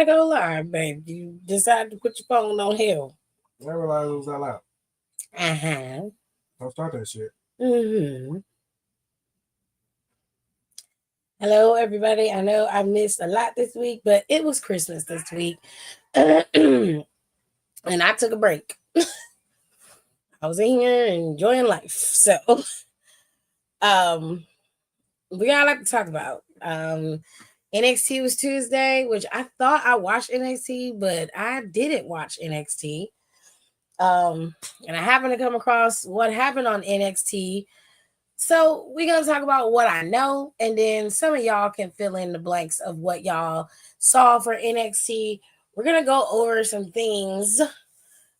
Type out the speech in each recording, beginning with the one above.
to go live, babe. You decided to put your phone on hell. I realized it was that loud. Uh-huh. Don't start that shit. Mm-hmm. Hello, everybody. I know I missed a lot this week, but it was Christmas this week. And I took a break. I was in here enjoying life. So we got a lot to talk about. NXT was Tuesday, which I thought I watched NXT, but I didn't watch NXT. And I happened to come across what happened on NXT. So we're gonna talk about what I know, and then some of y'all can fill in the blanks of what y'all saw for NXT. We're gonna go over some things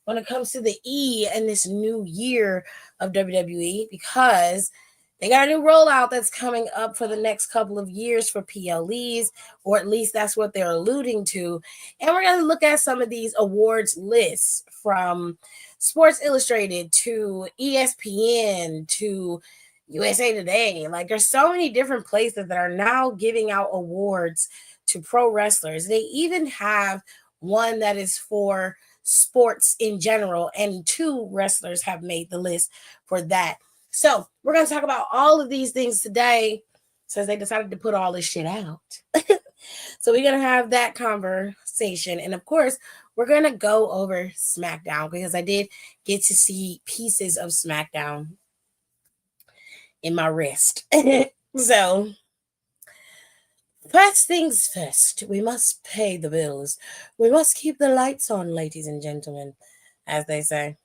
when it comes to the E and this new year of WWE, because they got a new rollout that's coming up for the next couple of years for PLEs, or at least that's what they're alluding to. And we're going to look at some of these awards lists, from Sports Illustrated to ESPN to USA Today. Like, there's so many different places that are now giving out awards to pro wrestlers. They even have one that is for sports in general, and 2 wrestlers have made the list for that. So we're going to talk about all of these things today, since they decided to put all this shit out. So we're going to have that conversation. And of course, we're going to go over SmackDown, because I did get to see pieces of SmackDown in my wrist. So first things first, we must pay the bills. We must keep the lights on, ladies and gentlemen, as they say.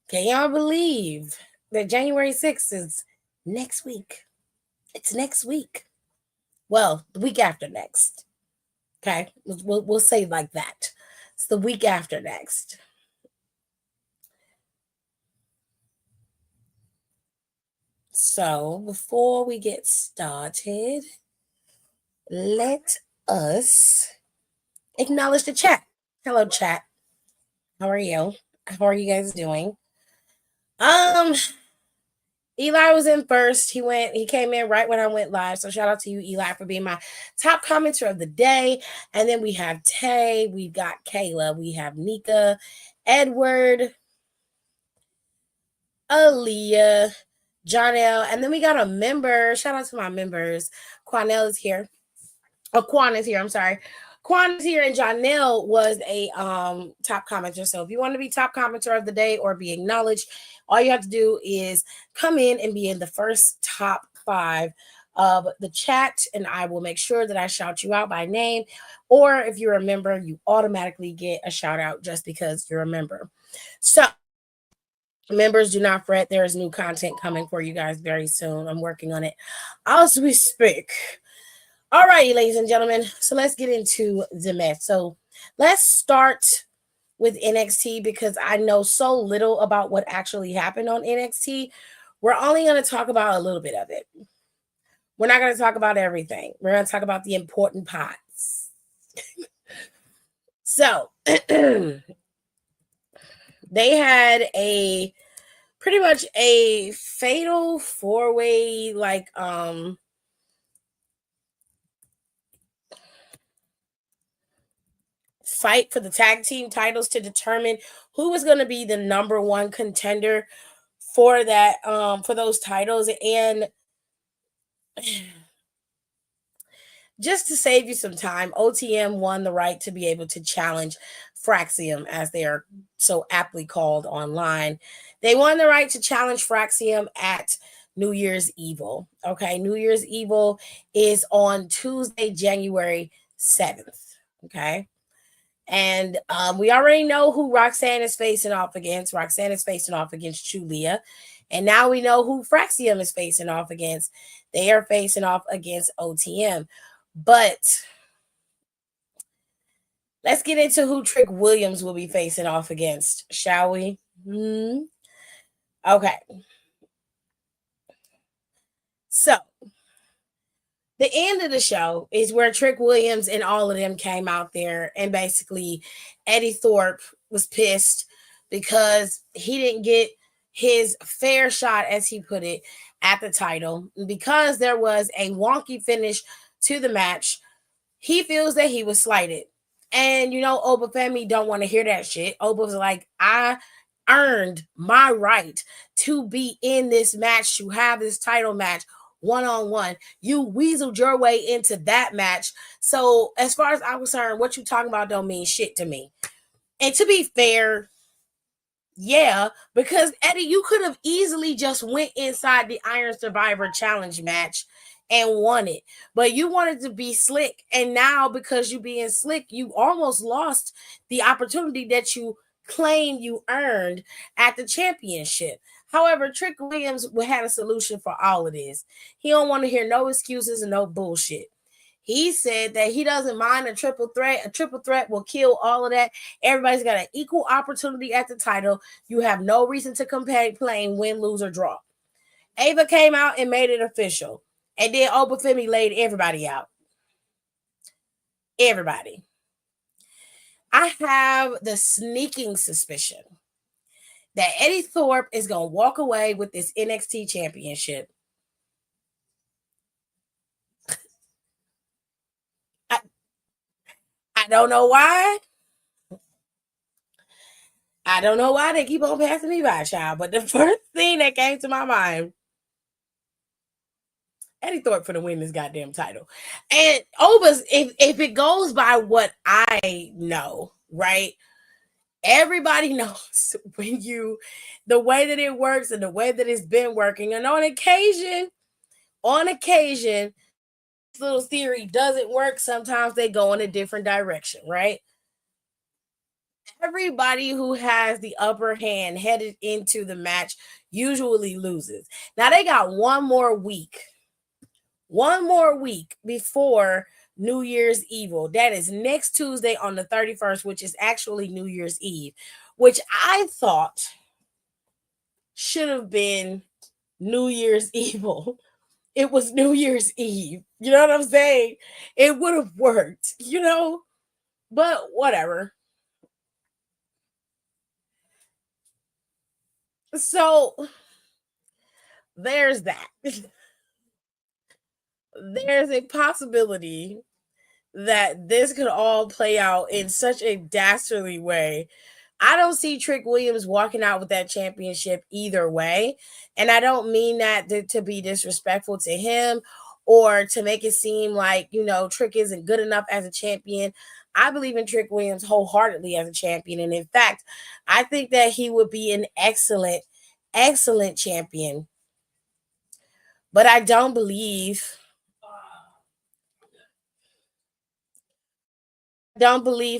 Can y'all believe that January 6th is next week? It's next week. Well, the week after next. Okay, we'll say it like that. It's the week after next. So before we get started, let us acknowledge the chat. Hello, chat. How are you? How are you guys doing? Eli was in first. He came in right when I went live. So shout out to you, Eli, for being my top commenter of the day. And then we have Tay, we've got Kayla, we have Nika, Edward, Aaliyah, Jonelle, and then we got a member. Shout out to my members. Quanell is here. Oh, Quan is here. I'm sorry. Quan is here, and Jonelle was a top commenter. So if you want to be top commenter of the day or be acknowledged, all you have to do is come in and be in the first top 5 of the chat, and I will make sure that I shout you out by name. Or if you're a member, you automatically get a shout out just because you're a member. So members, do not fret. There is new content coming for you guys very soon. I'm working on it as we speak. All righty, ladies and gentlemen. So let's get into the match. So let's start with NXT, because I know so little about what actually happened on NXT. We're only going to talk about a little bit of it. We're not going to talk about everything. We're going to talk about the important parts. So they had a pretty much a fatal 4-way, like, fight for the tag team titles to determine who was going to be the number 1 contender for that, for those titles. And just to save you some time, OTM won the right to be able to challenge Fraxium, as they are so aptly called online. They won the right to challenge Fraxium at New Year's Evil. Okay, New Year's Evil is on Tuesday, January 7th. Okay. And we already know who Roxanne is facing off against. Roxanne is facing off against Julia. And now we know who Fraxium is facing off against. They are facing off against OTM. But let's get into who Trick Williams will be facing off against, shall we? Okay. So the end of the show is where Trick Williams and all of them came out there, and basically Eddie Thorpe was pissed because he didn't get his fair shot, as he put it, at the title, because there was a wonky finish to the match. He feels that he was slighted. And Oba Femi don't want to hear that shit. Oba's like, I earned my right to be in this match, to have this title match one-on-one. You weaseled your way into that match. So as far as I'm concerned, what you talking about don't mean shit to me. And to be fair, yeah, because Eddie, you could have easily just went inside the Iron Survivor Challenge match and won it, but you wanted to be slick, and now because you being slick, you almost lost the opportunity that you claim you earned at the championship. However, Trick Williams had a solution for all of this. He don't want to hear no excuses and no bullshit. He said that he doesn't mind a triple threat. A triple threat will kill all of that. Everybody's got an equal opportunity at the title. You have no reason to complain, win, lose, or draw. Ava came out and made it official. And then Oba Femi laid everybody out. Everybody. I have the sneaking suspicion that Eddie Thorpe is going to walk away with this NXT championship. I don't know why. I don't know why they keep on passing me by, child. But the first thing that came to my mind, Eddie Thorpe for the win this goddamn title. And Oba's, if it goes by what I know, right? Everybody knows the way that it works and the way that it's been working. And on occasion, this little theory doesn't work. Sometimes they go in a different direction, right? Everybody who has the upper hand headed into the match usually loses. Now they got one more week before New Year's Eve. That is next Tuesday on the 31st, which is actually New Year's Eve, which I thought should have been New Year's Evil. It was New Year's Eve. You know what I'm saying? It would have worked, but whatever. So there's that. There's a possibility that this could all play out in such a dastardly way. I don't see Trick Williams walking out with that championship either way. And I don't mean that to be disrespectful to him or to make it seem like, Trick isn't good enough as a champion. I believe in Trick Williams wholeheartedly as a champion. And in fact, I think that he would be an excellent, excellent champion. But I don't believe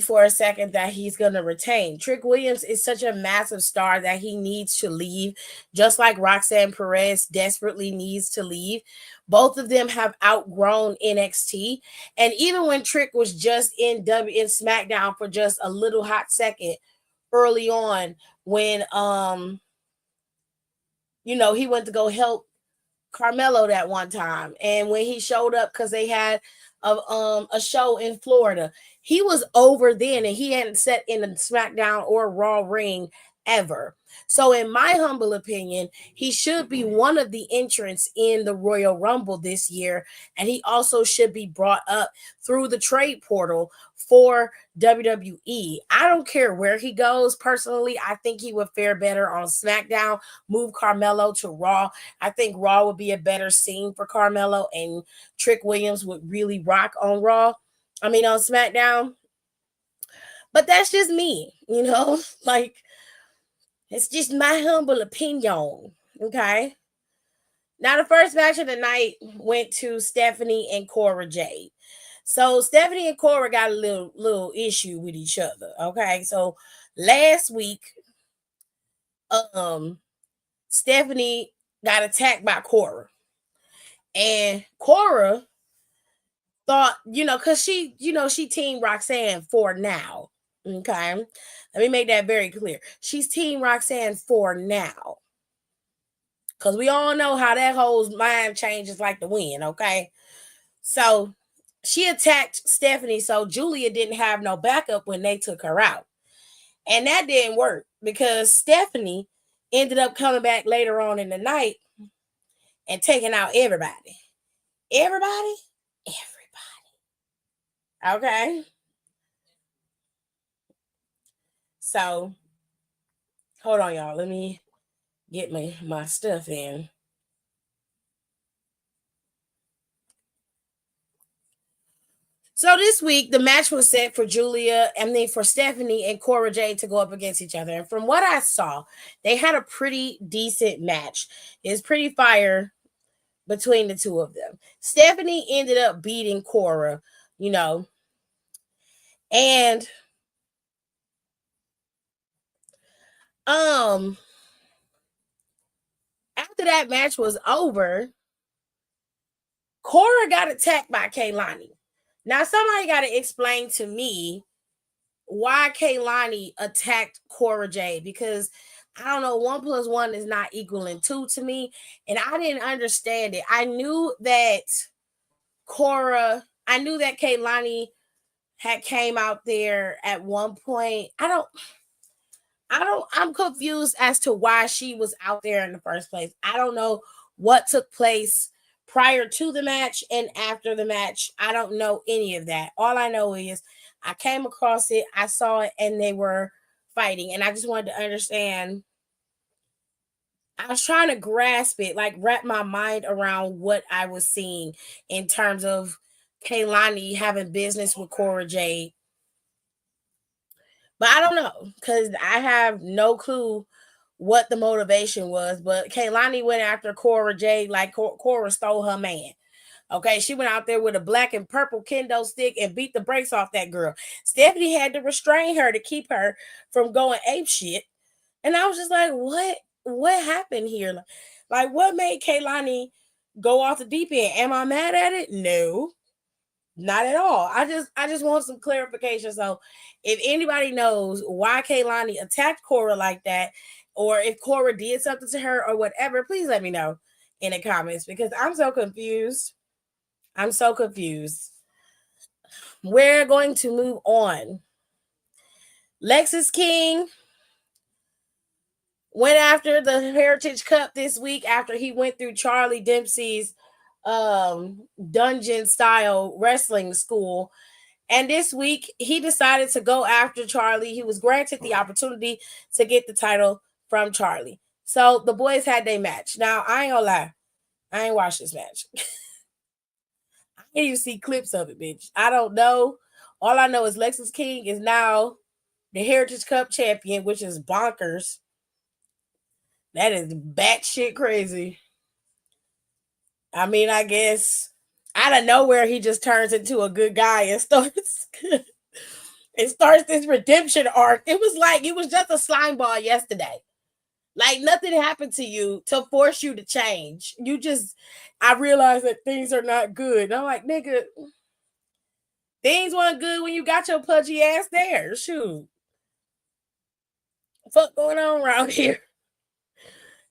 for a second that he's going to retain. Trick Williams is such a massive star that he needs to leave, just like Roxanne Perez desperately needs to leave. Both of them have outgrown NXT. And even when Trick was just in SmackDown for just a little hot second early on, when he went to go help Carmelo that one time, and when he showed up because they had a show in Florida, he was over then, and he hadn't sat in a SmackDown or Raw ring ever. So in my humble opinion, he should be one of the entrants in the Royal Rumble this year, and he also should be brought up through the trade portal for WWE. I don't care where he goes. Personally, I think he would fare better on SmackDown, move Carmelo to Raw. I think Raw would be a better scene for Carmelo, and Trick Williams would really rock on on SmackDown. But that's just me, like, it's just my humble opinion. Okay. Now, the first match of the night went to Stephanie and Cora Jade. So Stephanie and Cora got a little issue with each other. Okay. So last week, Stephanie got attacked by Cora. And Cora thought, because she team Roxanne for now. Okay. Let me make that very clear. She's team Roxanne for now. Because we all know how that whole mind changes like the wind. Okay. So she attacked Stephanie. So Julia didn't have no backup when they took her out. And that didn't work because Stephanie ended up coming back later on in the night and taking out everybody. Everybody? Everybody. Okay. So hold on, y'all. Let me get my stuff in. So this week, the match was set for for Stephanie and Cora Jade to go up against each other. And from what I saw, they had a pretty decent match. It's pretty fire between the two of them. Stephanie ended up beating Cora, you know, and um after that match was over, Cora got attacked by Kaylani. Now somebody got to explain to me why Kaylani attacked Cora Jade, because I don't know, 1+1 is not equaling 2 to me, and I didn't understand it. I knew that Kaylani had came out there at one point. I'm confused as to why she was out there in the first place. I don't know what took place prior to the match and after the match. I don't know any of that. All I know is I came across it, I saw it, and they were fighting. And I just wanted to understand. I was trying to grasp it, like wrap my mind around what I was seeing in terms of Kaylani having business with Cora Jade. But I don't know, because I have no clue what the motivation was. But Kaylani went after Cora Jade like Cora stole her man. Okay, she went out there with a black and purple kendo stick and beat the brakes off that girl. Stephanie had to restrain her to keep her from going ape shit. And I was just like, what happened here? Like, what made Kaylani go off the deep end? Am I mad at it? No. Not at all. I just want some clarification. So if anybody knows why Kaylani attacked Cora like that, or if Cora did something to her or whatever, please let me know in the comments, because I'm so confused. I'm so confused. We're going to move on. Lexis King went after the Heritage Cup this week after he went through Charlie Dempsey's dungeon style wrestling school. And this week, he decided to go after Charlie. He was granted the opportunity to get the title from Charlie. So the boys had their match. Now, I ain't gonna lie, I ain't watched this match. I can't even see clips of it, bitch. I don't know. All I know is Lexis King is now the Heritage Cup champion, which is bonkers. That is batshit crazy. I mean, I guess out of nowhere, he just turns into a good guy and starts this redemption arc. It was just a slime ball yesterday. Like nothing happened to you to force you to change. I realized that things are not good. And I'm like, nigga, things weren't good when you got your pudgy ass there. Shoot. Fuck going on around here.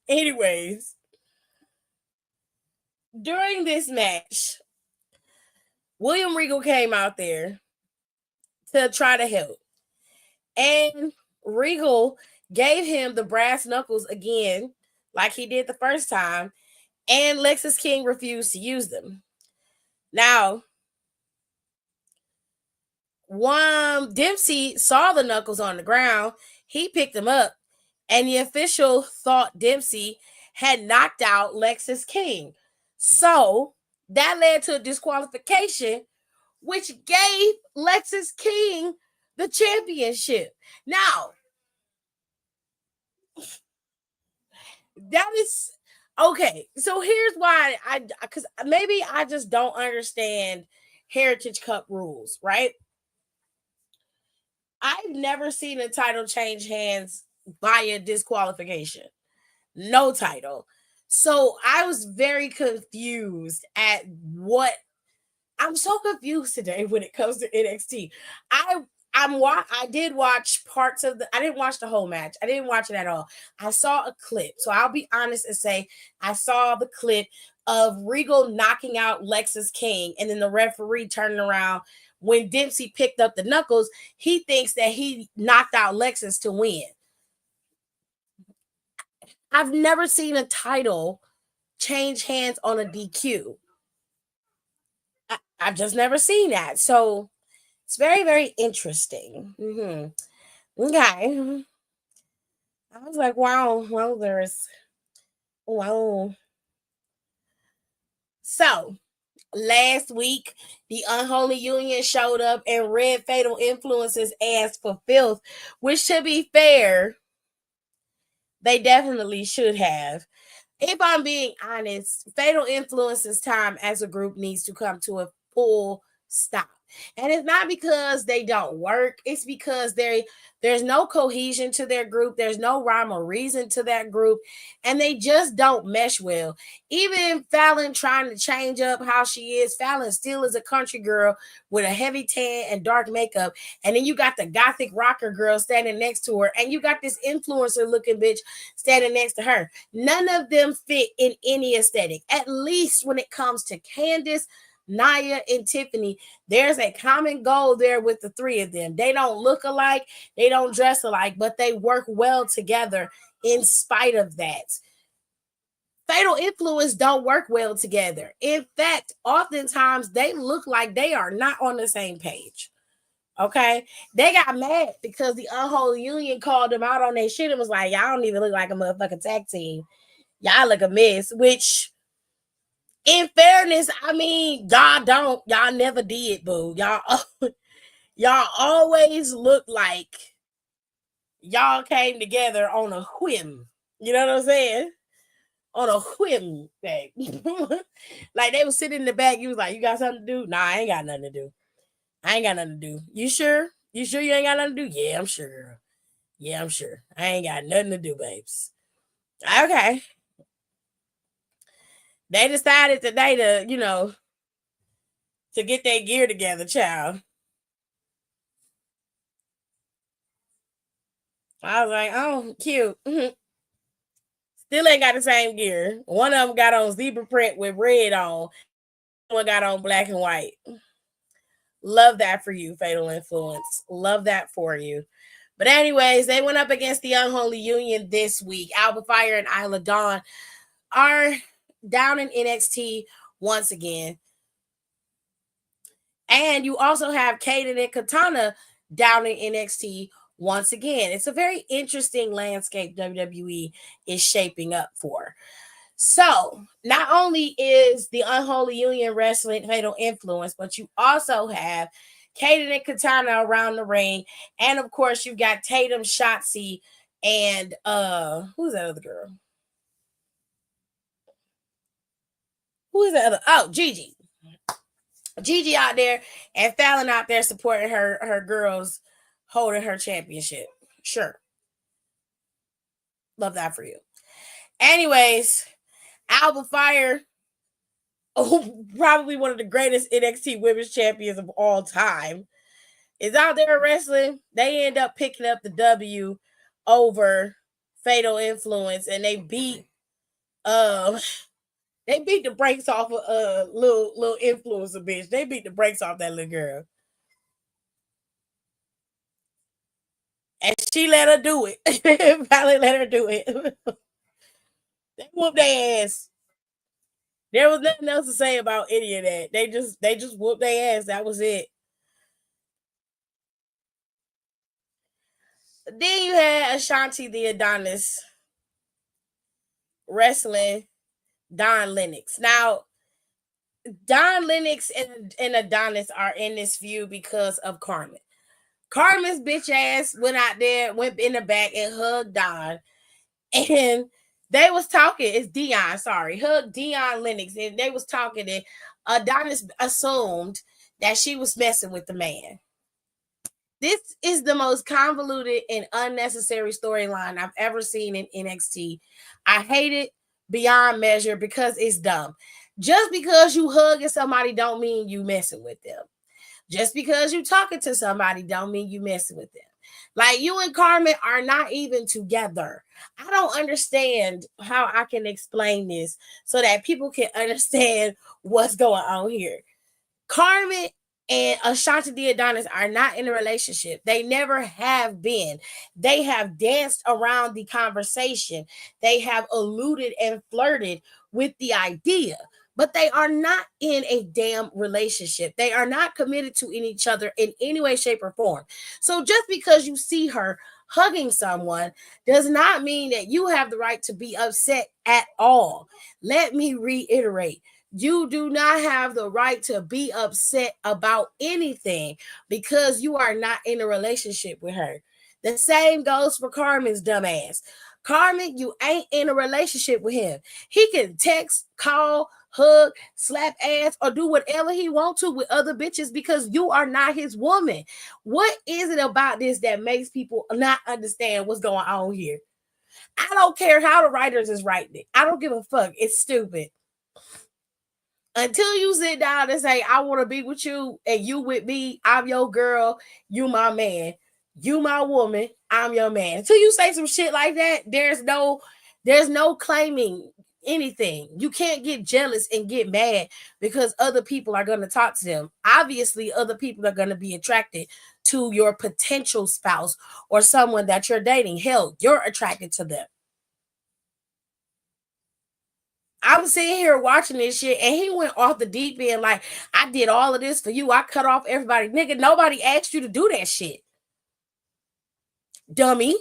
Anyways, during this match, William Regal came out there to try to help. And Regal gave him the brass knuckles again, like he did the first time, and Lexis King refused to use them. Now, Dempsey saw the knuckles on the ground. He picked them up, and the official thought Dempsey had knocked out Lexis King. So that led to a disqualification, which gave Lexis King the championship. Now, that is okay. So here's why because maybe I just don't understand Heritage Cup rules, right? I've never seen a title change hands via disqualification. No title. So I was very confused at what I'm so confused today when it comes to NXT. I did watch parts of I didn't watch the whole match. I didn't watch it at all. I saw a clip. So I'll be honest and say I saw the clip of Regal knocking out Lexis King and then the referee turning around when Dempsey picked up the knuckles. He thinks that he knocked out Lexis to win. I've never seen a title change hands on a DQ. I've just never seen that. So It's very, very interesting. Okay. I was like, wow, well, there's wow. So last week, the Unholy Union showed up and read Fatal Influences as for filth, which, to be fair, they definitely should have. If I'm being honest, Fatal Influences time as a group needs to come to a full stop. And it's not because they don't work, it's because there's no cohesion to their group, there's no rhyme or reason to that group, and they just don't mesh well. Even Fallon trying to change up how she is, Fallon still is a country girl with a heavy tan and dark makeup. And then you got the gothic rocker girl standing next to her, and you got this influencer looking bitch standing next to her. None of them fit in any aesthetic. At least when it comes to Candace, Naya, and Tiffany, there's a common goal there with the three of them. They don't look alike, they don't dress alike, but they work well together in spite of that. Fatal Influence don't work well together. In fact, oftentimes they look like they are not on the same page. Okay, they got mad because the Unholy Union called them out on their shit and was like, "Y'all don't even look like a motherfucking tag team. Y'all look a mess." Which, in fairness, I mean, y'all don't. Y'all never did, boo. Y'all always look like y'all came together on a whim. You know what I'm saying? On a whim thing. Like they was sitting in the back. You was like, "You got something to do?" Nah, I ain't got nothing to do. I ain't got nothing to do. You sure? You sure you ain't got nothing to do? Yeah, I'm sure, girl. Yeah, I'm sure. I ain't got nothing to do, babes. Okay. They decided today to get their gear together, child. I was like, oh, cute. Still ain't got the same gear. One of them got on zebra print with red on. One got on black and white. Love that for you, Fatal Influence. Love that for you. But anyways, they went up against the Unholy Union this week. Alba Fire and Isla Dawn are down in NXT once again. And you also have Kaden and Katana down in NXT once again. It's a very interesting landscape WWE is shaping up for. So, not only is the Unholy Union wrestling Fatal Influence, but you also have Kaden and Katana around the ring. And of course, you've got Tatum, Shotzi, and who's that other girl? Who is that other? Oh, Gigi. Gigi out there and Fallon out there supporting her girls holding her championship. Sure. Love that for you. Anyways, Alba Fire, probably one of the greatest NXT women's champions of all time, is out there wrestling. They end up picking up the W over Fatal Influence, and they beat the brakes off of little influencer bitch. They beat the brakes off that little girl. And she let her do it. Probably let her do it. They whooped their ass. There was nothing else to say about any of that. They just whooped their ass. That was it. Then you had Ashanti the Adonis wrestling Don Lennox. Now, Don Lennox and Adonis are in this feud because of Carmen. Carmen's bitch ass went out there, went in the back and hugged Don. And they was talking. It's Dion, sorry. Hugged Dion Lennox. And they was talking and Adonis assumed that she was messing with the man. This is the most convoluted and unnecessary storyline I've ever seen in NXT. I hate it beyond measure because it's dumb. Just because you hugging somebody don't mean you messing with them. Just because you talking to somebody don't mean you messing with them. Like you and Carmen are not even together. I don't understand how I can explain this so that people can understand what's going on here. Carmen and Ashanti the Adonis are not in a relationship. They never have been. They have danced around the conversation. They have alluded and flirted with the idea, but they are not in a damn relationship. They are not committed to each other in any way, shape, or form. So just because you see her hugging someone does not mean that you have the right to be upset at all. Let me reiterate. You do not have the right to be upset about anything because you are not in a relationship with her. The same goes for Carmen's dumbass. Carmen, you ain't in a relationship with him. He can text, call, hug, slap ass, or do whatever he wants to with other bitches because you are not his woman. What is it about this that makes people not understand what's going on here? I don't care how the writers is writing it. I don't give a fuck. It's stupid. Until you sit down and say, I want to be with you and you with me, I'm your girl, you my man, you my woman, I'm your man. Until you say some shit like that, there's no claiming anything. You can't get jealous and get mad because other people are going to talk to them. Obviously, other people are going to be attracted to your potential spouse or someone that you're dating. Hell, you're attracted to them. I was sitting here watching this shit and he went off the deep end like, I did all of this for you. I cut off everybody. Nigga, nobody asked you to do that shit. Dummy.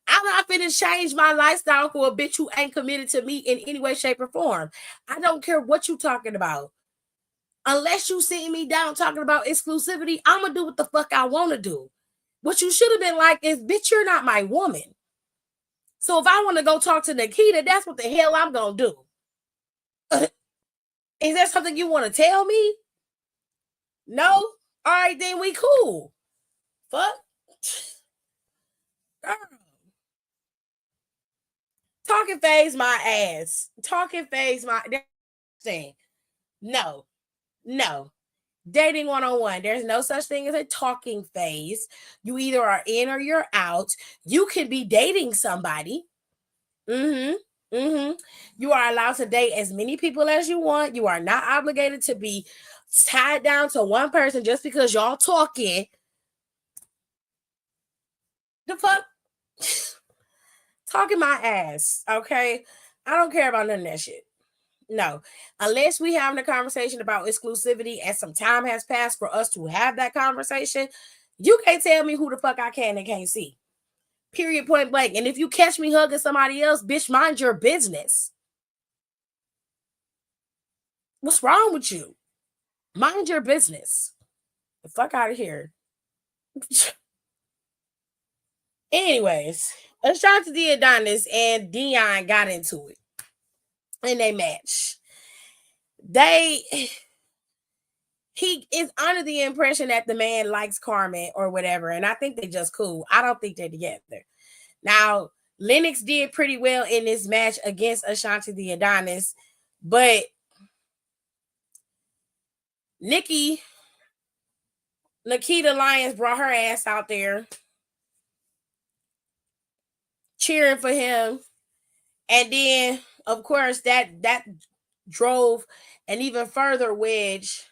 I'm not finna change my lifestyle for a bitch who ain't committed to me in any way, shape, or form. I don't care what you talking about. Unless you sitting me down talking about exclusivity, I'm gonna do what the fuck I want to do. What you should have been like is, bitch, you're not my woman. So if I want to go talk to Nikita, that's what the hell I'm gonna do. Is that something you want to tell me? No? All right, then we cool. Fuck. Girl. Talking phase my ass. Talking phase my thing. No. Dating 101. There's no such thing as a talking phase. You either are in or you're out. You can be dating somebody. You are allowed to date as many people as you want. You are not obligated to be tied down to one person just because y'all talking. The fuck? Talking my ass, okay? I don't care about none of that shit. No, unless we having a conversation about exclusivity and some time has passed for us to have that conversation, you can't tell me who the fuck I can and can't see. Period, point blank. And if you catch me hugging somebody else, bitch, mind your business. What's wrong with you? Mind your business. The fuck out of here. Anyways, Ashanti Adonis and Dion got into it. And they match. He is under the impression that the man likes Carmen or whatever, and I think they just cool. I don't think they're together. Now, Lennox did pretty well in this match against Ashanti the Adonis, but Nikita Lyons brought her ass out there cheering for him, and then of course that drove an even further wedge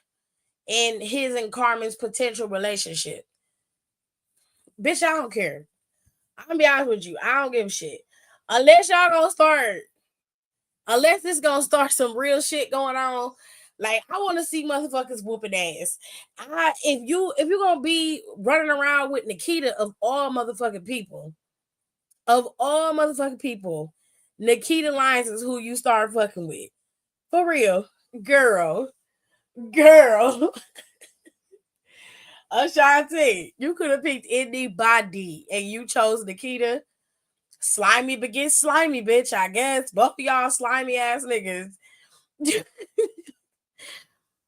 in his and Carmen's potential relationship. Bitch, I don't care. I'm gonna be honest with you. I don't give a shit. Unless this gonna start some real shit going on. Like, I want to see motherfuckers whooping ass. If you're gonna be running around with Nikita of all motherfucking people, Nikita Lyons is who you start fucking with. For real. Girl. Ashanti, you could have picked anybody and you chose Nikita. Slimy begets slimy, bitch, I guess. Both of y'all slimy ass niggas.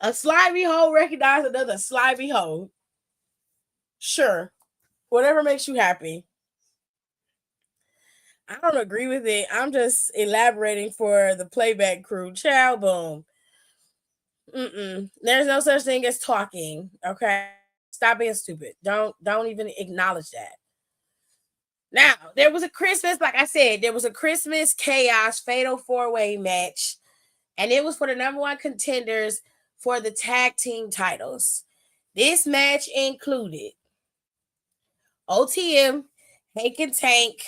A slimy hoe recognize another slimy hoe. Sure. Whatever makes you happy. I don't agree with it. I'm just elaborating for the playback crew. Ciao, boom. There's no such thing as talking. Okay. Stop being stupid. Don't even acknowledge that. Now, there was a Christmas, like I said, there was a Christmas Chaos Fatal 4-Way match, and it was for the number one contenders for the tag team titles. This match included OTM, Hank and Tank,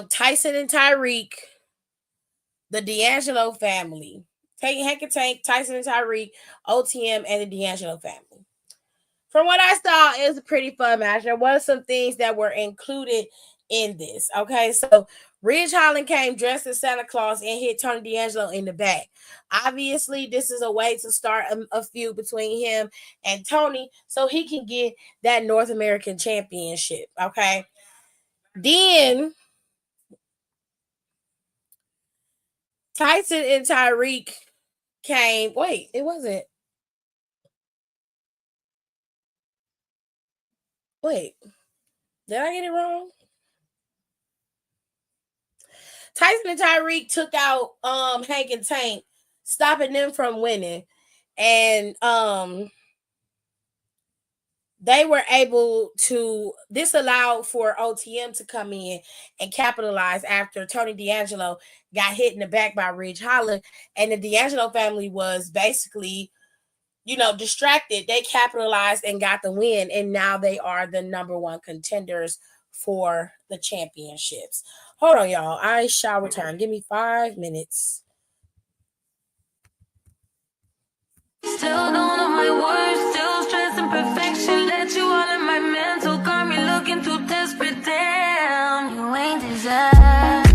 Tyson and Tyreek, the D'Angelo family. Hank and Tank, Tyson and Tyreek, OTM, and the D'Angelo family. From what I saw, it was a pretty fun match. There was some things that were included in this. Okay, so Ridge Holland came dressed as Santa Claus and hit Tony D'Angelo in the back. Obviously, this is a way to start a feud between him and Tony so he can get that North American Championship. Okay, then Tyson and Tyreek came. Wait, it wasn't. Wait, did I get it wrong? Tyson and Tyreek took out Hank and Tank, stopping them from winning. And they were able to, this allowed for OTM to come in and capitalize after Tony D'Angelo got hit in the back by Ridge Holland. And the D'Angelo family was basically, distracted. They capitalized and got the win. And now they are the number one contenders for the championships. Hold on, y'all. I shall return. Give me 5 minutes. Still don't know my words, still stressing perfection. Let you all in my mental, got me looking too desperate. Damn, you ain't desired.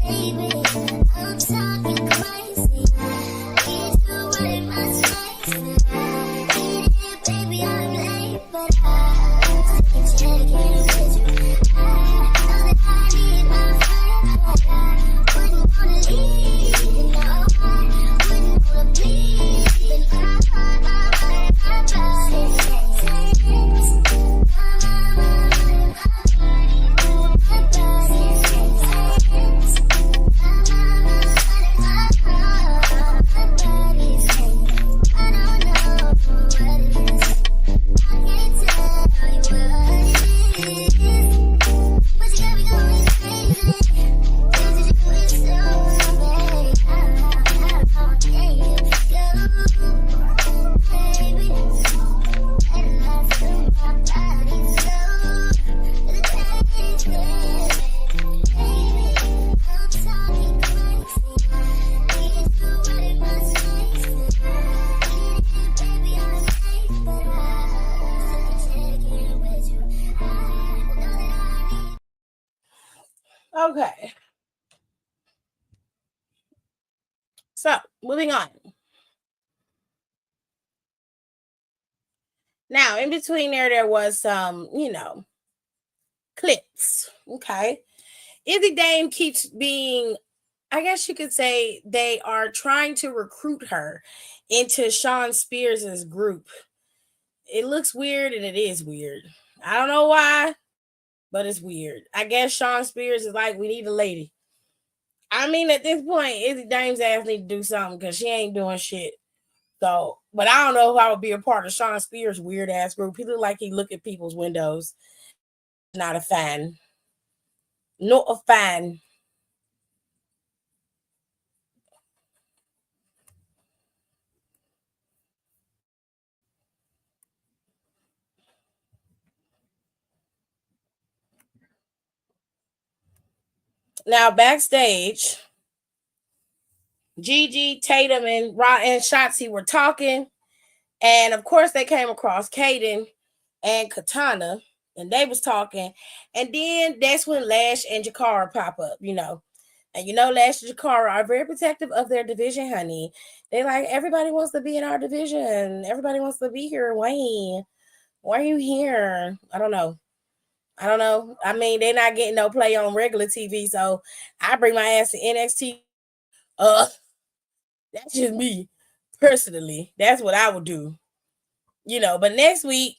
Baby, I'm talking Okay. So moving on. Now, in between there was some, clips. Okay. Izzy Dame keeps being, I guess you could say, they are trying to recruit her into Sean Spears's group. It looks weird and it is weird. I don't know why, but it's weird. I guess Sean Spears is like, we need a lady. I mean, at this point, Izzy Dame's ass need to do something because she ain't doing shit. So, but I don't know if I would be a part of Sean Spears' weird ass group. He look like he look at people's windows. Not a fan. Not a fan. Now backstage, Gigi, Tatum, and Shotzi were talking, and of course they came across Kaden and Katana, and they was talking, and then that's when Lash and Jakara pop up, And Lash and Jakara are very protective of their division, honey. They like, everybody wants to be in our division. Everybody wants to be here. Why are you here? I don't know. I mean, they're not getting no play on regular TV, so I bring my ass to NXT. That's just me personally. That's what I would do. But next week,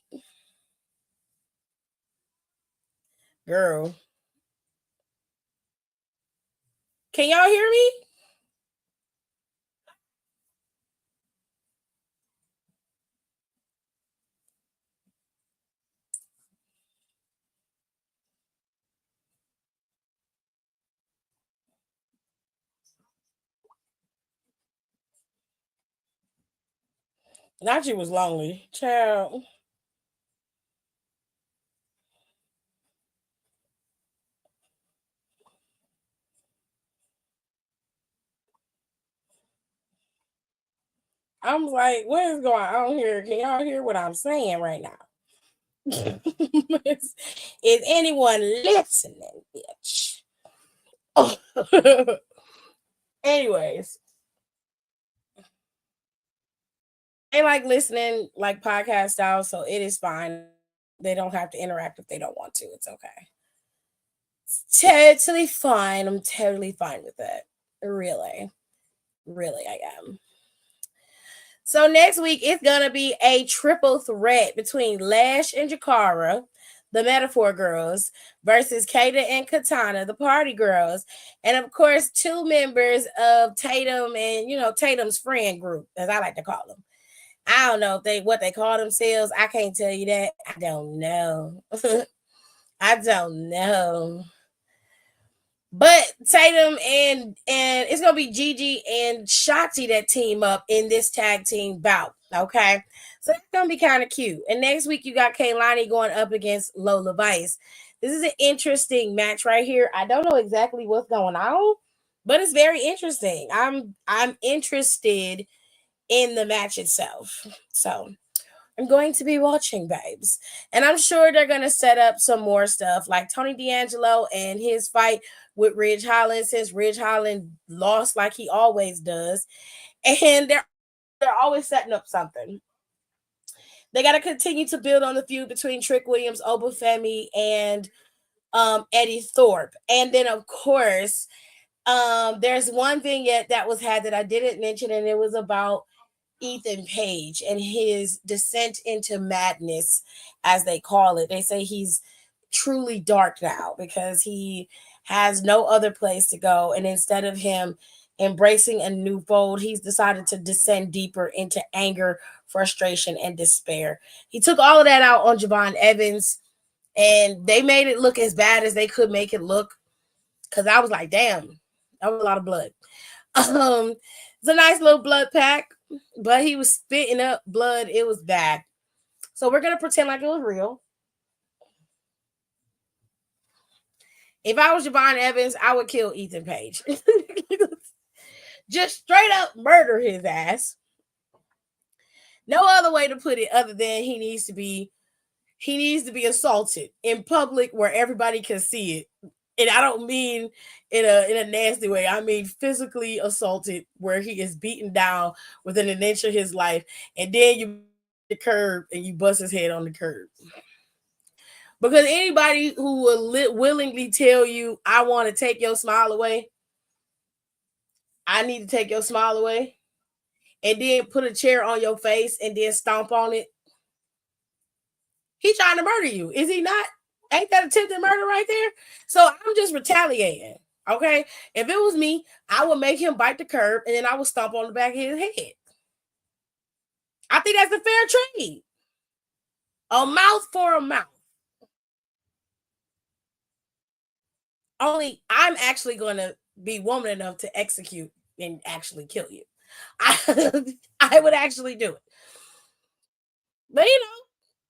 girl, can y'all hear me? Nachi was lonely, child. I'm like, what is going on here? Can y'all hear what I'm saying right now? Is anyone listening, bitch? Anyways, they like listening like podcast style, so it is fine. They don't have to interact if they don't want to. It's okay. It's totally fine. I'm totally fine with it. Really. Really, I am. So next week it's gonna be a triple threat between Lash and Jakara, the Metaphor Girls, versus Kata and Katana, the Party Girls, and of course 2 members of Tatum and Tatum's friend group, as I like to call them. I don't know if what they call themselves. I can't tell you that. I don't know. I don't know. But Tatum and it's gonna be Gigi and Shotzi that team up in this tag team bout. Okay, so it's gonna be kind of cute. And next week you got Kaylani going up against Lola Vice. This is an interesting match right here. I don't know exactly what's going on, but it's very interesting. I'm interested in the match itself. So I'm going to be watching, babes. And I'm sure they're going to set up some more stuff like Tony D'Angelo and his fight with Ridge Holland, since Ridge Holland lost like he always does. And they're always setting up something. They got to continue to build on the feud between Trick Williams, Obafemi, and Eddie Thorpe. And then, of course, there's one thing yet that was had that I didn't mention, and it was about Ethan Page and his descent into madness, as they call it. They say he's truly dark now because he has no other place to go. And instead of him embracing a new fold, he's decided to descend deeper into anger, frustration, and despair. He took all of that out on Javon Evans, and they made it look as bad as they could make it look. Because I was like, damn, that was a lot of blood. It's a nice little blood pack, but he was spitting up blood. It was bad. So we're going to pretend like it was real. If I was Javon Evans, I would kill Ethan Page. Just straight up murder his ass. No other way to put it other than he needs to be assaulted in public where everybody can see it And I don't mean in a nasty way. I mean physically assaulted, where he is beaten down within an inch of his life, and then you the curb and you bust his head on the curb. Because anybody who will willingly tell you, I want to take your smile away, I need to take your smile away, and then put a chair on your face and then stomp on it, he trying to murder you. Is he not? Ain't that attempted murder right there? So I'm just retaliating. Okay. If it was me, I would make him bite the curb and then I would stomp on the back of his head. I think that's a fair trade. A mouth for a mouth. Only I'm actually going to be woman enough to execute and actually kill you. I would actually do it. But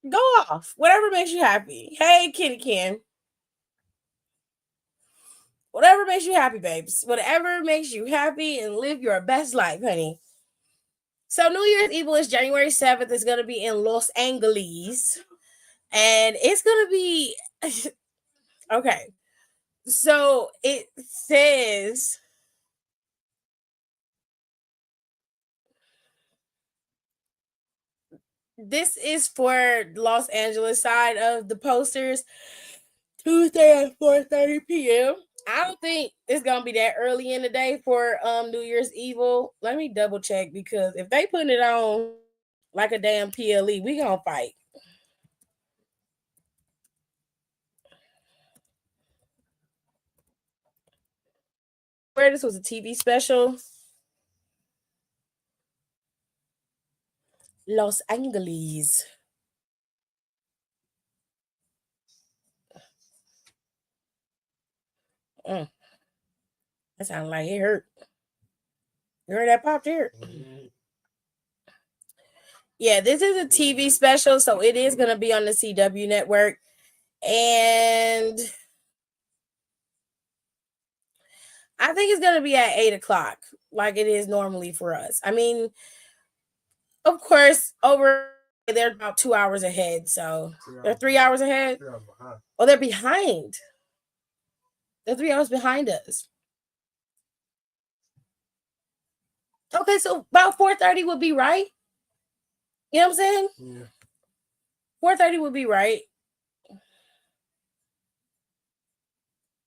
go off. Whatever makes you happy. Hey, Kitty Ken. Whatever makes you happy, babes. Whatever makes you happy and live your best life, honey. So New Year's Evil is January 7th. It's going to be in Los Angeles. And it's going to be... okay. So it says... this is for Los Angeles side of the posters. Tuesday at 4:30 p.m. I don't think it's gonna be that early in the day for New Year's Evil. Let me double check, because if they putting it on like a damn PLE, we gonna fight. Where this was a TV special. Los Angeles. That sounded like it hurt. You heard that pop there? Yeah, this is a TV special, so it is going to be on the CW network. And I think it's going to be at 8 o'clock, like it is normally for us. I mean, of course, over they're about 2 hours ahead, so they're 3 hours ahead. Oh, they're behind. They're 3 hours behind us. Okay, so about 4:30 would be right. You know what I'm saying? Yeah. 4:30 would be right.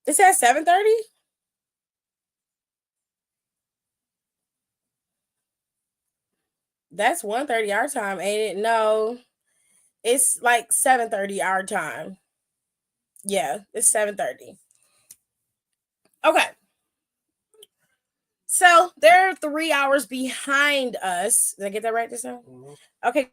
It's at 7:30. That's 1:30 our time, ain't it? No, it's like 7:30 our time. Yeah, it's 7:30. Okay. So they're 3 hours behind us. Did I get that right this time? Mm-hmm. Okay.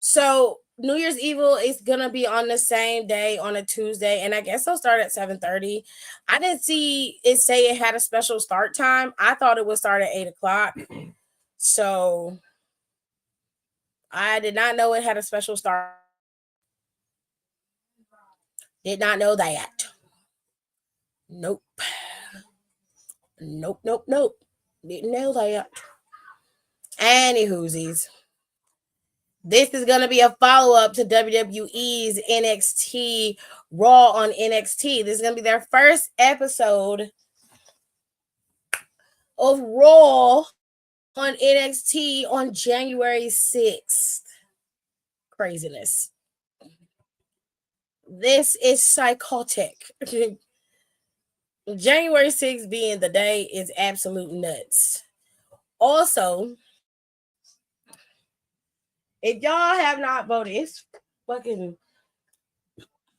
So New Year's Evil is gonna be on the same day on a Tuesday, and I guess they'll start at 7:30. I didn't see it say it had a special start time. I thought it would start at 8 o'clock. So I did not know it had a special start. Did not know that. Nope. Nope. Didn't know that. Anywhoosies. This is going to be a follow-up to WWE's NXT Raw on NXT. This is going to be their first episode of Raw on NXT on January 6th. Craziness. This is psychotic. January 6th being the day is absolute nuts. Also, if y'all have not voted, it's fucking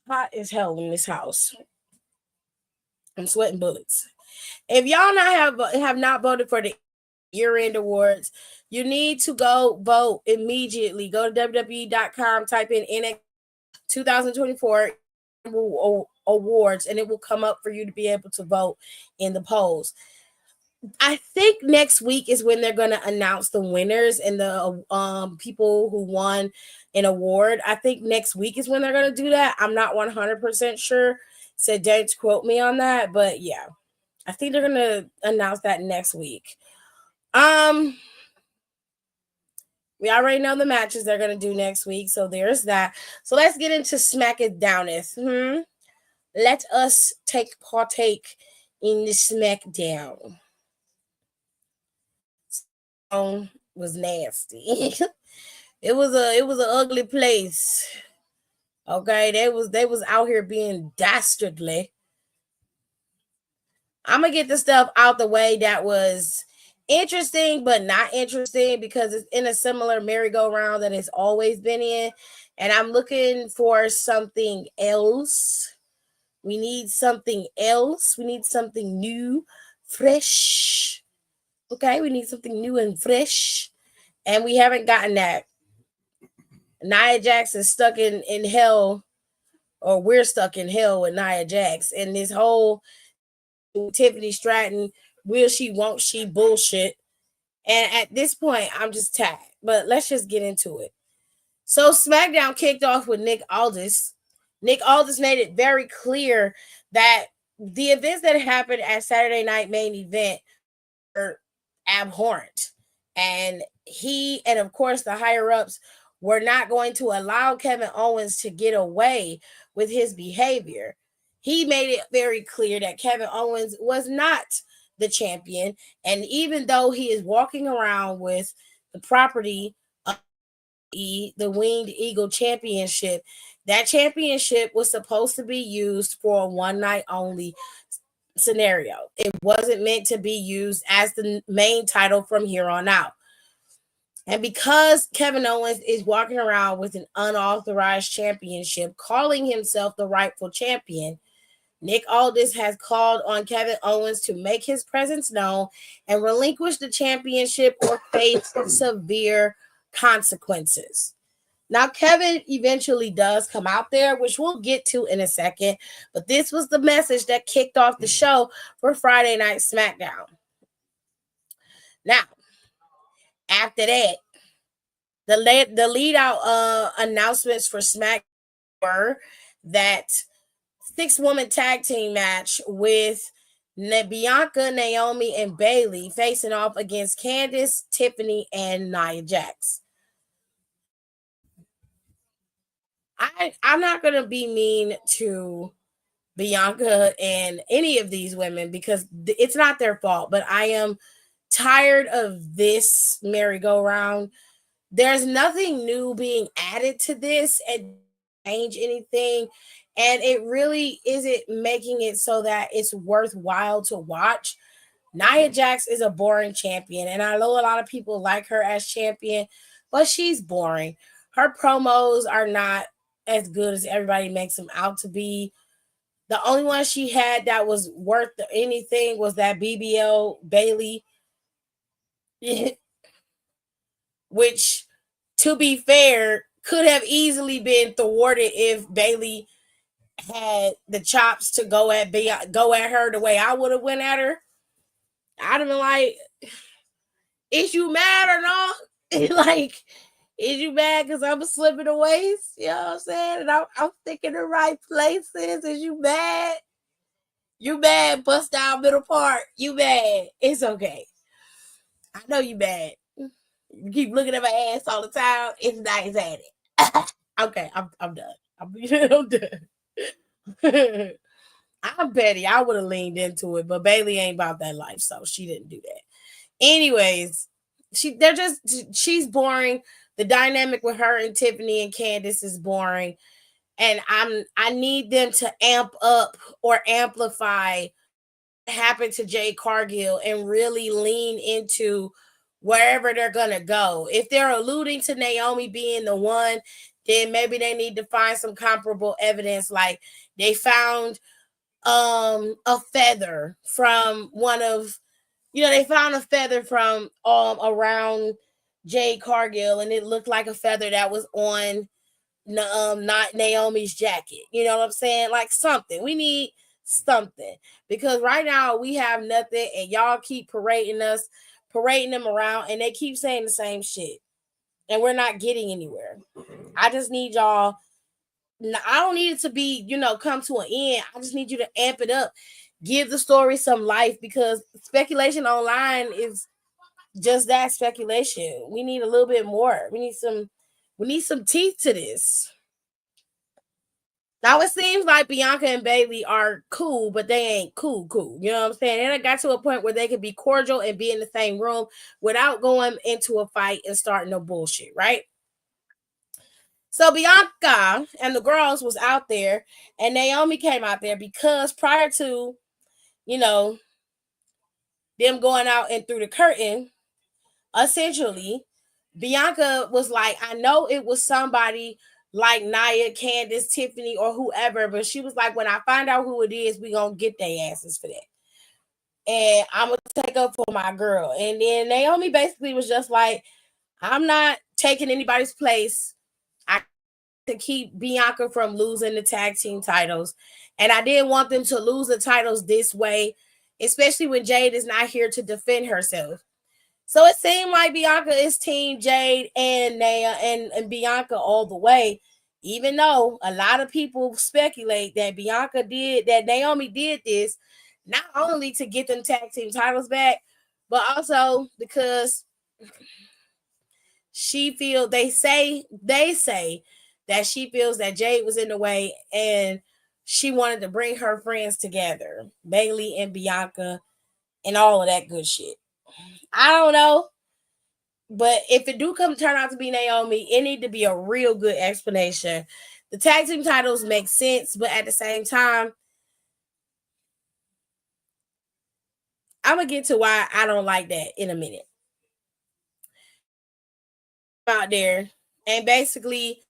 hot as hell in this house. I'm sweating bullets. If y'all have not voted for the year-end awards, you need to go vote immediately. Go to WWE.com, type in NXT 2024 awards, and it will come up for you to be able to vote in the polls. I think next week is when they're going to announce the winners and the people who won an award. I think next week is when they're going to do that. I'm not 100% sure, so don't quote me on that, but yeah, I think they're going to announce that next week. We already know the matches they're going to do next week, so there's that. So let's get into Smack It Downeth. let us partake in the SmackDown. Was nasty. it was an ugly place. Okay, they was out here being dastardly. I'm gonna get the stuff out the way that was interesting but not interesting because it's in a similar merry-go-round that it's always been in, and I'm looking for something else. We need something else. We need something new, fresh. Okay, we need something new and fresh, and we haven't gotten that. Nia Jax is stuck in hell, or we're stuck in hell with Nia Jax, and this whole Tiffany Stratton, will she, won't she bullshit. And at this point, I'm just tired. But let's just get into it. So SmackDown kicked off with Nick Aldis. Nick Aldis made it very clear that the events that happened at Saturday Night Main Event are abhorrent. And he, and of course the higher ups, were not going to allow Kevin Owens to get away with his behavior. He made it very clear that Kevin Owens was not the champion. And even though he is walking around with the property of the Winged Eagle Championship, that championship was supposed to be used for a one night only scenario. It wasn't meant to be used as the main title from here on out. And because Kevin Owens is walking around with an unauthorized championship, calling himself the rightful champion, Nick Aldis has called on Kevin Owens to make his presence known and relinquish the championship or face severe consequences. Now, Kevin eventually does come out there, which we'll get to in a second, but this was the message that kicked off the show for Friday Night SmackDown. Now, after that, the lead out announcements for SmackDown were that 6-woman tag team match with Bianca, Naomi, and Bayley facing off against Candice, Tiffany, and Nia Jax. I'm not gonna be mean to Bianca and any of these women because it's not their fault, but I am tired of this merry-go-round. There's nothing new being added to this and change anything, and it really isn't making it so that it's worthwhile to watch. Nia Jax is a boring champion, and I know a lot of people like her as champion, but she's boring. Her promos are not as good as everybody makes them out to be. The only one she had that was worth anything was that BBL Bayley, which, to be fair, could have easily been thwarted if Bayley had the chops to go at her the way I would have went at her. I'd have been like, "Is you mad or not? Like, is you mad because I'm slipping the waist? You know what I'm saying? And I'm thinking the right places. Is you mad? You mad? Bust down middle part. You mad? It's okay. I know you mad. You keep looking at my ass all the time. It's nice at it. Okay, I'm done. I'm done. I'm petty. I would have leaned into it, but Bayley ain't about that life, so she didn't do that. Anyways, she's boring. The dynamic with her and Tiffany and Candice is boring, and I need them to amp up or amplify what happened to Jade Cargill and really lean into wherever they're gonna go. If they're alluding to Naomi being the one, then maybe they need to find some comparable evidence, like they found a feather from one of, they found a feather from around Jade Cargill, and it looked like a feather that was on not Naomi's jacket. You know what I'm saying? Like something. We need something, because right now we have nothing, and y'all keep parading them around, and they keep saying the same shit, and we're not getting anywhere. I just need y'all. I don't need it to be, come to an end. I just need you to amp it up. Give the story some life, because speculation online is just that, speculation. We need a little bit more. We need some teeth to this. Now it seems like Bianca and Bayley are cool, but they ain't cool. You know what I'm saying? And it got to a point where they could be cordial and be in the same room without going into a fight and starting no bullshit, right? So Bianca and the girls was out there, and Naomi came out there because prior to, you know, them going out and through the curtain, essentially, Bianca was like, I know it was somebody like Nia, Candace, Tiffany, or whoever, but she was like, when I find out who it is, we gonna get their asses for that. And I'm gonna take up for my girl. And then Naomi basically was just like, I'm not taking anybody's place. I to keep Bianca from losing the tag team titles. And I didn't want them to lose the titles this way, especially when Jade is not here to defend herself. So it seemed like Bianca is team Jade and Naya and Bianca all the way, even though a lot of people speculate that Naomi did this not only to get them tag team titles back, but also because they say that she feels that Jade was in the way and she wanted to bring her friends together, Bayley and Bianca and all of that good shit. I don't know. But if it do turn out to be Naomi, it need to be a real good explanation. The tag team titles make sense, but at the same time, I'm gonna get to why I don't like that in a minute. Out there and basically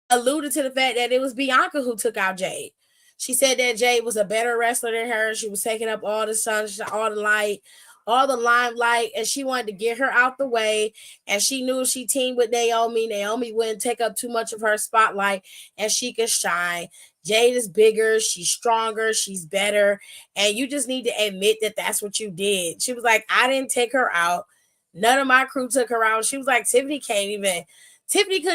alluded to the fact that it was Bianca who took out Jade. She said that Jade was a better wrestler than her. She was taking up all the sunshine, all the light, all the limelight, and she wanted to get her out the way. And she knew if she teamed with Naomi wouldn't take up too much of her spotlight and she could shine. Jade is bigger, she's stronger, she's better, and you just need to admit that that's what you did. She was like, I didn't take her out. None of my crew took her out. She was like, Tiffany couldn't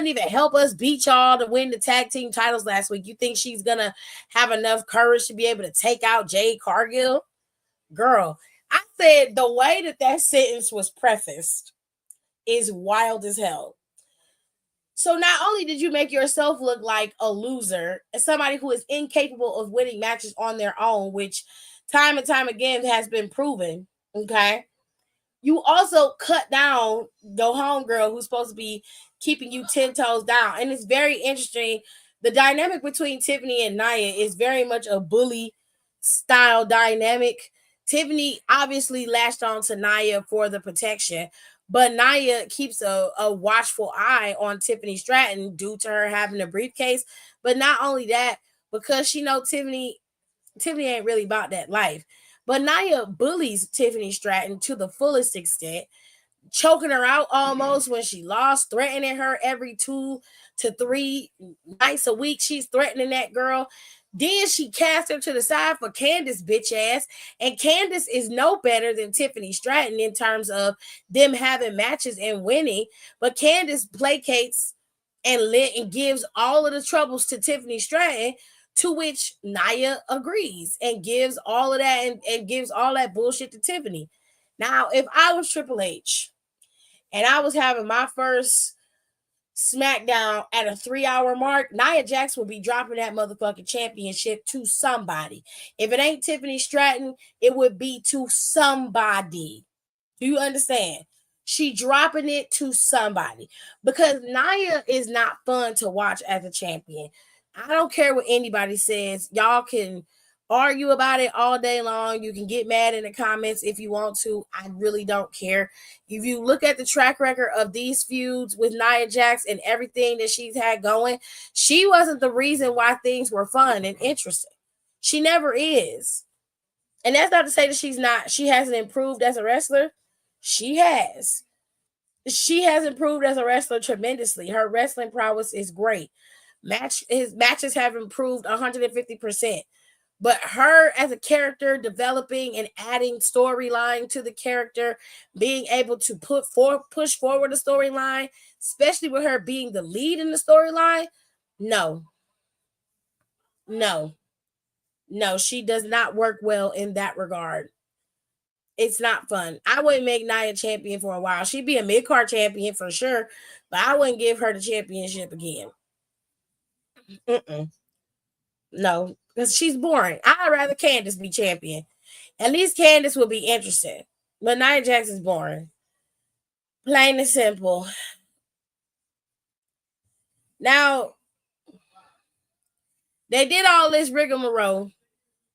even help us beat y'all to win the tag team titles last week. You think she's gonna have enough courage to be able to take out Jade Cargill? Girl, I said the way that sentence was prefaced is wild as hell. So not only did you make yourself look like a loser, as somebody who is incapable of winning matches on their own, which time and time again has been proven, okay? You also cut down the homegirl who's supposed to be keeping you 10 toes down. And it's very interesting. The dynamic between Tiffany and Nia is very much a bully style dynamic. Tiffany obviously latched on to Nia for the protection, but Nia keeps a watchful eye on Tiffany Stratton due to her having a briefcase. But not only that, because she knows Tiffany ain't really about that life. But Nia bullies Tiffany Stratton to the fullest extent, choking her out almost when she lost, threatening her every 2 to 3 nights a week. She's threatening that girl. Then she cast her to the side for Candace bitch ass. And Candace is no better than Tiffany Stratton in terms of them having matches and winning. But Candace placates and gives all of the troubles to Tiffany Stratton, to which Nia agrees and gives all of that and gives all that bullshit to Tiffany. Now, if I was Triple H and I was having my first SmackDown at a 3-hour mark, Nia Jax would be dropping that motherfucking championship to somebody. If it ain't Tiffany Stratton, it would be to somebody. Do you understand? She dropping it to somebody because Nia is not fun to watch as a champion. I don't care what anybody says. Y'all can argue about it all day long. You can get mad in the comments if you want to. I really don't care. If you look at the track record of these feuds with Nia Jax and everything that she's had going, she wasn't the reason why things were fun and interesting. She never is. And that's not to say that she hasn't improved as a wrestler. She has. She has improved as a wrestler tremendously. Her wrestling prowess is great. His matches have improved 150%. But her as a character, developing and adding storyline to the character, being able to push forward the storyline, especially with her being the lead in the storyline, no, she does not work well in that regard. It's not fun. I wouldn't make Nia champion for a while. She'd be a mid-card champion for sure, but I wouldn't give her the championship again. No, because she's boring. I'd rather Candice be champion. At least Candice will be interesting. But Nia Jax is boring. Plain and simple. Now, they did all this rigmarole,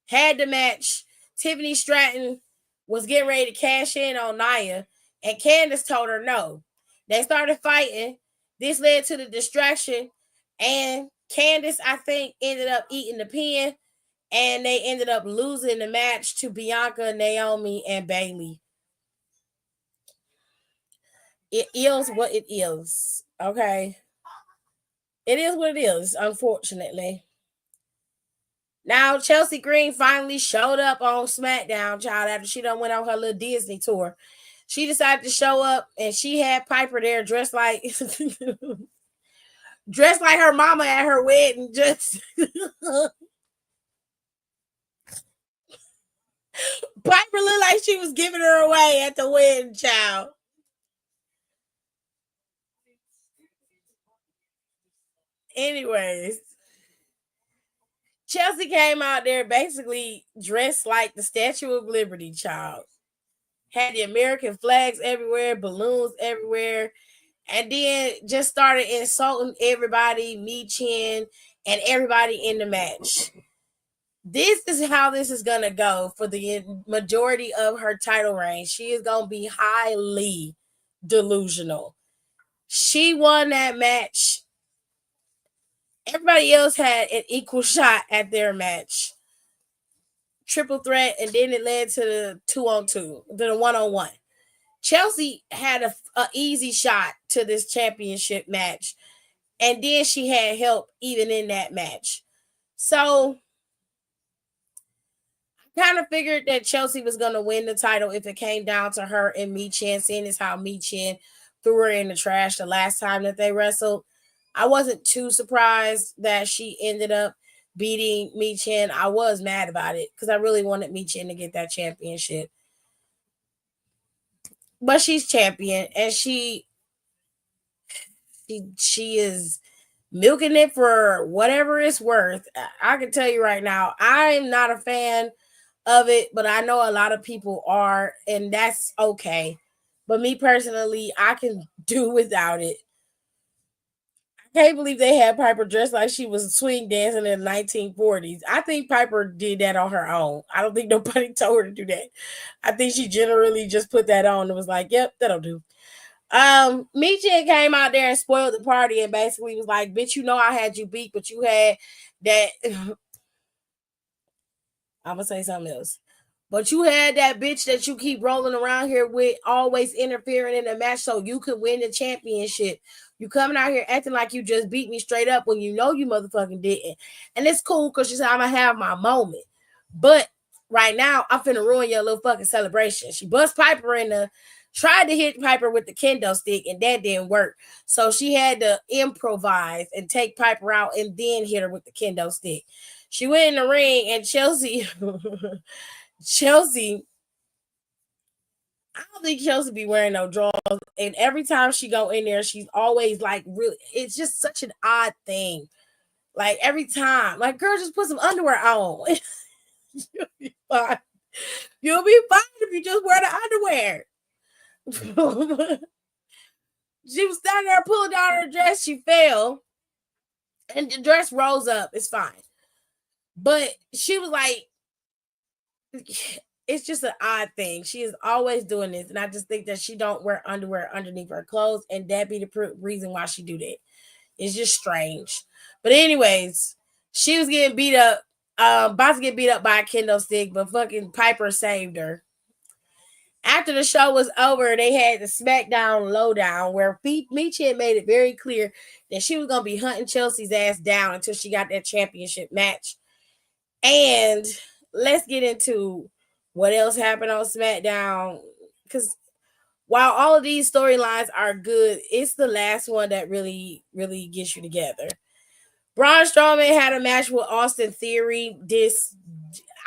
had the match. Tiffany Stratton was getting ready to cash in on Nia, and Candice told her no. They started fighting. This led to the distraction, and Candice, I think, ended up eating the pin, and they ended up losing the match to Bianca, Naomi, and Bayley. It is what it is. Okay. It is what it is, unfortunately. Now, Chelsea Green finally showed up on SmackDown, child, after she done went on her little Disney tour. She decided to show up, and she had Piper there dressed like dressed like her mama at her wedding. Just Piper looked like she was giving her away at the wedding, child. Anyways, Chelsea came out there basically dressed like the Statue of Liberty, child. Had the American flags everywhere, balloons everywhere, and then just started insulting everybody, Michin, and everybody in the match. This is how this is going to go for the majority of her title reign. She is going to be highly delusional. She won that match. Everybody else had an equal shot at their match. Triple threat, and then it led to the 2-on-2, to the 1-on-1. Chelsea had a easy shot to this championship match, and then she had help even in that match. So I kind of figured that Chelsea was going to win the title if it came down to her and Michin, seeing as how Michin threw her in the trash the last time that they wrestled. I wasn't too surprised that she ended up beating Michin. I was mad about it because I really wanted Michin to get that championship. But she's champion, and she is milking it for whatever it's worth. I can tell you right now, I'm not a fan of it, but I know a lot of people are, and that's okay. But me personally, I can do without it. I can't believe they had Piper dressed like she was swing dancing in the 1940s. I think Piper did that on her own. I don't think nobody told her to do that. I think she generally just put that on and was like, yep, that'll do. Michin came out there and spoiled the party and basically was like, bitch, you know I had you beat, but you had that. I'm gonna say something else. But you had that bitch that you keep rolling around here with, always interfering in the match so you could win the championship. You coming out here acting like you just beat me straight up when you know you motherfucking didn't. And it's cool because she said, I'm going to have my moment. But right now, I'm finna ruin your little fucking celebration. She bust Piper in the, tried to hit Piper with the kendo stick, and that didn't work. So she had to improvise and take Piper out and then hit her with the kendo stick. She went in the ring, and Chelsea, I don't think Chelsea be wearing no drawers. And every time she go in there, she's always like, really, it's just such an odd thing. Like every time, like, girl, just put some underwear on. You'll be fine. You'll be fine if you just wear the underwear. She was standing there pulling down her dress. She fell, and the dress rose up. It's fine. But she was like, it's just an odd thing. She is always doing this, and I just think that she don't wear underwear underneath her clothes, and that be the reason why she do that. It's just strange. But anyways, she was getting beat up, about to get beat up by a kendo stick, but fucking Piper saved her. After the show was over, they had the SmackDown Lowdown where Michin made it very clear that she was going to be hunting Chelsea's ass down until she got that championship match. And let's get into what else happened on SmackDown. Because while all of these storylines are good, it's the last one that really, really gets you together. Braun Strowman had a match with Austin Theory. This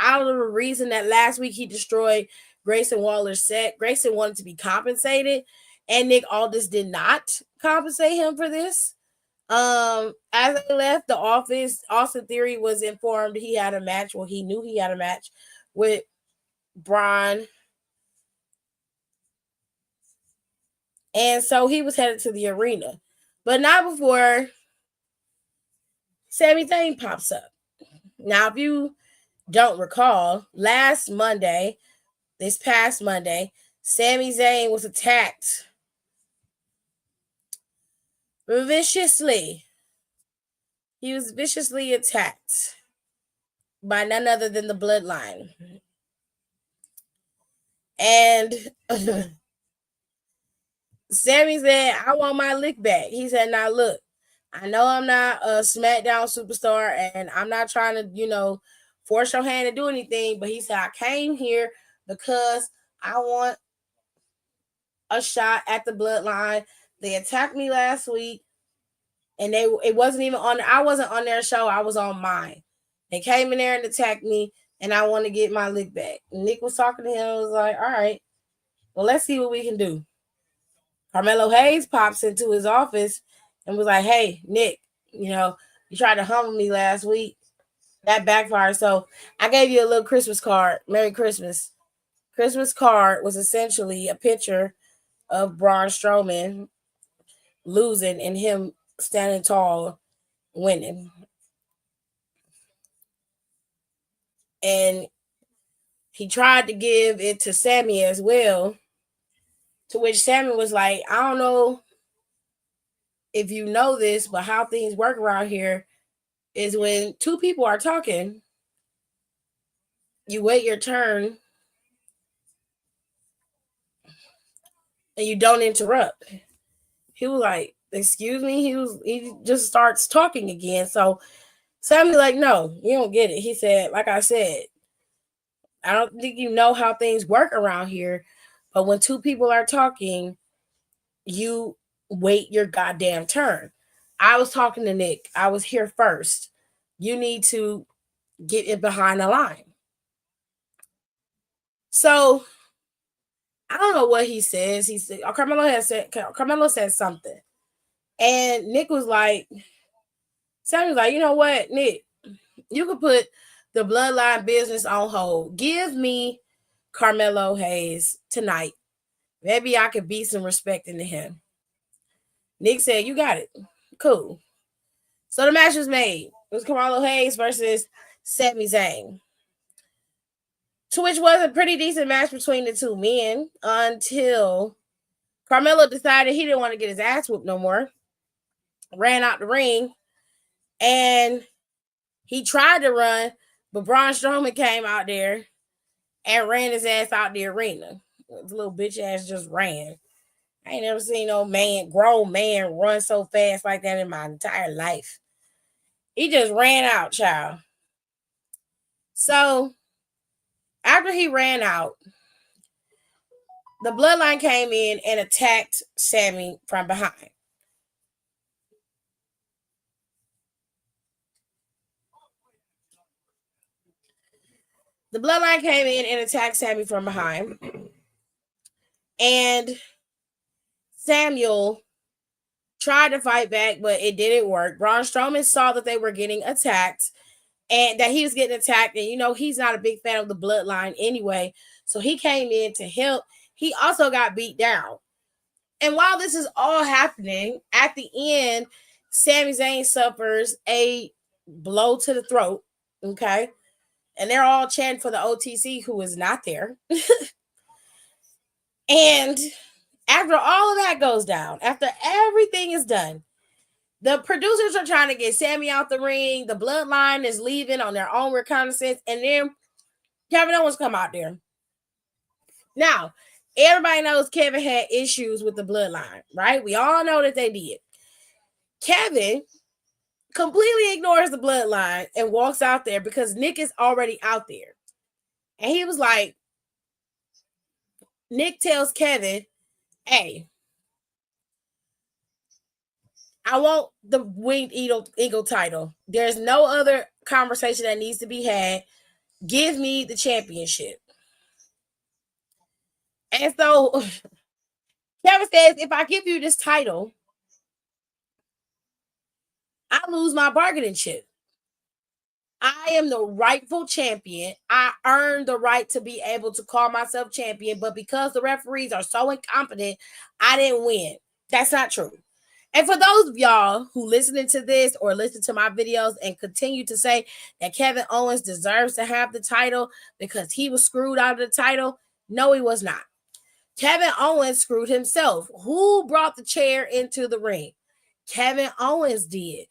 out of the reason that last week he destroyed Grayson Waller's set. Grayson wanted to be compensated, and Nick Aldis did not compensate him for this. As they left the office, Austin Theory was informed he had a match. Well, he knew he had a match with Braun. And so he was headed to the arena. But not before Sami Zayn pops up. Now, if you don't recall, this past Monday, Sami Zayn was attacked viciously. He was viciously attacked by none other than the Bloodline. And Sami said, I want my lick back. He said, now look, I know I'm not a SmackDown superstar and I'm not trying to, force your hand to do anything. But he said, I came here because I want a shot at the Bloodline. They attacked me last week and it wasn't even I wasn't on their show. I was on mine. They came in there and attacked me and I want to get my lick back. Nick was talking to him and was like, all right, well, let's see what we can do. Carmelo Hayes pops into his office and was like, hey, Nick, you tried to humble me last week. That backfired. So I gave you a little Christmas card. Merry Christmas. Christmas card was essentially a picture of Braun Strowman losing and him standing tall winning. And he tried to give it to Sami as well, to which Sami was like, I don't know if you know this, but how things work around here is when two people are talking, you wait your turn and you don't interrupt. He was like, excuse me. He just starts talking again. So Sami like, no, you don't get it. He said, like I said, I don't think you know how things work around here, but when two people are talking, you wait your goddamn turn. I was talking to Nick. I was here first. You need to get it behind the line. So I don't know what he says. He said Carmelo said something. And Nick was like, Sami was like, you know what, Nick, you could put the Bloodline business on hold. Give me Carmelo Hayes tonight. Maybe I could be some respect into him. Nick said, you got it. Cool. So the match was made. It was Carmelo Hayes versus Sami Zayn, to which was a pretty decent match between the two men until Carmelo decided he didn't want to get his ass whooped no more. Ran out the ring and he tried to run, but Braun Strowman came out there and ran his ass out the arena. The little bitch ass just ran. I ain't never seen no grown man run so fast like that in my entire life. He just ran out, child. So after he ran out, the Bloodline came in and attacked Sami from behind. The Bloodline came in and attacked Sami from behind. And Samuel tried to fight back, but it didn't work. Braun Strowman saw that they were getting attacked and that he was getting attacked. And, he's not a big fan of the Bloodline anyway. So he came in to help. He also got beat down. And while this is all happening, at the end, Sami Zayn suffers a blow to the throat. Okay. And they're all chanting for the OTC, who is not there. And after all of that goes down, after everything is done, the producers are trying to get Sami out the ring. The Bloodline is leaving on their own reconnaissance. And then Kevin Owens come out there. Now, everybody knows Kevin had issues with the Bloodline, right? We all know that they did. Kevin completely ignores the Bloodline and walks out there because Nick is already out there. And he was like, Nick tells Kevin, hey, I want the Winged Eagle title. There's no other conversation that needs to be had. Give me the championship. And so Kevin says, if I give you this title, I lose my bargaining chip. I am the rightful champion. I earned the right to be able to call myself champion, but because the referees are so incompetent, I didn't win. That's not true. And for those of y'all who listening to this or listen to my videos and continue to say that Kevin Owens deserves to have the title because he was screwed out of the title, no, he was not. Kevin Owens screwed himself. Who brought the chair into the ring? Kevin Owens did.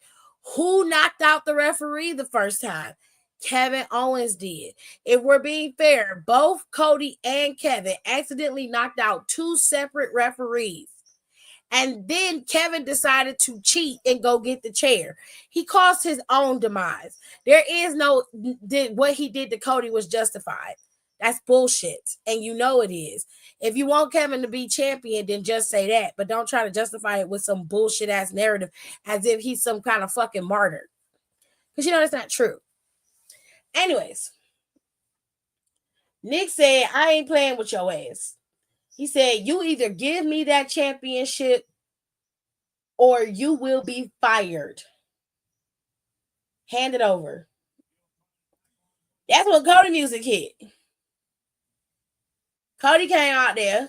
Who knocked out the referee the first time? Kevin Owens did. If we're being fair, both Cody and Kevin accidentally knocked out two separate referees. And then Kevin decided to cheat and go get the chair. He caused his own demise. There is no, what he did to Cody was justified. That's bullshit. And you know it is. If you want Kevin to be champion, then just say that. But don't try to justify it with some bullshit ass narrative as if he's some kind of fucking martyr. Because you know that's not true. Anyways, Nick said, I ain't playing with your ass. He said, you either give me that championship or you will be fired. Hand it over. That's when Cody music hit. Cody came out there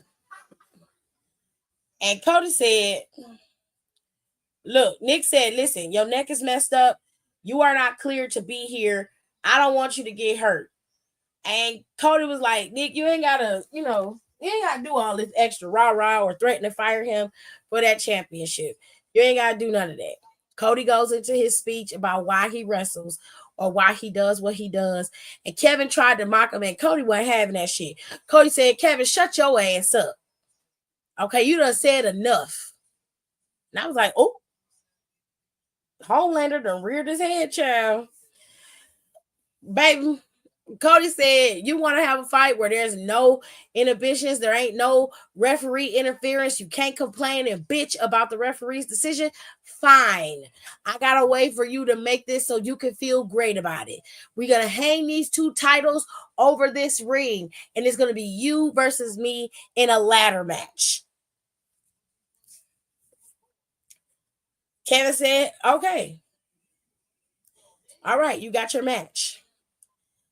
and Cody said, look, Nick said, listen, your neck is messed up. You are not cleared to be here. I don't want you to get hurt. And Cody was like, Nick, you ain't got to, you ain't got to do all this extra rah-rah or threaten to fire him for that championship. You ain't got to do none of that. Cody goes into his speech about why he wrestles or why he does what he does. And Kevin tried to mock him, and Cody wasn't having that shit. Cody said, Kevin, shut your ass up. Okay, you done said enough. And I was like, oh, Homelander done reared his head, child. Baby, Cody said, you want to have a fight where there's no inhibitions, there ain't no referee interference, you can't complain and bitch about the referee's decision? Fine. I got a way for you to make this so you can feel great about it. We're going to hang these two titles over this ring, and it's going to be you versus me in a ladder match. Kevin said, okay. All right, you got your match.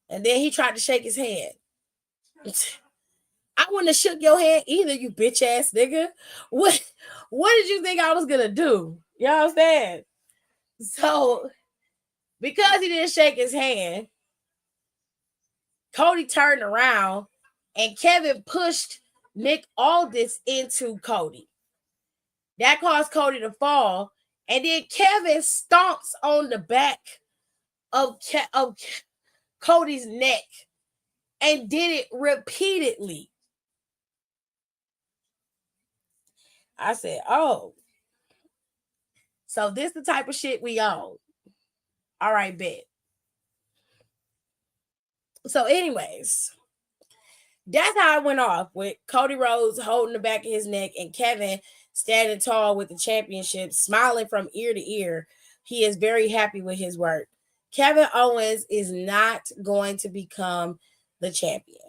And then he tried to shake his hand. I wouldn't have shook your hand either, you bitch ass nigga. What did you think I was gonna do? You understand? So, because he didn't shake his hand, Cody turned around and Kevin pushed Nick Aldis into Cody. That caused Cody to fall. And then Kevin stomps on the back of Cody's neck and did it repeatedly. I said, oh, so this the type of shit we own. All right, bet. So anyways, that's how it went off with Cody Rhodes holding the back of his neck and Kevin standing tall with the championship, smiling from ear to ear. He is very happy with his work. Kevin Owens is not going to become the champion.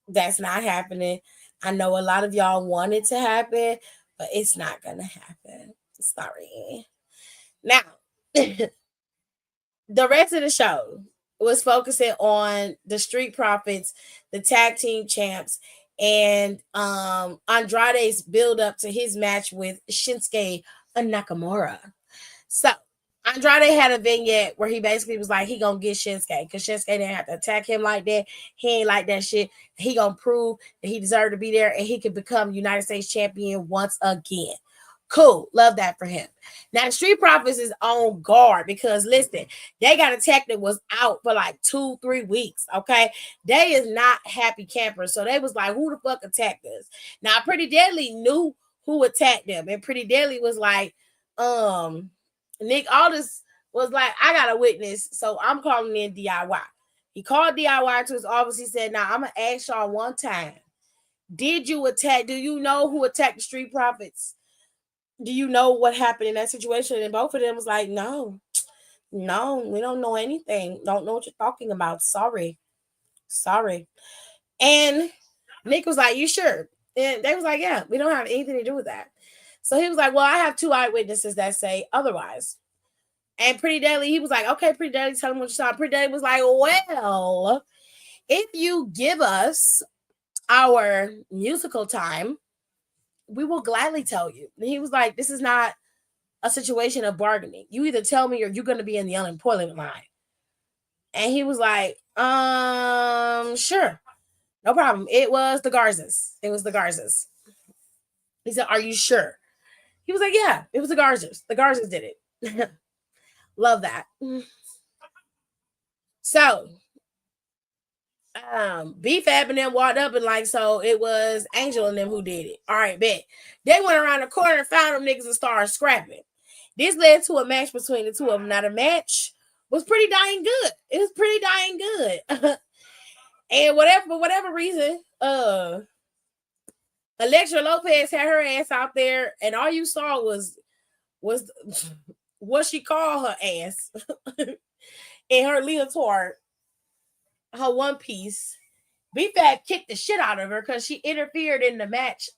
That's not happening. I know a lot of y'all want it to happen, but it's not going to happen. Sorry. Now, the rest of the show was focusing on the Street Profits, the tag team champs, and Andrade's build up to his match with Shinsuke Nakamura. So, Andrade had a vignette where he basically was like, he gonna get Shinsuke because Shinsuke didn't have to attack him like that. He ain't like that shit. He gonna prove that he deserved to be there and he could become United States champion once again. Cool. Love that for him. Now, Street Profits is on guard because, listen, they got a tech that was out for like 2-3 weeks, okay? They is not happy campers. So they was like, who the fuck attacked us? Now, Pretty Deadly knew who attacked them. And Pretty Deadly was like, Nick Aldis was like, I got a witness, so I'm calling in DIY. He called DIY to his office. He said, now, I'm going to ask y'all one time. Did you attack? Do you know who attacked the Street Profits? Do you know what happened in that situation? And both of them was like, no, we don't know anything. Don't know what you're talking about. Sorry. And Nick was like, you sure? And they was like, yeah, we don't have anything to do with that. So he was like, well, I have 2 eyewitnesses that say otherwise. And Pretty Deadly, he was like, okay, Pretty Deadly, tell him what you saw. Pretty Deadly was like, well, if you give us our musical time, we will gladly tell you. And he was like, this is not a situation of bargaining. You either tell me or you're going to be in the unemployment line. And he was like, sure. No problem. It was the Garzas. It was the Garzas. He said, are you sure? He was like, yeah, it was the Garzas. The Garzas did it. Love that. So, BFAB and them walked up and like, so it was Angel and them who did it. All right, bet. They went around the corner and found them niggas and started scrapping. This led to a match between the two of them. Now, the match was pretty dying good. It was pretty dying good. And for whatever reason, Elektra Lopez had her ass out there, and all you saw was what she called her ass in her leotard, her one piece. BFAB kicked the shit out of her because she interfered in the match.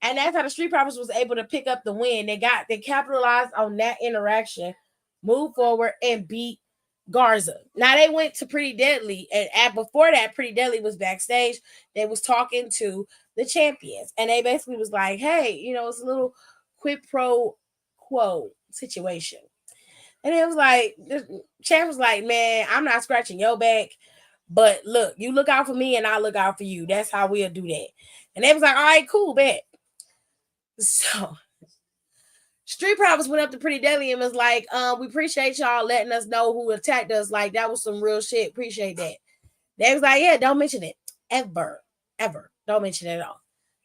And that's how the Street Profits was able to pick up the win. They capitalized on that interaction, moved forward, and beat Garza. Now they went to Pretty Deadly, and before that, Pretty Deadly was backstage. They was talking to the champions, and they basically was like, "Hey, it's a little quid pro quo situation." And it was like, the champ was like, "Man, I'm not scratching your back, but look, you look out for me, and I look out for you. That's how we'll do that." And they was like, "All right, cool, bet." So Street Profits went up to Pretty Deadly and was like, we appreciate y'all letting us know who attacked us. Like, that was some real shit. Appreciate that. They was like, yeah, don't mention it. Ever. Don't mention it at all.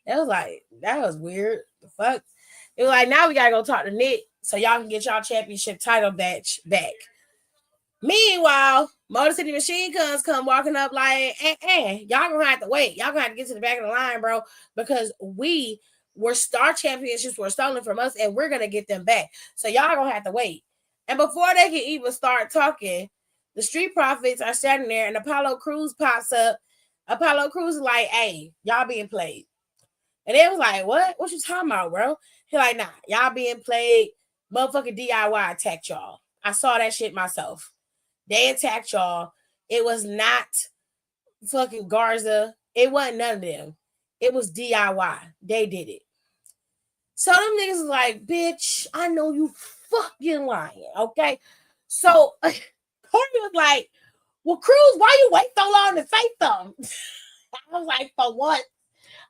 That was weird. The fuck? It was like, now we gotta go talk to Nick so y'all can get y'all championship title match back. Meanwhile, Motor City Machine Guns come walking up like, y'all gonna have to wait. Y'all gonna have to get to the back of the line, bro, because our championships were stolen from us, and we're gonna get them back. So y'all gonna have to wait. And before they can even start talking, the Street Profits are standing there, and Apollo Crews pops up. Apollo Crews is like, "Hey, y'all being played." And they was like, "What? What you talking about, bro?" He like, "Nah, y'all being played. Motherfucking DIY attacked y'all. I saw that shit myself. They attacked y'all. It was not fucking Garza. It wasn't none of them. It was DIY. They did it." So them niggas is like, "Bitch, I know you fucking lying, okay?" So Corey was like, "Well, Cruz, why you wait so long to say something?" I was like, "For what?"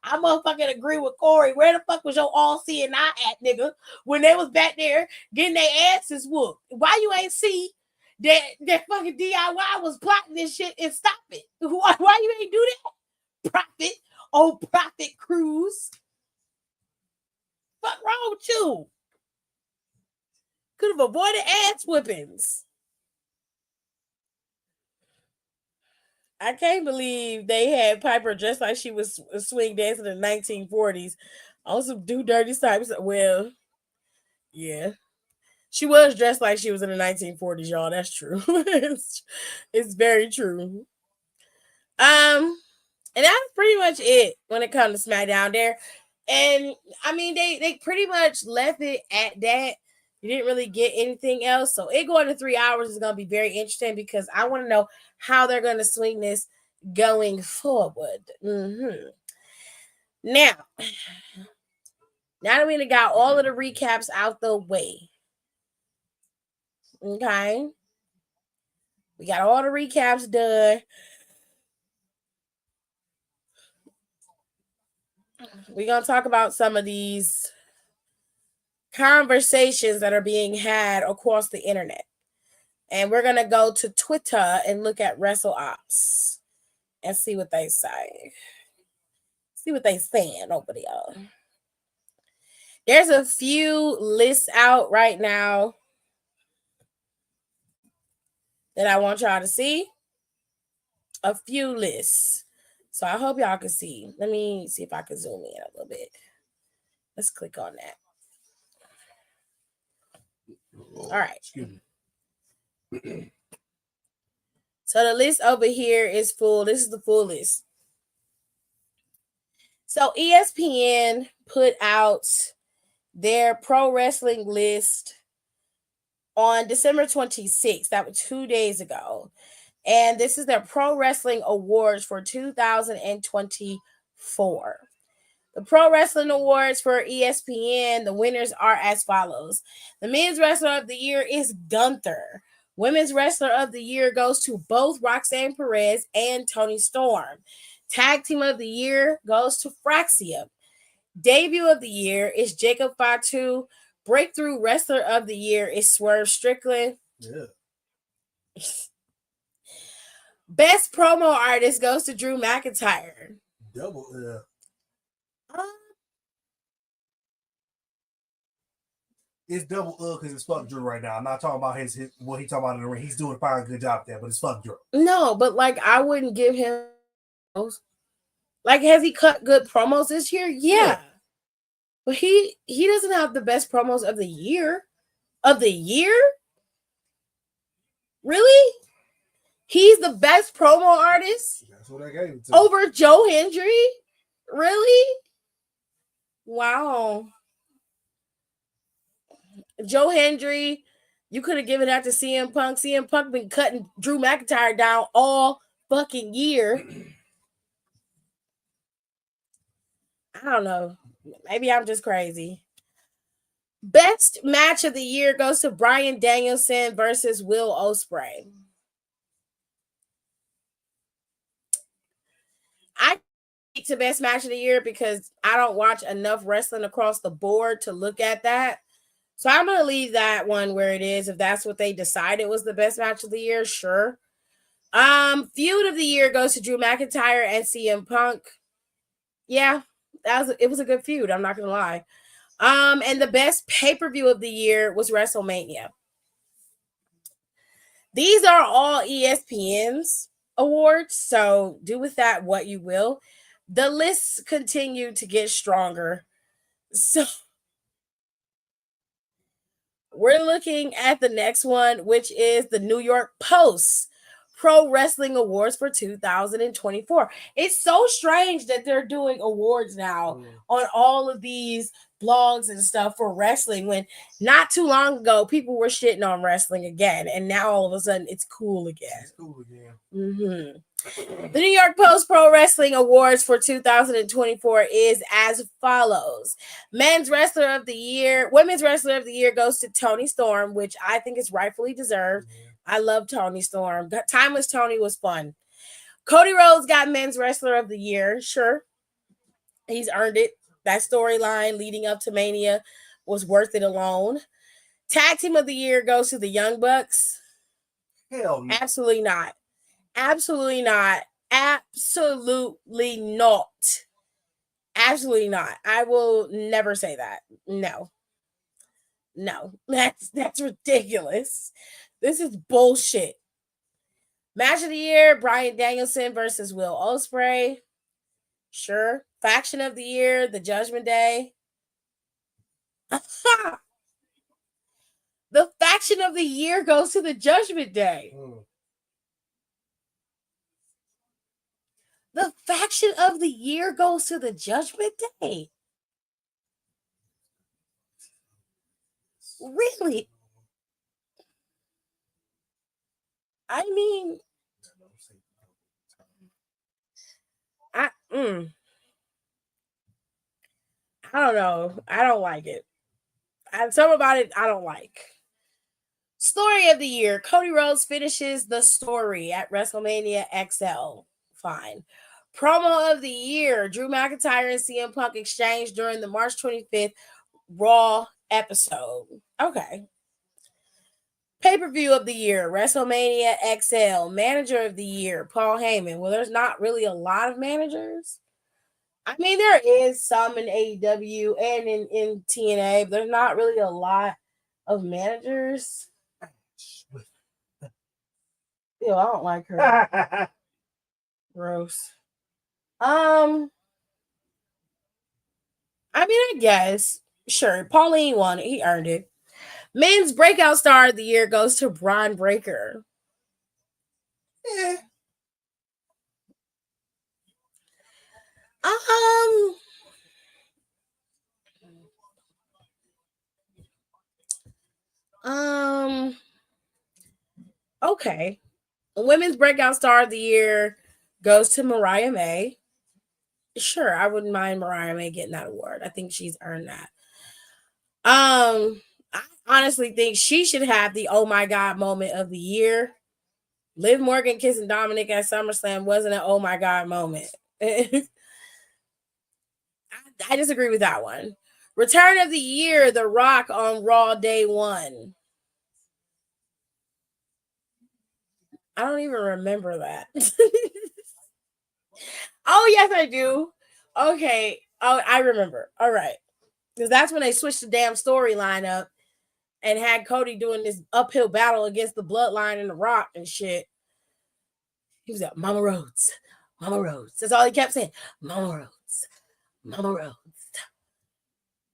I motherfucking agree with Corey. Where the fuck was your all-seeing eye at, nigga, when they was back there getting their asses whooped? Why you ain't see that fucking DIY was plotting this shit and stop it? Why you ain't do that? Prophet Cruz. Fuck wrong with you? Could have avoided ass whippings. I can't believe they had Piper dressed like she was swing dancing in the 1940s on some Do Dirty Types. Well, yeah. She was dressed like she was in the 1940s, y'all. That's true. it's very true. And that's pretty much it when it comes to SmackDown there. And I mean, they pretty much left it at that. You didn't really get anything else. So it going to 3 hours is going to be very interesting because I want to know how they're going to swing this going forward. Now that we got all of the recaps out the way, okay, we got all the recaps done. We're going to talk about some of these conversations that are being had across the internet. And we're going to go to Twitter and look at WrestleOps and see what they say. See what they saying over there. There's a few lists out right now that I want y'all to see. A few lists. So I hope y'all can see. Let me see if I can zoom in a little bit. Let's click on that. All right. Excuse me. So the list over here is full. This is the full list. So ESPN put out their pro wrestling list on December 26th. That was 2 days ago. And this is their Pro Wrestling Awards for 2024. The Pro Wrestling Awards for ESPN, the winners are as follows. The Men's Wrestler of the Year is Gunther. Women's Wrestler of the Year goes to both Roxanne Perez and Toni Storm. Tag Team of the Year goes to Fraxia. Debut of the Year is Jacob Fatu. Breakthrough Wrestler of the Year is Swerve Strickland. Yeah. Best Promo Artist goes to Drew McIntyre. Double. Yeah. It's double because it's fuck Drew right now. I'm not talking about his what he talking about in the ring. He's doing a fine good job there, but it's fuck Drew. No, but like I wouldn't give him like has he cut good promos this year? Yeah. But he doesn't have the best promos of the year. Of the year? Really? He's the best promo artist? That's what I gave it to. Over Joe Hendry? Really? Wow. Joe Hendry, you could have given that to CM Punk. CM Punk been cutting Drew McIntyre down all fucking year. I don't know. Maybe I'm just crazy. Best match of the year goes to Bryan Danielson versus Will Ospreay. I speak to best match of the year because I don't watch enough wrestling across the board to look at that. So I'm going to leave that one where it is. If that's what they decided was the best match of the year, sure. Feud of the year goes to Drew McIntyre and CM Punk. Yeah, it was a good feud. I'm not going to lie. And the best pay-per-view of the year was WrestleMania. These are all ESPN's awards, so do with that what you will. The lists continue to get stronger. So we're looking at the next one, which is the New York Post Pro Wrestling Awards for 2024. It's so strange that they're doing awards now on all of these blogs and stuff for wrestling when not too long ago people were shitting on wrestling again, and now all of a sudden it's cool again. It's cool again. Mm-hmm. The New York Post Pro Wrestling Awards for 2024 is as follows. Women's Wrestler of the Year goes to Toni Storm, which I think is rightfully deserved. Yeah. I love Toni Storm. Timeless Toni was fun. Cody Rhodes got Men's Wrestler of the Year. Sure. He's earned it. That storyline leading up to Mania was worth it alone. Tag Team of the Year goes to the Young Bucks. Hell no. Absolutely not. Absolutely not. Absolutely not. Absolutely not. I will never say that. No. That's ridiculous. This is bullshit. Match of the year, Bryan Danielson versus Will Ospreay. Sure. Faction of the year, the Judgment Day. The faction of the year goes to the Judgment Day. The faction of the year goes to the Judgment Day. Really? I mean, I don't know. I don't like it. Some about it I don't like. Story of the year. Cody Rhodes finishes the story at WrestleMania XL. Fine. Promo of the year. Drew McIntyre and CM Punk exchanged during the March 25th Raw episode. Okay. Pay-per-view of the year. WrestleMania XL. Manager of the year. Paul Heyman. Well, there's not really a lot of managers. I mean, there is some in AEW and in TNA, but there's not really a lot of managers. Ew, I don't like her. Gross. I mean, I guess. Sure. Pauline won it. He earned it. Men's breakout star of the year goes to Bron Breakker. Yeah. Okay. Women's breakout star of the year goes to Mariah May. Sure, I wouldn't mind Mariah May getting that award. I think she's earned that. I honestly think she should have the oh my god moment of the year. Liv Morgan kissing Dominic at SummerSlam wasn't an oh my god moment. I disagree with that one. Return of the year, The Rock on Raw Day 1. I don't even remember that. Oh, yes, I do. Okay. Oh, I remember. All right. Because that's when they switched the damn storyline up and had Cody doing this uphill battle against the Bloodline and The Rock and shit. He was like, Mama Rhodes. Mama Rhodes. That's all he kept saying. Mama Rhodes. Mama Rhodes.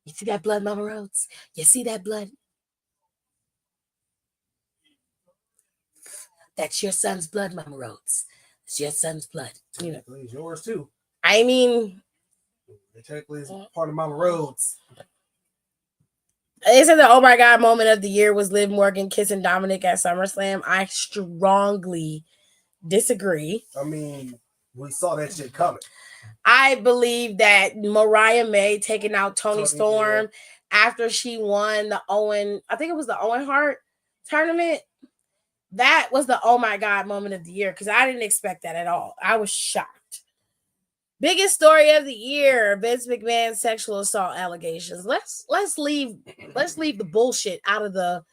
You see that blood, Mama Rhodes? You see that blood? That's your son's blood, Mama Rhodes. It's your son's blood. You know, It's yours too. I mean, Technically, it's part of Mama Rhodes. they said the oh my god moment of the year was Liv Morgan kissing Dominic at SummerSlam. I strongly disagree. I mean, we saw that shit coming. I believe that Mariah May taking out Toni Toni, Storm after she won the Owen, I think it was the Owen Hart tournament. That was the oh my god moment of the year because I didn't expect that at all. I was shocked. Biggest story of the year: Vince McMahon's sexual assault allegations. Let's leave the bullshit out of the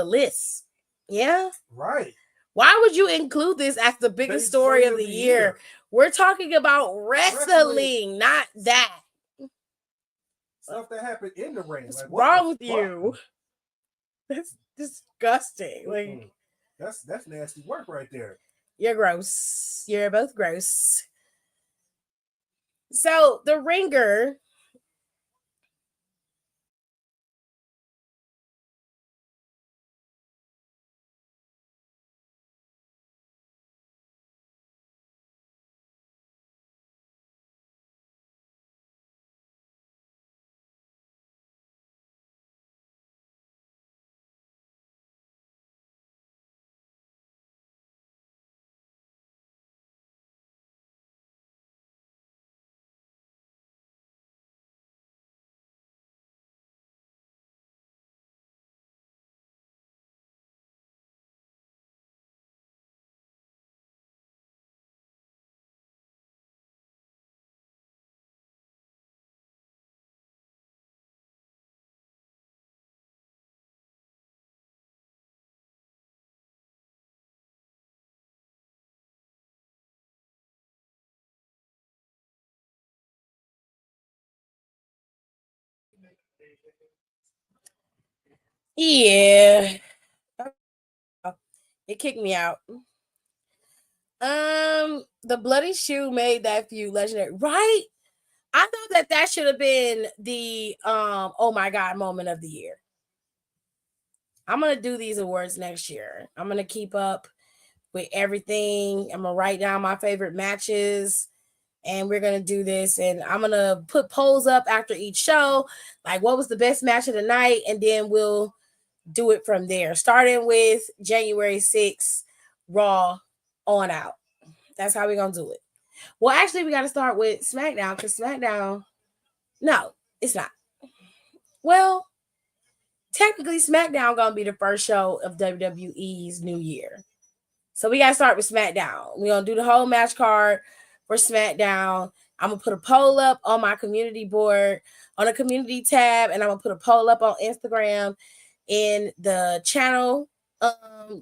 list. Yeah, Right. why would you include this as the biggest story of the year? We're talking about wrestling, not that. Stuff that happened in the ring. What's Like, what wrong the with fuck? you? That's disgusting. Like, Mm-mm. That's nasty work right there. you're gross. You're both gross. So the Ringer. Yeah. It kicked me out. The bloody shoe made that feud legendary, right? I thought that should have been the oh my god moment of the year. I'm gonna do these awards next year. I'm gonna keep up with everything. I'm gonna write down my favorite matches, and we're gonna do this. And I'm gonna put polls up after each show, like what was the best match of the night, and then we'll do it from there, starting with January 6th, Raw on out. That's how we're gonna do it. Well, actually, we got to start with SmackDown because SmackDown, no, it's not. Well, technically, SmackDown gonna be the first show of WWE's new year, so we gotta start with SmackDown. We're gonna do the whole match card for SmackDown. I'm gonna put a poll up on my community board on a community tab, and I'm gonna put a poll up on Instagram in the channel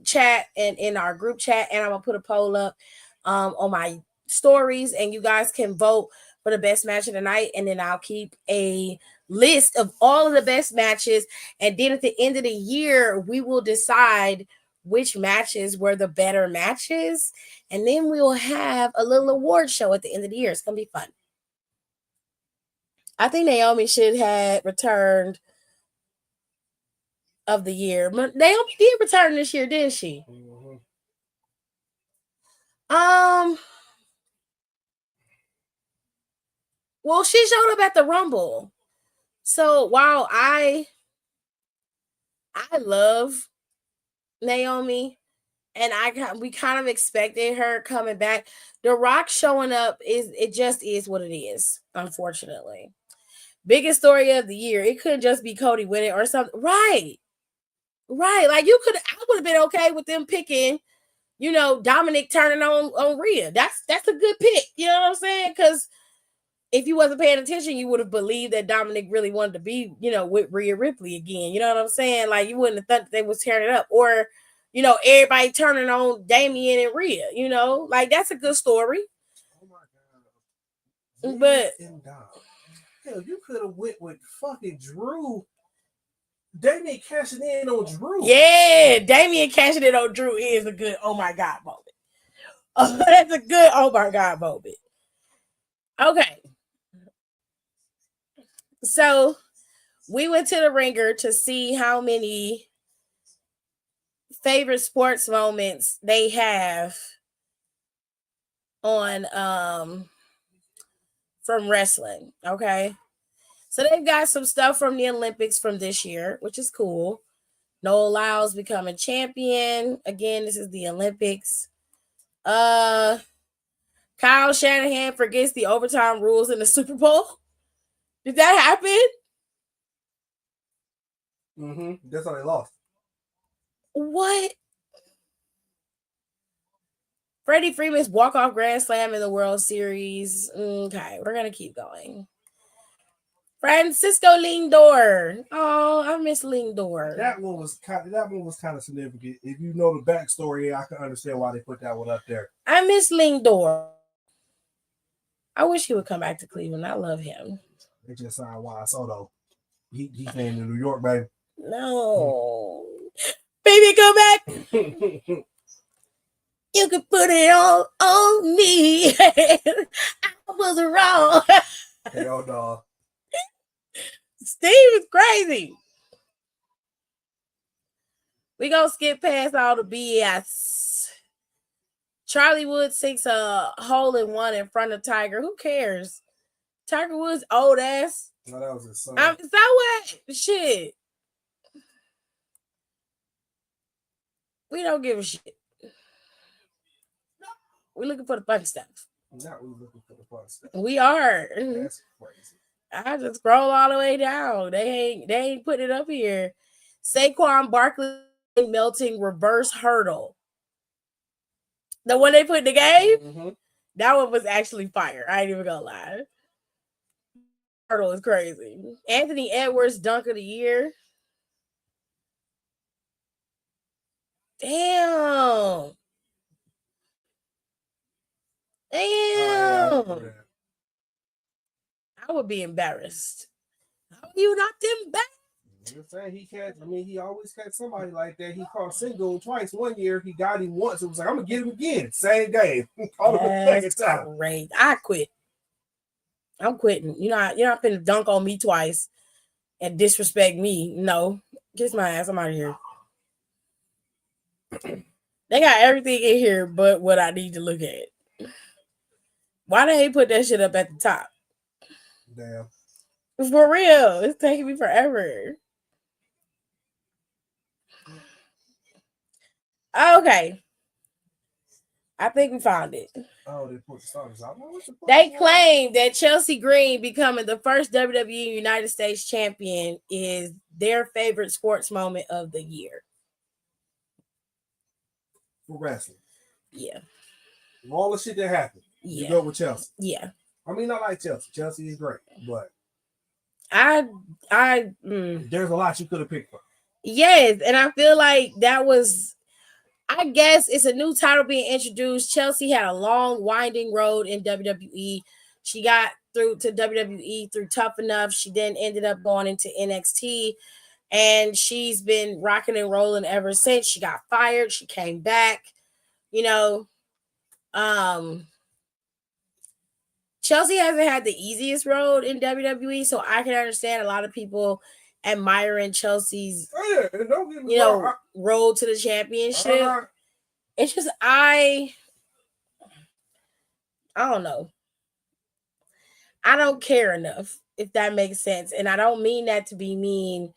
chat and in our group chat, and I'm gonna put a poll up on my stories, and you guys can vote for the best match of the night, and then I'll keep a list of all of the best matches, and then at the end of the year we will decide which matches were the better matches, and then we'll have a little award show at the end of the year. It's gonna be fun. I think Naomi should have returned of the year. But Naomi did return this year, didn't she? Mm-hmm. Well, she showed up at the Rumble. So while I I love Naomi, and we kind of expected her coming back. The Rock showing up just is what it is, unfortunately. Biggest story of the year. It couldn't just be Cody winning or something. Right. Like I would have been okay with them picking, Dominic turning on Rhea. That's a good pick. You know what I'm saying? Because if you wasn't paying attention, you would have believed that Dominic really wanted to be, with Rhea Ripley again. You know what I'm saying? Like you wouldn't have thought that they was tearing it up, or everybody turning on Damian and Rhea. Like that's a good story. Oh my God. But hell, you could have went with fucking Drew. Damian cashing in on Drew. Yeah, Damian cashing in on Drew is a good oh my God moment. Oh, that's a good oh my God moment. Okay. So we went to the Ringer to see how many favorite sports moments they have on from wrestling. Okay. So they've got some stuff from the Olympics from this year, which is cool. Noah Lyles becoming champion. Again, this is the Olympics. Kyle Shanahan forgets the overtime rules in the Super Bowl. Did that happen? That's how they lost. What? Freddie Freeman's walk-off grand slam in the World Series. Okay, we're going to keep going. Francisco Lindor. Oh, I miss Lindor. That one was kind of significant. If you know the backstory, I can understand why they put that one up there. I miss Lindor. I wish he would come back to Cleveland. I love him. They just signed Juan Soto. He's staying in New York, baby. No. Baby, come back. You can put it all on me. I was wrong. Hell no. Steve is crazy. We gonna skip past all the BS. Charlie Woods sinks a hole in one in front of Tiger. Who cares? Tiger Woods old ass. No, that was his son. Is that what? Shit. We don't give a shit. We're looking for the fun stuff. Not really looking for the fun stuff. We are. That's crazy. I just scroll all the way down. They ain't put it up here. Saquon Barkley melting reverse hurdle. The one they put in the game? That one was actually fire. I ain't even gonna lie. Hurdle is crazy. Anthony Edwards dunk of the year. Damn. I would be embarrassed. How you knocked him back? You're saying he always catch somebody like that. He caught Single twice. One year he got him once. It was like, I'm gonna get him again. Same game. That's great. I quit. I'm quitting. You're not finna dunk on me twice and disrespect me. No. Kiss my ass. I'm out of here. They got everything in here but what I need to look at. Why they ain't put that shit up at the top? Damn. For real. It's taking me forever. Okay. I think we found it. Oh, they put the starters out. They claim that Chelsea Green becoming the first WWE United States champion is their favorite sports moment of the year. For wrestling. Yeah. All the shit that happened. Yeah. You go with Chelsea. Yeah. I mean, I like Chelsea. Chelsea is great, but there's a lot you could have picked from. Yes, and I feel like that was, I guess it's a new title being introduced. Chelsea had a long, winding road in WWE. She got through to WWE through Tough Enough. She then ended up going into NXT, and she's been rocking and rolling ever since. She got fired. She came back. Chelsea hasn't had the easiest road in WWE, so I can understand a lot of people admiring Chelsea's, road to the championship. It's just I don't know. I don't care enough, if that makes sense, and I don't mean that to be mean.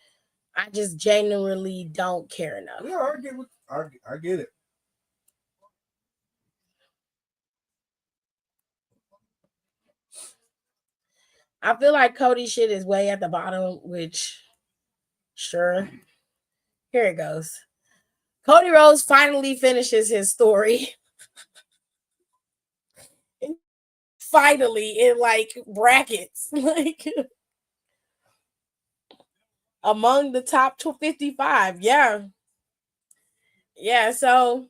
I just genuinely don't care enough. Yeah, I get it. I feel like Cody shit is way at the bottom, which sure. Here it goes. Cody Rhodes finally finishes his story. Finally, in like brackets, like among the top 55. Yeah. Yeah. So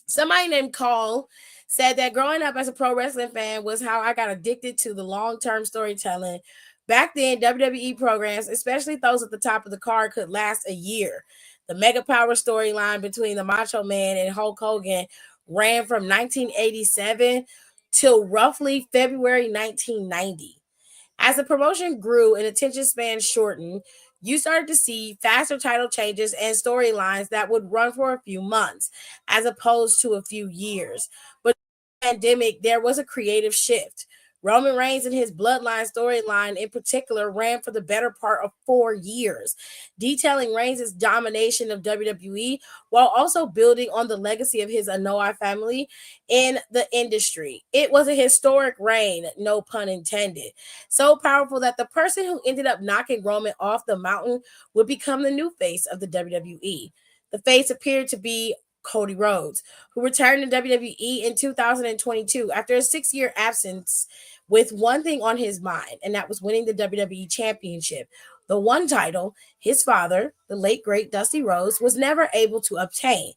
somebody named Cole said that growing up as a pro wrestling fan was how I got addicted to the long-term storytelling. Back then, WWE programs, especially those at the top of the card, could last a year. The Mega Power storyline between the Macho Man and Hulk Hogan ran from 1987 till roughly February 1990. As the promotion grew and attention span shortened, you started to see faster title changes and storylines that would run for a few months, as opposed to a few years. But pandemic, there was a creative shift. Roman Reigns and his bloodline storyline in particular ran for the better part of 4 years, detailing Reigns' domination of WWE while also building on the legacy of his Anoa'i family in the industry. It was a historic reign, no pun intended. So powerful that the person who ended up knocking Roman off the mountain would become the new face of the WWE. The face appeared to be Cody Rhodes, who returned to WWE in 2022 after a 6-year absence with one thing on his mind, and that was winning the WWE Championship. The one title his father, the late great Dusty Rhodes, was never able to obtain.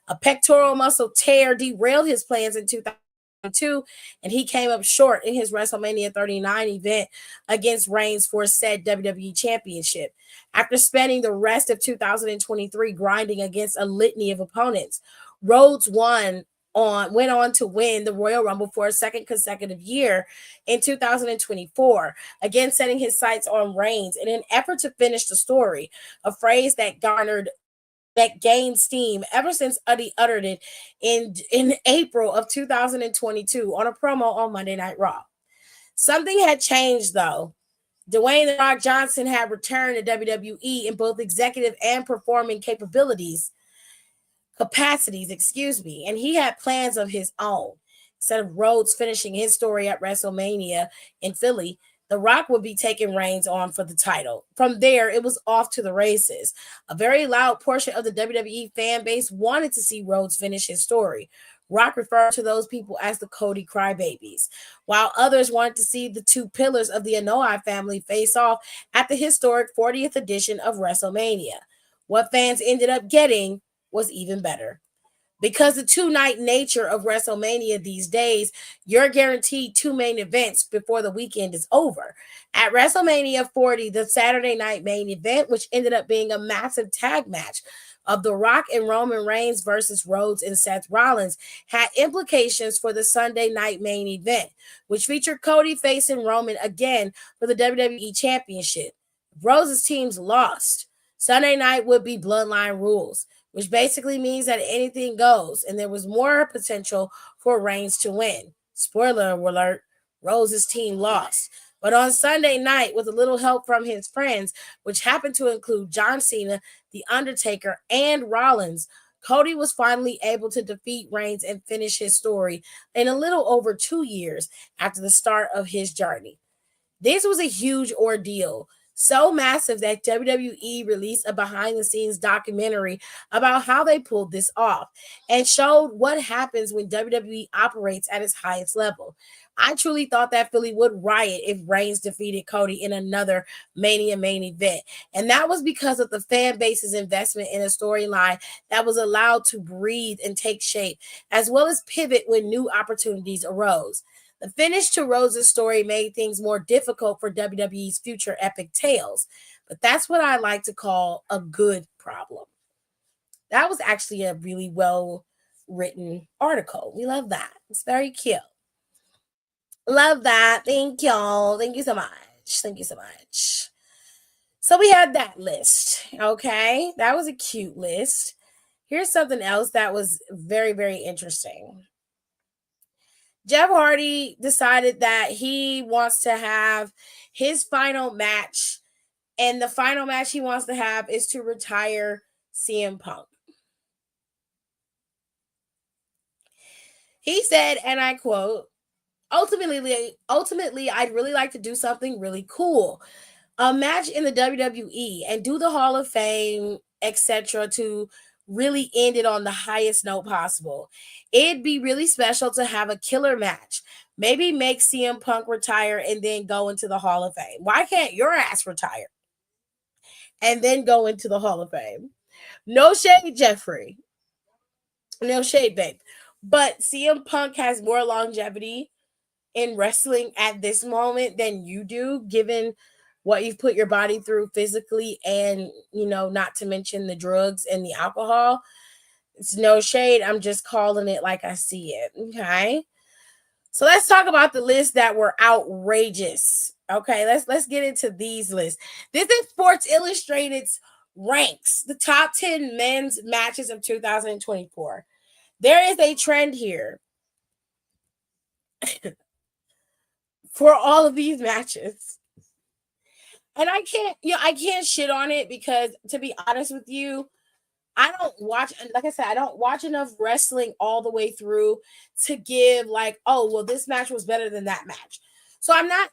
A pectoral muscle tear derailed his plans in 2002, and he came up short in his WrestleMania 39 event against Reigns for said WWE Championship. After spending the rest of 2023 grinding against a litany of opponents, Rhodes went on to win the Royal Rumble for a second consecutive year in 2024, again setting his sights on Reigns in an effort to finish the story, a phrase that gained steam ever since Uddy uttered it in April of 2022 on a promo on Monday Night Raw. Something had changed though. Dwayne "The Rock" Johnson had returned to WWE in both executive and performing capacities, and he had plans of his own. Instead of Rhodes finishing his story at WrestleMania in Philly, The Rock would be taking Reigns on for the title. From there, it was off to the races. A very loud portion of the WWE fan base wanted to see Rhodes finish his story. Rock referred to those people as the Cody Crybabies, while others wanted to see the two pillars of the Anoa'i family face off at the historic 40th edition of WrestleMania. What fans ended up getting was even better. Because the two-night nature of WrestleMania these days, you're guaranteed two main events before the weekend is over. At WrestleMania 40, the Saturday night main event, which ended up being a massive tag match of The Rock and Roman Reigns versus Rhodes and Seth Rollins, had implications for the Sunday night main event, which featured Cody facing Roman again for the WWE Championship. Rhodes' teams lost. Sunday night would be Bloodline Rules, which basically means that anything goes, and there was more potential for Reigns to win. Spoiler alert, Rhodes' team lost. But on Sunday night, with a little help from his friends, which happened to include John Cena, The Undertaker, and Rollins, Cody was finally able to defeat Reigns and finish his story in a little over 2 years after the start of his journey. This was a huge ordeal, so massive that WWE released a behind the scenes documentary about how they pulled this off and showed what happens when WWE operates at its highest level. I truly thought that Philly would riot if Reigns defeated Cody in another Mania main event. And that was because of the fan base's investment in a storyline that was allowed to breathe and take shape, as well as pivot when new opportunities arose. The finish to Rhodes' story made things more difficult for WWE's future epic tales, but that's what I like to call a good problem. That was actually a really well written article. We love that. It's very cute. Love that. Thank y'all. Thank you so much. Thank you so much. So we had that list. Okay. That was a cute list. Here's something else that was very, very interesting. Jeff Hardy decided that he wants to have his final match And the final match he wants to have is to retire CM Punk. He said, and I quote, ultimately, I'd really like to do something really cool. A match in the WWE and do the Hall of Fame, etc., to really end it on the highest note possible. It'd be really special to have a killer match. Maybe make CM Punk retire and then go into the Hall of Fame. Why can't your ass retire and then go into the Hall of Fame? No shade, Jeffrey. No shade, babe. But CM Punk has more longevity in wrestling at this moment than you do, given what you've put your body through physically and, not to mention the drugs and the alcohol. It's no shade. I'm just calling it like I see it. Okay. So let's talk about the lists that were outrageous. Okay, let's get into these lists. This is Sports Illustrated's ranks, the top 10 men's matches of 2024. There is a trend here for all of these matches. And I can't shit on it because, to be honest with you, I don't watch, like I said, I don't watch enough wrestling all the way through to give like, oh, well, this match was better than that match. So I'm not,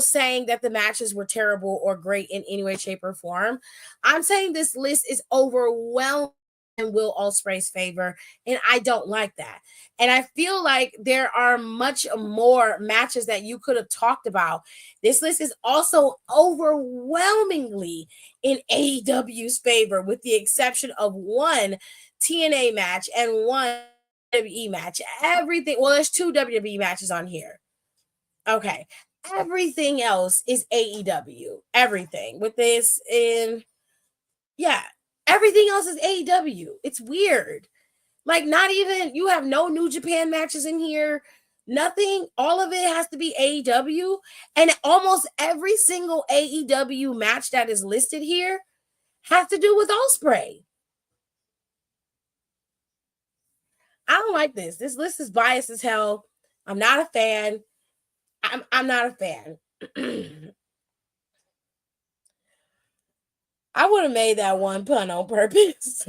saying that the matches were terrible or great in any way, shape, or form. I'm saying this list is overwhelming in Will Ospreay's favor, and I don't like that. And I feel like there are much more matches that you could have talked about. This list is also overwhelmingly in AEW's favor, with the exception of one TNA match and one WWE match. Everything, well, there's 2 WWE matches on here. Okay. Everything else is AEW. Everything with this in, yeah. Everything else is AEW. It's weird. Like, not even, you have no New Japan matches in here. Nothing. All of it has to be AEW. And almost every single AEW match that is listed here has to do with Ospreay. I don't like this. This list is biased as hell. I'm not a fan. I'm not a fan. I would have made that one pun on purpose.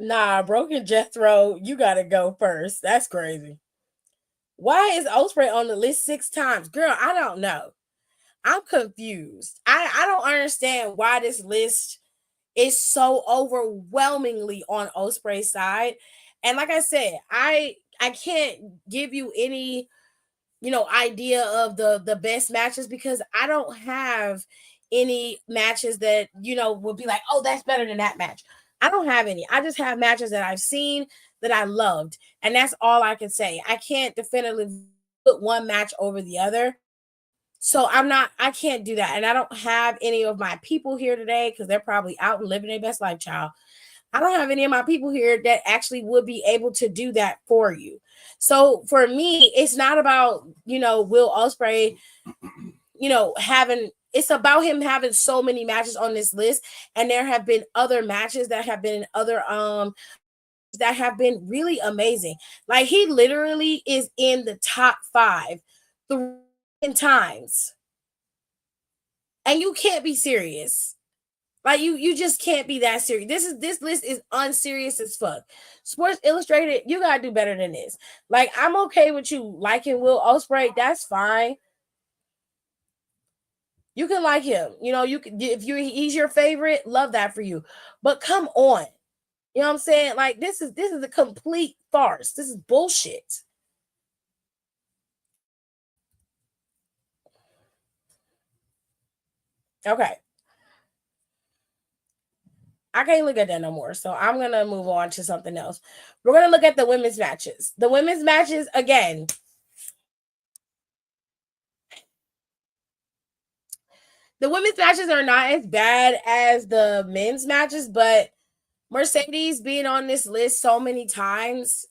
Nah, Broken Jethro, you gotta go first. That's crazy. Why is Ospreay on the list 6 times? Girl, I don't know. I'm confused. I don't understand why this list is so overwhelmingly on Ospreay's side. And like I said, I can't give you any, idea of the best matches because I don't have any matches that, would be like, oh, that's better than that match. I don't have any. I just have matches that I've seen that I loved. And that's all I can say. I can't definitively put one match over the other. So I can't do that. And I don't have any of my people here today because they're probably out and living their best life, child. I don't have any of my people here that actually would be able to do that for you. So for me, it's not about, Will Ospreay, it's about him having so many matches on this list. And there have been other matches that have been in other, that have been really amazing. Like, he literally is in the top 5 3 times. And you can't be serious. Like, you just can't be that serious. This list is unserious as fuck. Sports Illustrated, you gotta do better than this. Like, I'm okay with you liking Will Ospreay. That's fine. You can like him. You can, if he's your favorite, love that for you. But come on. You know what I'm saying? Like, this is a complete farce. This is bullshit. Okay. I can't look at that no more. So I'm going to move on to something else. We're going to look at the women's matches. The women's matches, again, the women's matches are not as bad as the men's matches, but Mercedes being on this list so many times.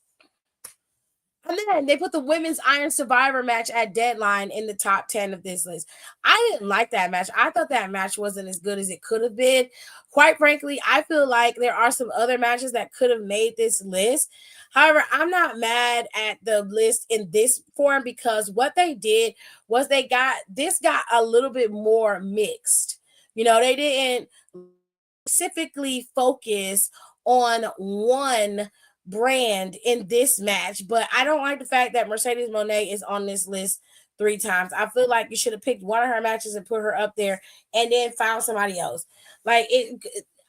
And then they put the women's Iron Survivor match at Deadline in the top 10 of this list. I didn't like that match. I thought that match wasn't as good as it could have been. Quite frankly, I feel like there are some other matches that could have made this list. However, I'm not mad at the list in this form because what they did was this got a little bit more mixed. You know, they didn't specifically focus on one brand in this match, but I don't like the fact that Mercedes Moné is on this list 3 times. I feel like you should have picked one of her matches and put her up there and then found somebody else. Like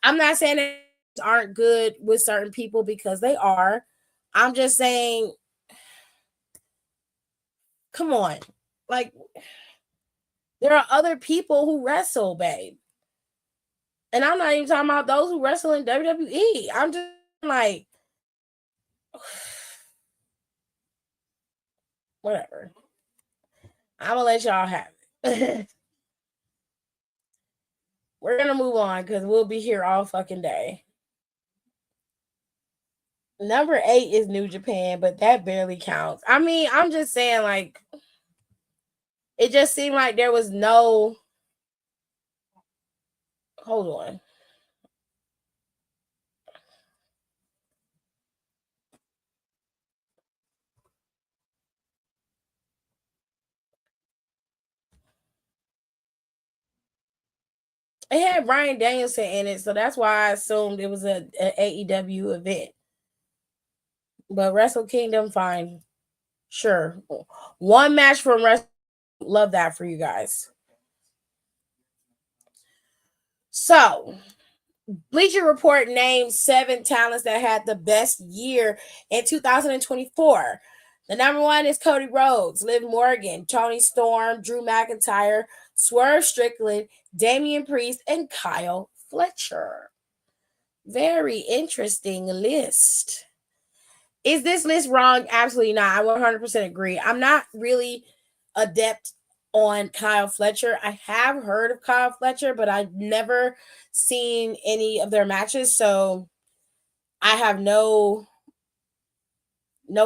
I'm not saying that aren't good with certain people because they are. I'm just saying, come on. Like, there are other people who wrestle, babe. And I'm not even talking about those who wrestle in WWE. I'm just like, whatever. I'm gonna let y'all have it. We're gonna move on because we'll be here all fucking day. Number 8 is New Japan, but that barely counts. I mean, I'm just saying, like, it just seemed like there was no. Hold on. It had Bryan Danielson in it, so that's why I assumed it was a AEW event. But Wrestle Kingdom, fine. Sure. One match from Wrestle. Love that for you guys. So, Bleacher Report named 7 talents that had the best year in 2024. The number 1 is Cody Rhodes, Liv Morgan, Toni Storm, Drew McIntyre, Swerve Strickland, Damian Priest, and Kyle Fletcher. Very interesting list. Is this list wrong? Absolutely not. I 100% agree. I'm not really adept on Kyle Fletcher. I have heard of Kyle Fletcher, but I've never seen any of their matches, so I have no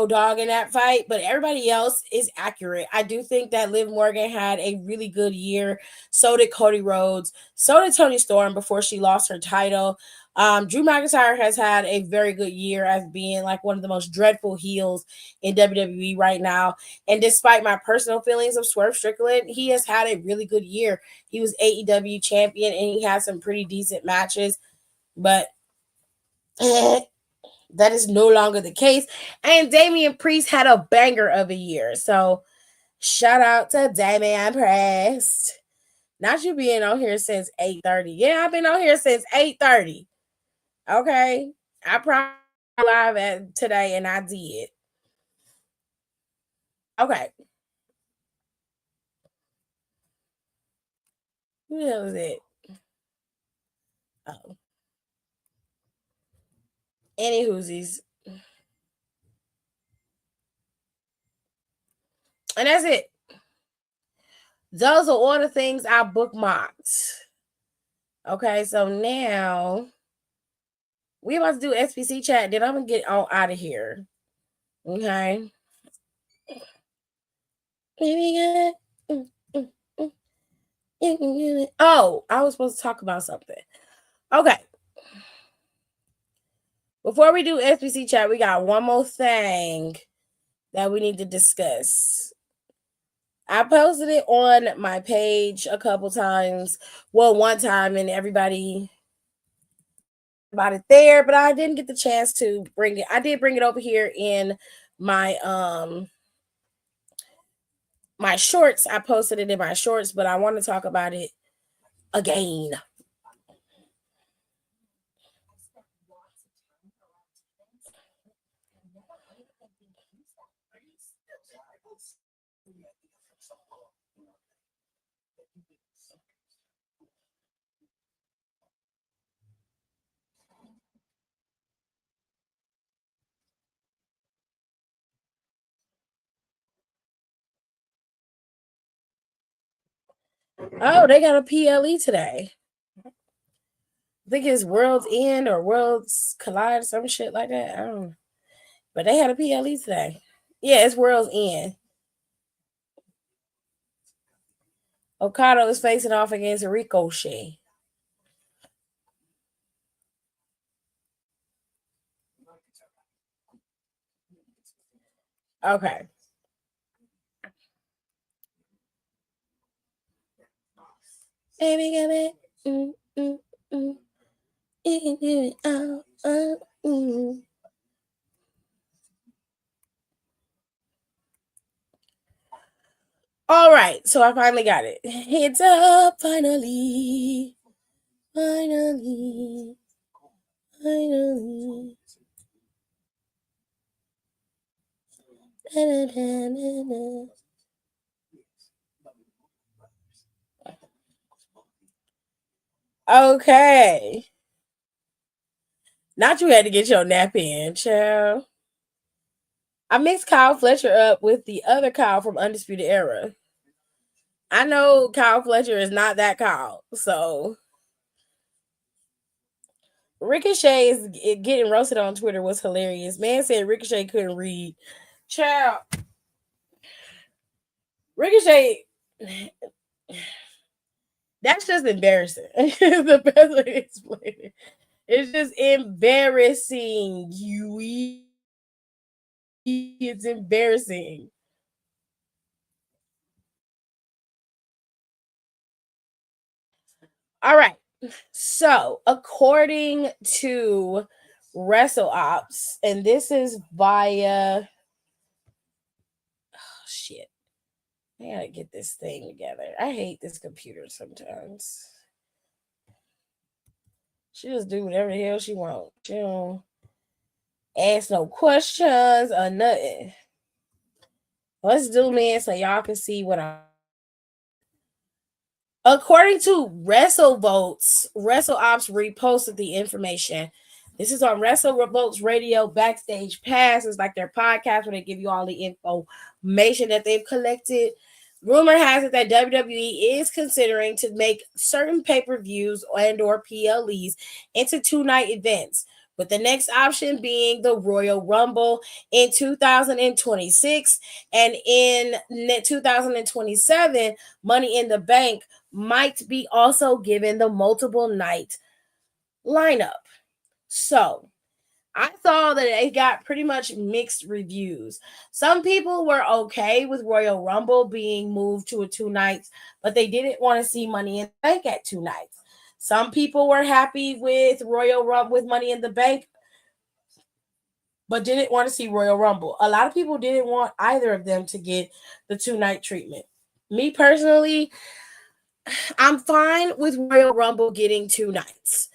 dog in that fight, but everybody else is accurate. I do think that Liv Morgan had a really good year. So did Cody Rhodes. So did Toni Storm before she lost her title. Drew McIntyre has had a very good year as being like one of the most dreadful heels in WWE right now. And despite my personal feelings of Swerve Strickland, he has had a really good year. He was AEW champion and he had some pretty decent matches, but that is no longer the case. And Damian Priest had a banger of a year. So shout out to Damian Priest. Not you being on here since 8:30. Yeah, I've been on here since 8:30. Okay. I probably live at today and I did. Okay. Who the hell is it? Oh. Any whoosies. And that's it. Those are all the things I bookmarked. Okay, so now we about to do SPC chat. Then I'm gonna get on out of here. Okay. Maybe oh, I was supposed to talk about something. Okay. Before we do SPC chat, we got one more thing that we need to discuss. I posted it on my page a couple times. Well, one time, and everybody about it there, but I didn't get the chance to bring it. I did bring it over here in my my shorts. I posted it in my shorts, but I want to talk about it again. Oh, they got a PLE today. I think it's World's End or Worlds Collide, some shit like that. I don't know. But they had a PLE today. Yeah, it's World's End. Okada is facing off against Ricochet. Okay. Baby, get it. mm, mm, mm. You can do it all. All right, so I finally got it. It's up, finally. Finally. Finally. Da-da-da-da-da. Okay. Not you had to get your nap in, child. I mixed Kyle Fletcher up with the other Kyle from Undisputed Era. I know Kyle Fletcher is not that Kyle, so Ricochet is getting roasted on Twitter was hilarious. Man said Ricochet couldn't read. Child, Ricochet, that's just embarrassing. The best way to explain it. It's just embarrassing. It's embarrassing. All right. So, according to WrestleOps, and this is via shit. I gotta get this thing together. I hate this computer sometimes. She just do whatever the hell she wants. She don't ask no questions or nothing. Let's zoom in so y'all can see what I'm. According to WrestleVotes, WrestleOps reposted the information. This is on WrestleVotes Radio Backstage Pass. It's like their podcast where they give you all the information that they've collected. Rumor has it that WWE is considering to make certain pay-per-views and or PLEs into two-night events, with the next option being the Royal Rumble in 2026, and in 2027, Money in the Bank might be also given the multiple night lineup. So I saw that it got pretty much mixed reviews. Some people were okay with Royal Rumble being moved to a 2 nights, but they didn't want to see Money in the Bank at 2 nights. Some people were happy with Royal Rumble with Money in the Bank, but didn't want to see Royal Rumble. A lot of people didn't want either of them to get the 2-night treatment. Me personally, I'm fine with Royal Rumble getting 2 nights.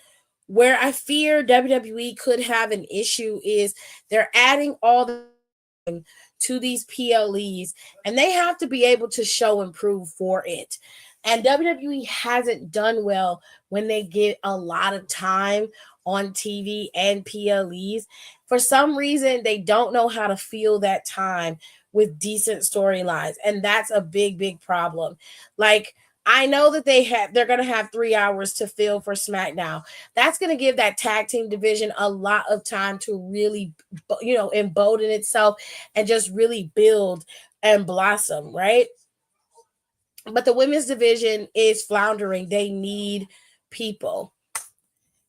Where I fear WWE could have an issue is they're adding all the to these PLEs, and they have to be able to show and prove for it. And WWE hasn't done well when they get a lot of time on TV and PLEs. For some reason, they don't know how to fill that time with decent storylines, and that's a big problem. Like, I know that they're going to have 3 hours to fill for SmackDown. That's going to give that tag team division a lot of time to really, embolden itself and just really build and blossom, right? But the women's division is floundering. They need people.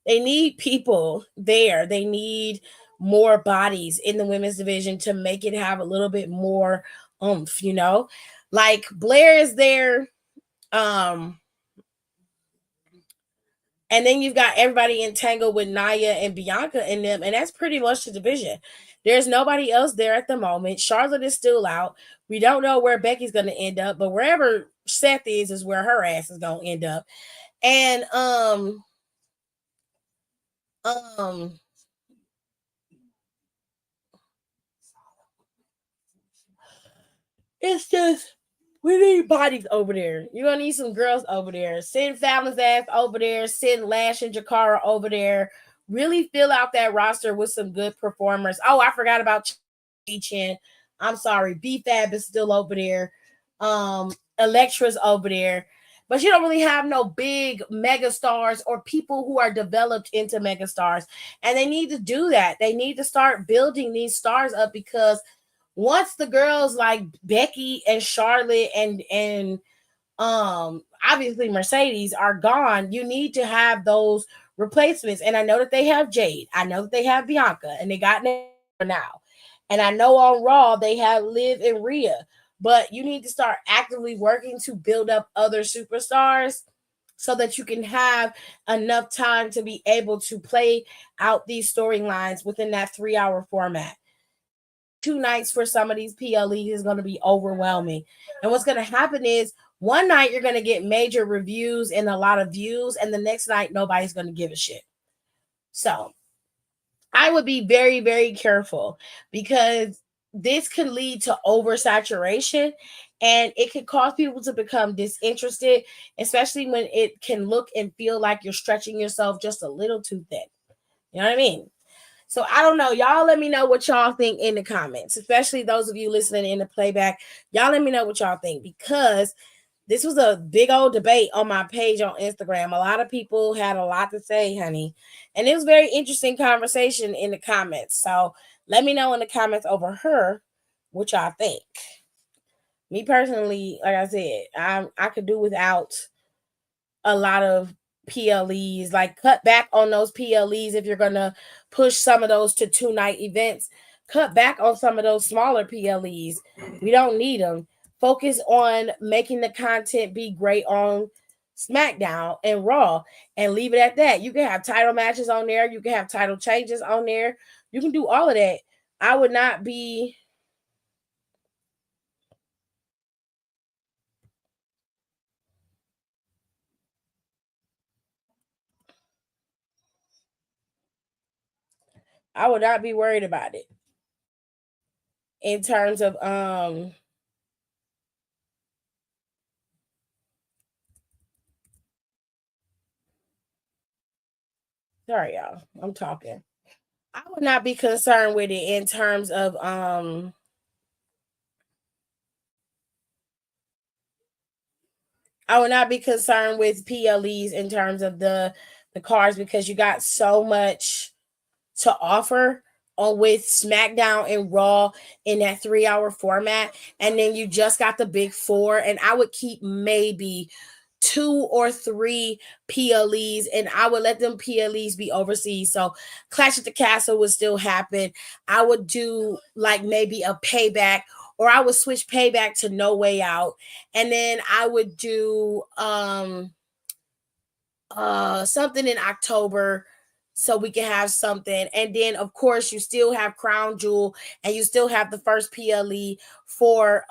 They need people there. They need more bodies in the women's division to make it have a little bit more oomph, Like Blair is there. And then you've got everybody entangled with Nia and Bianca in them, and that's pretty much the division. There's nobody else there at the moment. Charlotte is still out. We don't know where Becky's going to end up, but wherever Seth is where her ass is going to end up. And it's just, we need bodies over there. You're going to need some girls over there. Send Fallon's ass over there. Send Lash and Jakara over there. Really fill out that roster with some good performers. Oh, I forgot about Chen. I'm sorry. B-Fab is still over there. Elektra's over there. But you don't really have no big mega stars or people who are developed into mega stars. And they need to do that. They need to start building these stars up, because once the girls like Becky and Charlotte and obviously Mercedes are gone, you need to have those replacements. And I know that they have Jade. I know that they have Bianca, and they got now. And I know on Raw they have Liv and Rhea. But you need to start actively working to build up other superstars so that you can have enough time to be able to play out these storylines within that 3-hour format. 2 nights for some of these PLEs is going to be overwhelming. And what's going to happen is one night you're going to get major reviews and a lot of views, and the next night nobody's going to give a shit. So I would be very, very careful, because this could lead to oversaturation, and it could cause people to become disinterested, especially when it can look and feel like you're stretching yourself just a little too thin. You know what I mean? So I don't know. Y'all let me know what y'all think in the comments, especially those of you listening in the playback. Y'all let me know what y'all think, because this was a big old debate on my page on Instagram. A lot of people had a lot to say, honey. And it was very interesting conversation in the comments. So let me know in the comments over her what y'all think. Me personally, like I said, I could do without a lot of PLEs. Like, cut back on those PLEs if you're going to push some of those to 2-night events. Cut back on some of those smaller PLEs. We don't need them. Focus on making the content be great on SmackDown and Raw, and leave it at that. You can have title matches on there. You can have title changes on there. You can do all of that. I would not be... I would not be worried about it in terms of sorry, y'all. I'm talking. I would not be concerned with it in terms of I would not be concerned with PLEs in terms of the cards, because you got so much to offer on with SmackDown and Raw in that 3-hour format. And then you just got the big 4, and I would keep maybe 2 or 3 PLEs, and I would let them PLEs be overseas. So Clash at the Castle would still happen. I would do like maybe a Payback, or I would switch Payback to No Way Out, and then I would do something in October, so we can have something. And then of course you still have Crown Jewel, and you still have the first PLE for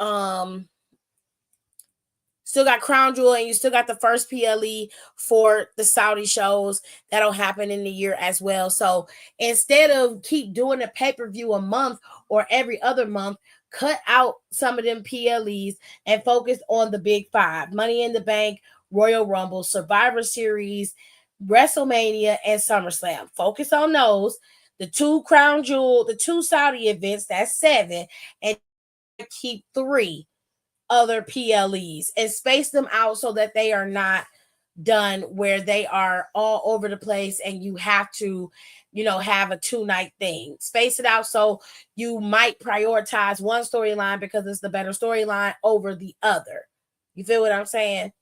still got Crown Jewel, and you still got the first PLE for the Saudi shows that'll happen in the year as well. So instead of keep doing a pay-per-view a month or every other month, cut out some of them PLEs and focus on the big 5: Money in the Bank, Royal Rumble, Survivor Series, WrestleMania, and SummerSlam. Focus on those. The 2 Crown Jewel, the 2 Saudi events, that's 7, and keep 3 other PLEs and space them out so that they are not done where they are all over the place and you have to, have a 2-night thing. Space it out so you might prioritize one storyline because it's the better storyline over the other. You feel what I'm saying?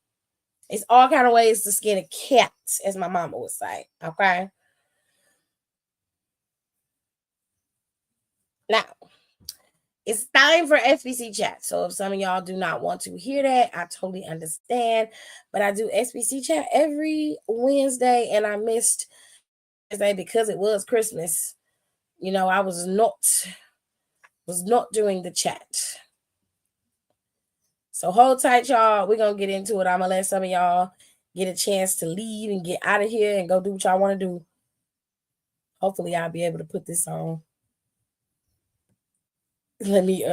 It's all kind of ways to skin a cat, as my mama would say. Okay. Now, it's time for SBC chat. So if some of y'all do not want to hear that, I totally understand. But I do SBC chat every Wednesday, and I missed Wednesday because it was Christmas. I was not doing the chat. So hold tight, y'all. We're going to get into it. I'm going to let some of y'all get a chance to leave and get out of here and go do what y'all want to do. Hopefully I'll be able to put this on. Let me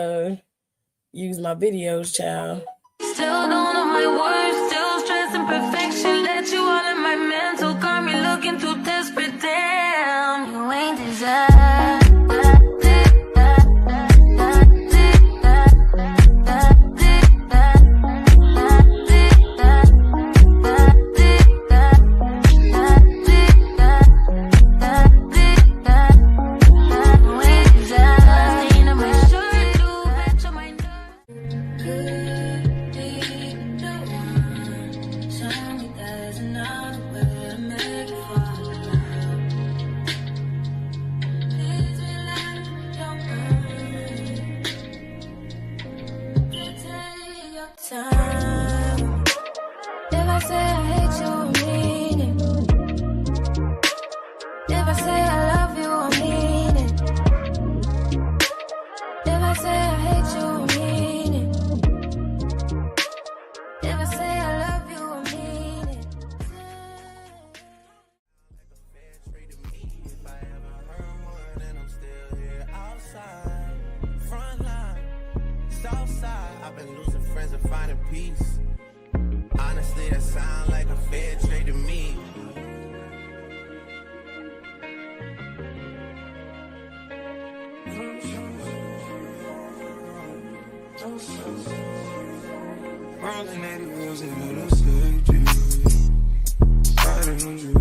use my videos, child. Still don't know my words, still stressing perfection. Let you all in my mental, got me looking too desperate. Damn, you ain't desired. If I say I hate you, I've been losing friends and finding peace. Honestly, that sound like a fair trade to me. Rolling 80 wheels into the city. Riding on you.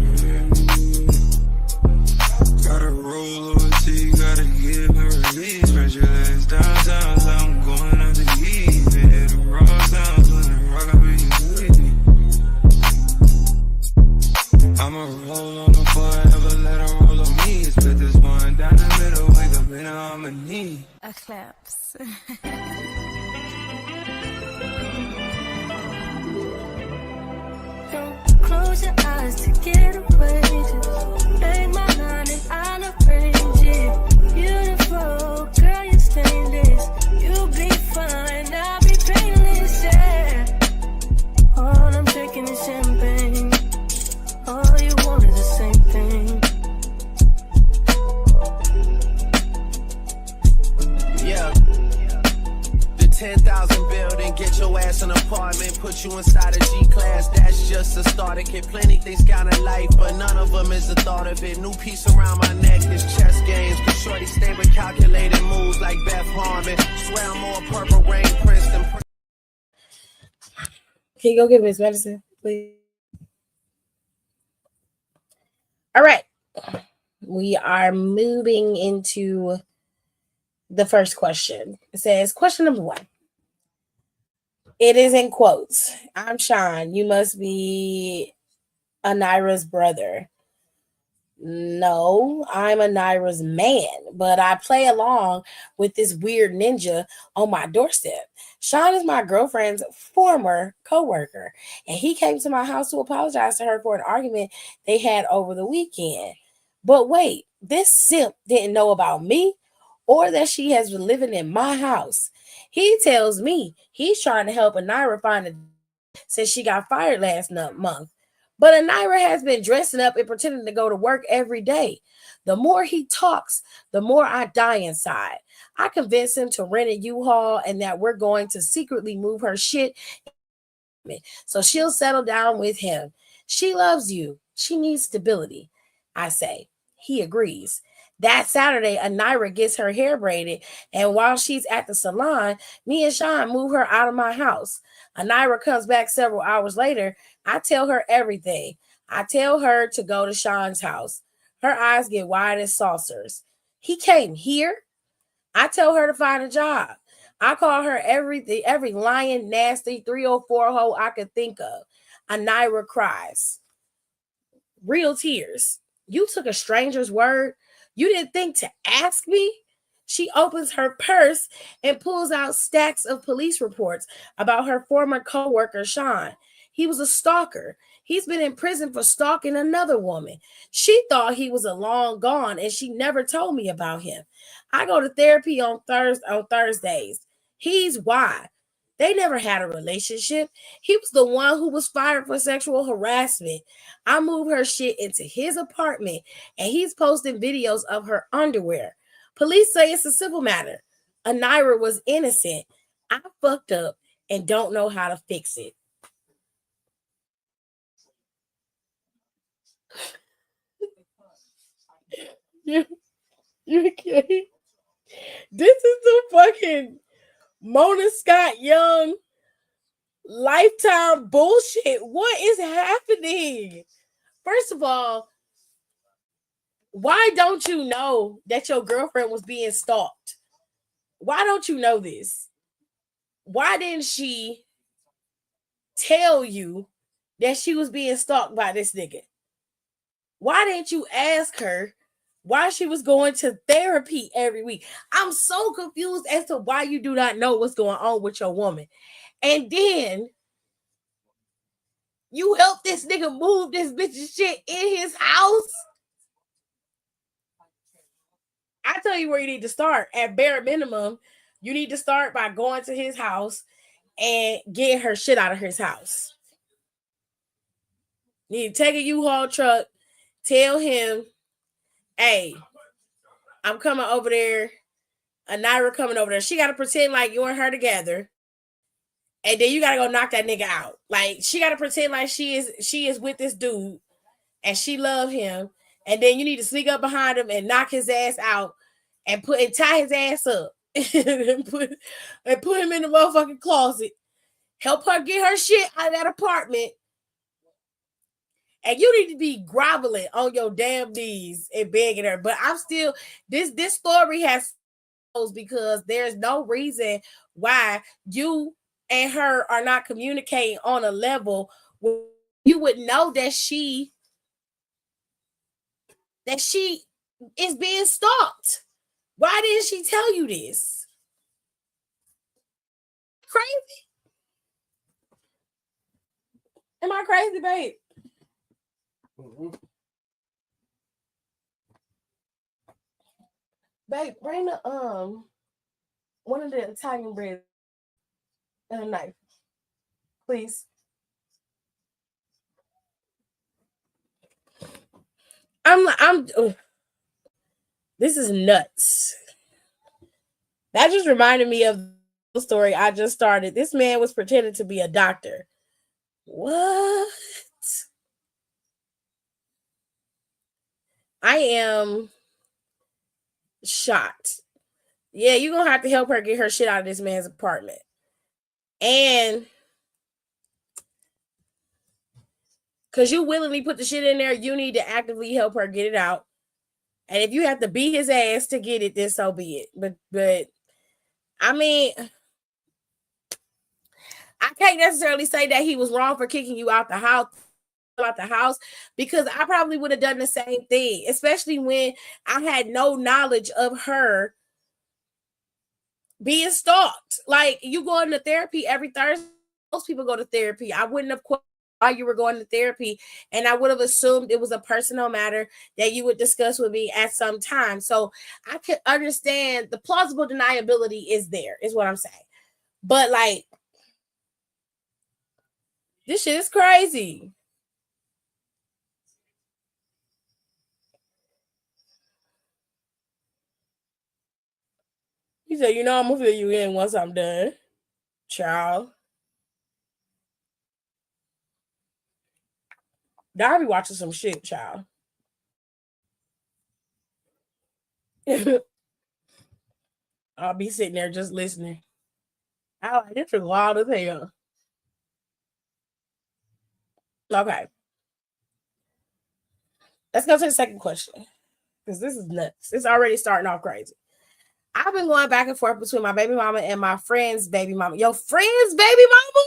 Gotta roll over T, gotta give her release. Spread your legs down, down, I'm going out to eat. Hit the raw sounds when the rock up in your city. I'ma roll on the forever, let her roll on me. Split this one down the middle, wake up in harmony. A claps. Don't close your eyes to get away. Just make my line and I'll arrange it. Beautiful, girl, you're stainless. You'll be fine, I'll be painless, yeah. All I'm drinking is champagne. All you want is the same thing. Yeah. The 10,000 building, get your ass an apartment, put you inside a G-class, that's just a starter kit. Plenty things count in life, but none of them is the thought of it. New piece around my neck, this chess games, but shorty stay with calculated moves like Beth Harmon. Swear I'm more Purple Rain Prince than Prince. Can you go get his medicine, please? All right. We are moving into the first question. It says, question number 1. It is in quotes. I'm Sean. You must be Anira's brother. No, I'm Anira's man, but I play along with this weird ninja on my doorstep. Sean is my girlfriend's former co-worker, and he came to my house to apologize to her for an argument they had over the weekend. But wait, this simp didn't know about me or that she has been living in my house. He tells me he's trying to help Anira find a since she got fired last month. But Anira has been dressing up and pretending to go to work every day. The more he talks, the more I die inside. I convinced him to rent a U-Haul and that we're going to secretly move her shit so she'll settle down with him. She loves you. She needs stability, I say. He agrees. That Saturday, Anira gets her hair braided, and while she's at the salon, me and Sean move her out of my house. Anira comes back several hours later. I tell her everything. I tell her to go to Sean's house. Her eyes get wide as saucers. He came here? I tell her to find a job. I call her every lying, nasty 304 hoe I could think of. Anira cries. Real tears. You took a stranger's word? You didn't think to ask me? She opens her purse and pulls out stacks of police reports about her former co-worker, Sean. He was a stalker. He's been in prison for stalking another woman. She thought he was a long gone, and she never told me about him. I go to therapy on Thursdays. He's why. They never had a relationship. He was the one who was fired for sexual harassment. I move her shit into his apartment, and he's posting videos of her underwear. Police say it's a civil matter. Anira was innocent. I fucked up and don't know how to fix it. You okay? This is the fucking Mona Scott Young Lifetime bullshit. What is happening? First of all, why don't you know that your girlfriend was being stalked? Why don't you know this? Why didn't she tell you that she was being stalked by this nigga? Why didn't you ask her why she was going to therapy every week? I'm so confused as to why you do not know what's going on with your woman. And then you help this nigga move this bitch's shit in his house. I tell you where you need to start. At bare minimum, you need to start by going to his house and getting her shit out of his house. You need to take a U-Haul truck, tell him, hey, I'm coming over there. Anira coming over there. She got to pretend like you and her together. and then you gotta go knock that nigga out. Like she gotta pretend like she is with this dude and she love him, and then you need to sneak up behind him and knock his ass out and tie his ass up and put him in the motherfucking closet. Help her get her shit out of that apartment. And you need to be groveling on your damn knees and begging her. But I'm still this story has because there's no reason why you and her are not communicating on a level where you would know that she is being stalked. Why didn't she tell you this? Crazy? Am I crazy, babe? Mm-hmm. Babe, bring the one of the Italian bread and a knife, please. This is nuts. That just reminded me of the story I just started. This man was pretending to be a doctor. What? I am shocked. Yeah, you're gonna have to help her get her shit out of this man's apartment. And because you willingly put the shit in there, you need to actively help her get it out. And if you have to beat his ass to get it, then so be it. But I mean, I can't necessarily say that he was wrong for kicking you out the house because I probably would have done the same thing, especially when I had no knowledge of her being stalked. Like, you going to therapy every Thursday. Most people go to therapy. I wouldn't have questioned why you were going to therapy, and I would have assumed it was a personal matter that you would discuss with me at some time. So I could understand the plausible deniability is there, is what I'm saying. But like, this shit is crazy. He said, I'm gonna fill you in once I'm done, child. I'll be watching some shit, child. I'll be sitting there just listening. This is wild as hell. Okay. Let's go to the second question. Because this is nuts. It's already starting off crazy. I've been going back and forth between my baby mama and my friend's baby mama. Your friend's baby mama?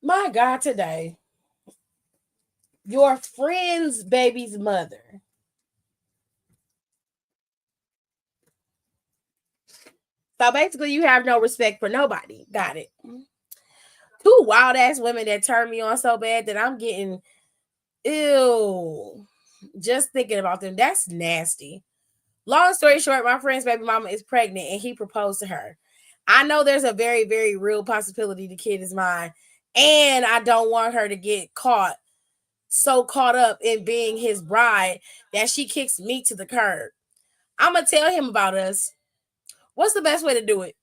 My God, today. Your friend's baby's mother. So basically, you have no respect for nobody. Got it. Two wild ass women that turn me on so bad that I'm getting ew. Just thinking about them. That's nasty. Long story short, my friend's baby mama is pregnant and he proposed to her. I know there's a very, very real possibility the kid is mine. And I don't want her to get so caught up in being his bride that she kicks me to the curb. I'm going to tell him about us. What's the best way to do it?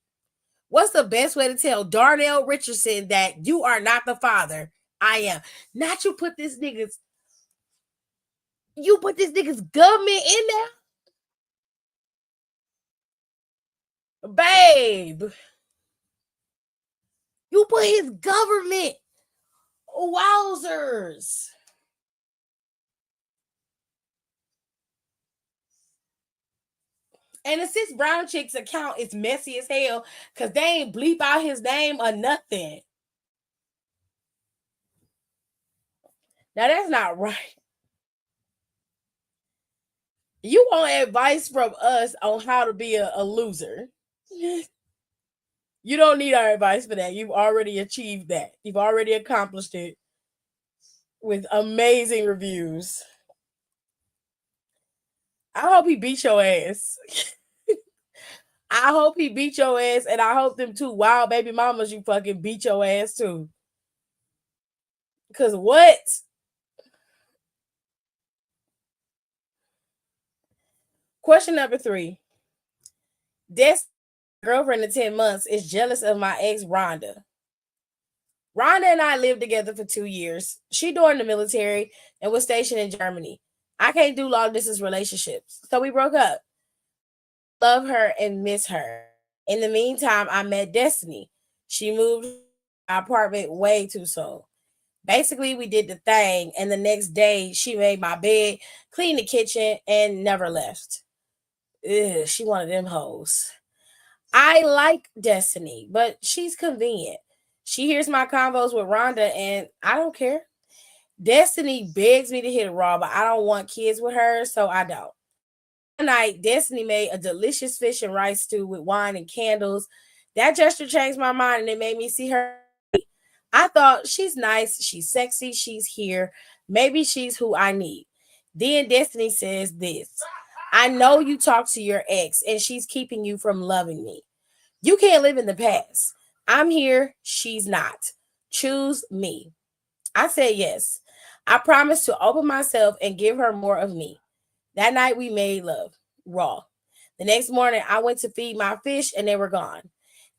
What's the best way to tell Darnell Richardson that you are not the father? I am. Not you put this nigga's government in there? Babe. You put his government. Wowzers. And the Sis Brown Chick's account is messy as hell because they ain't bleep out his name or nothing. Now, that's not right. You want advice from us on how to be a loser. You don't need our advice for that. You've already achieved that. You've already accomplished it with amazing reviews. I hope he beat your ass. I hope he beat your ass, and I hope them two wild baby mamas you fucking beat your ass too. Because what? Question number 3. This girlfriend of 10 months is jealous of my ex, Rhonda. Rhonda and I lived together for 2 years. She joined the military and was stationed in Germany. I can't do long distance relationships, so we broke up. Love her and miss her. In the meantime, I met Destiny. She moved to my apartment way too soon. Basically, we did the thing, and the next day, she made my bed, cleaned the kitchen, and never left. Ugh, she one of them hoes. I like Destiny, but she's convenient. She hears my convos with Rhonda, and I don't care. Destiny begs me to hit it raw, but I don't want kids with her, so I don't. One night, Destiny made a delicious fish and rice stew with wine and candles. That gesture changed my mind, and it made me see her. I thought, she's nice, she's sexy, she's here. Maybe she's who I need. Then Destiny says this: I know you talk to your ex, and she's keeping you from loving me. You can't live in the past. I'm here, she's not. Choose me. I said yes. I promised to open myself and give her more of me. That night we made love, raw. The next morning I went to feed my fish and they were gone.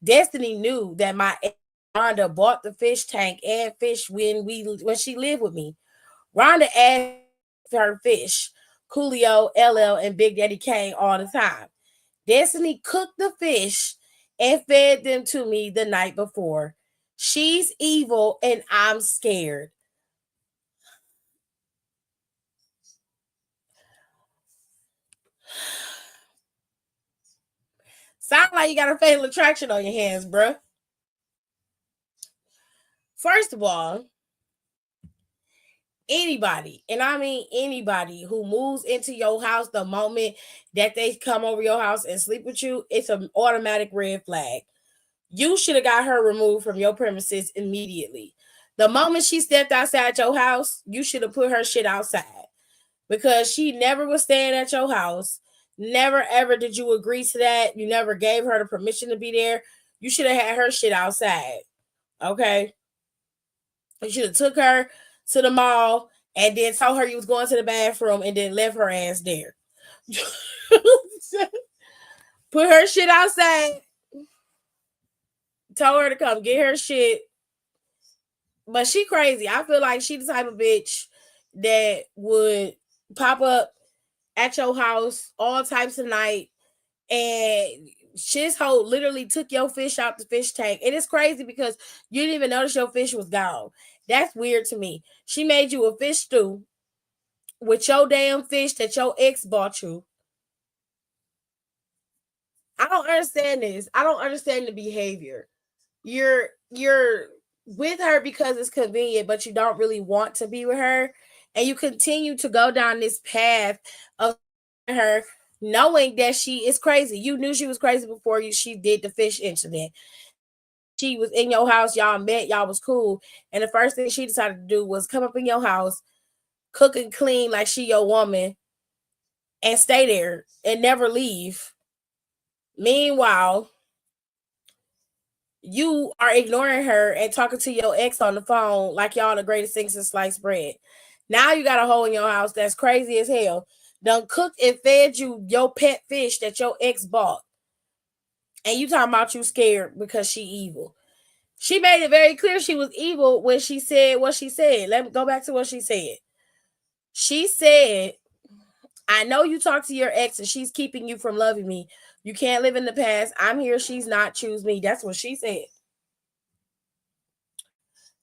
Destiny knew that my ex Rhonda bought the fish tank and fish when she lived with me. Rhonda asked her fish, Coolio, LL, and Big Daddy Kane all the time. Destiny cooked the fish and fed them to me the night before. She's evil and I'm scared. Sound like you got a fatal attraction on your hands, bruh. First of all, anybody, and I mean anybody, who moves into your house the moment that they come over your house and sleep with you, it's an automatic red flag. You should have got her removed from your premises immediately. The moment she stepped outside your house, you should have put her shit outside, because she never was staying at your house. Never ever did you agree to that. You never gave her the permission to be there. You should have had her shit outside. Okay? You should have took her to the mall and then told her you was going to the bathroom and then left her ass there. Put her shit outside. Told her to come get her shit. But she crazy. I feel like she the type of bitch that would pop up at your house all types of night, and shit's hoe literally took your fish out the fish tank. And it's crazy because you didn't even notice your fish was gone. That's weird to me. She made you a fish stew with your damn fish that your ex bought you. I don't understand this. I don't understand the behavior. You're with her because it's convenient, but you don't really want to be with her. And you continue to go down this path of her, knowing that she is crazy. You knew she was crazy before she did the fish incident. She was in your house, y'all met, y'all was cool. And the first thing she decided to do was come up in your house, cook and clean like she your woman, and stay there and never leave. Meanwhile, you are ignoring her and talking to your ex on the phone like y'all the greatest things since sliced bread. Now you got a hole in your house that's crazy as hell. Done cooked and fed you your pet fish that your ex bought. And you talking about you scared because she evil. She made it very clear she was evil when she said what she said. Let me go back to what she said. She said, I know you talk to your ex and she's keeping you from loving me. You can't live in the past. I'm here. She's not. Choose me. That's what she said.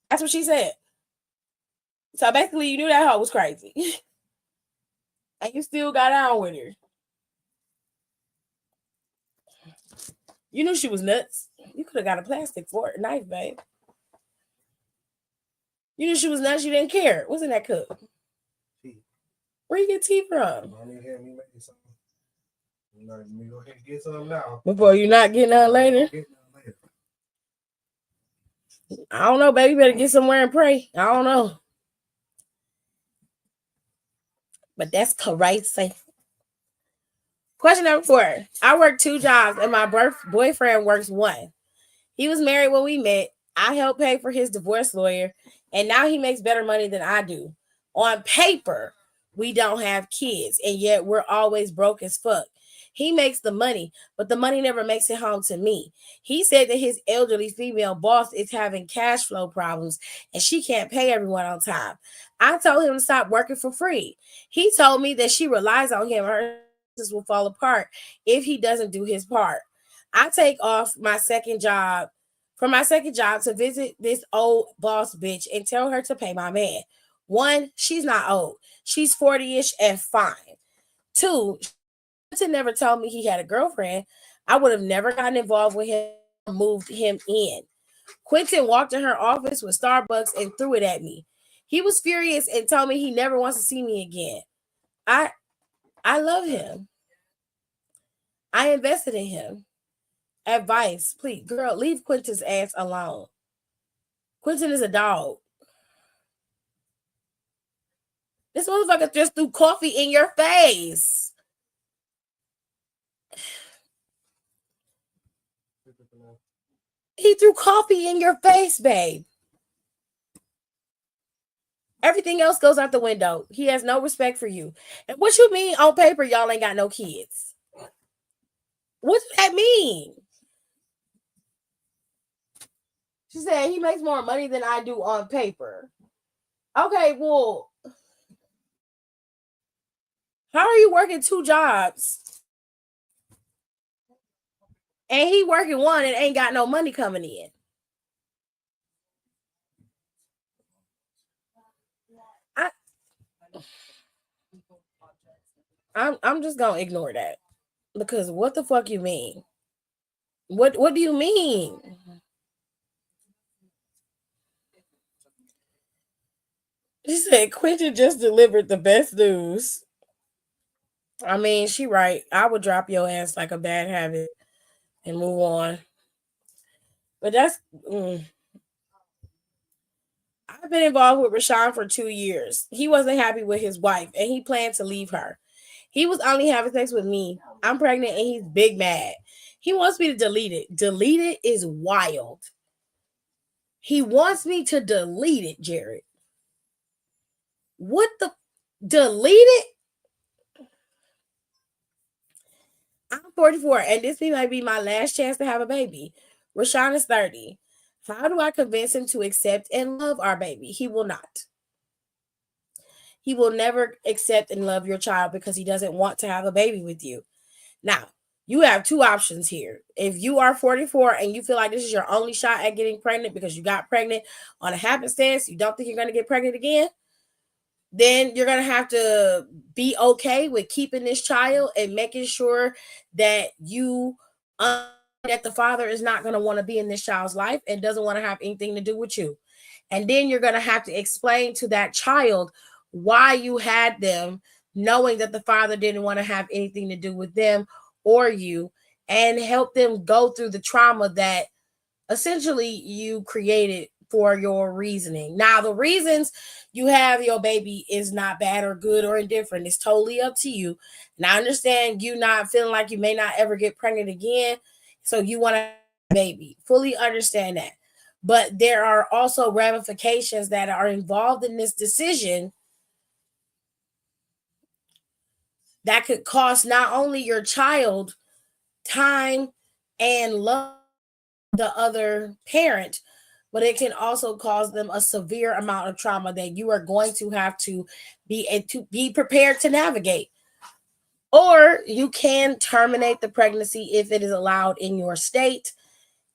That's what she said. So basically, you knew that hoe was crazy. And you still got on with her. You knew she was nuts. You could have got a plastic fork knife, babe. You knew she was nuts. You didn't care. What's in that cup? Tea. Where you get tea from? I need to have me make something. Let me go ahead and get some now. Before you not getting on later? I don't know, baby. You better get somewhere and pray. I don't know. But that's crazy. Question number 4. I work 2 jobs and my boyfriend works 1. He was married when we met. I helped pay for his divorce lawyer, and now he makes better money than I do. On paper, we don't have kids, and yet we're always broke as fuck. He makes the money, but the money never makes it home to me. He said that his elderly female boss is having cash flow problems and she can't pay everyone on time. I told him to stop working for free. He told me that she relies on him. Her business will fall apart if he doesn't do his part. I take off my second job to visit this old boss bitch and tell her to pay my man. 1, she's not old. She's 40-ish and fine. 2, Quentin never told me he had a girlfriend. I would have never gotten involved with him, moved him in. Quentin walked in her office with Starbucks and threw it at me. He was furious and told me he never wants to see me again. I love him. I invested in him. Advice, please, girl, leave Quentin's ass alone. Quentin is a dog. This motherfucker just threw coffee in your face. He threw coffee in your face, babe. Everything else goes out the window. He has no respect for you. And what you mean on paper, y'all ain't got no kids? What does that mean? She said he makes more money than I do on paper. Okay, well, how are you working 2 jobs? And he working 1 and ain't got no money coming in. I'm just gonna ignore that. Because what the fuck you mean? What do you mean? She said Quentin just delivered the best news. I mean, she right. I would drop your ass like a bad habit and move on. But that's I've been involved with Rashawn for 2 years. He wasn't happy with his wife and he planned to leave her. He was only having sex with me. I'm pregnant and he's big mad. He wants me to delete it. Delete it is wild. He wants me to delete it, Jared. What the? Delete it? I'm 44 and this might be my last chance to have a baby. Rashawn is 30. How do I convince him to accept and love our baby? He will not. He will never accept and love your child because he doesn't want to have a baby with you. Now, you have 2 options here. If you are 44 and you feel like this is your only shot at getting pregnant because you got pregnant on a happenstance, you don't think you're going to get pregnant again, then you're going to have to be okay with keeping this child and making sure that you that the father is not going to want to be in this child's life and doesn't want to have anything to do with you. And then you're going to have to explain to that child why you had them, knowing that the father didn't want to have anything to do with them or you, and help them go through the trauma that essentially you created for your reasoning. Now, the reasons you have your baby is not bad or good or indifferent. It's totally up to you. And I understand you not feeling like you may not ever get pregnant again, so you want to have a baby. Fully understand that. But there are also ramifications that are involved in this decision that could cost not only your child time and love the other parent, but it can also cause them a severe amount of trauma that you are going to have to be prepared to navigate. Or you can terminate the pregnancy if it is allowed in your state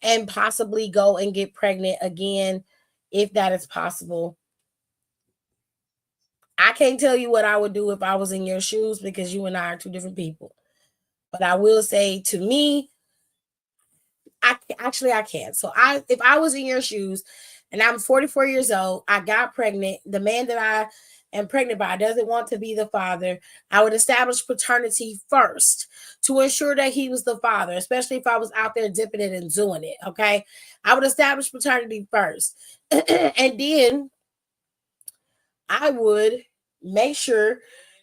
and possibly go and get pregnant again if that is possible. I can't tell you what I would do if I was in your shoes because you and I are 2 different people. But I will say, to me, I can. So if I was in your shoes and I'm 44 years old, I got pregnant, the man that I am pregnant by doesn't want to be the father, I would establish paternity first to ensure that he was the father, especially if I was out there dipping it and doing it, okay? I would establish paternity first. And then I would make sure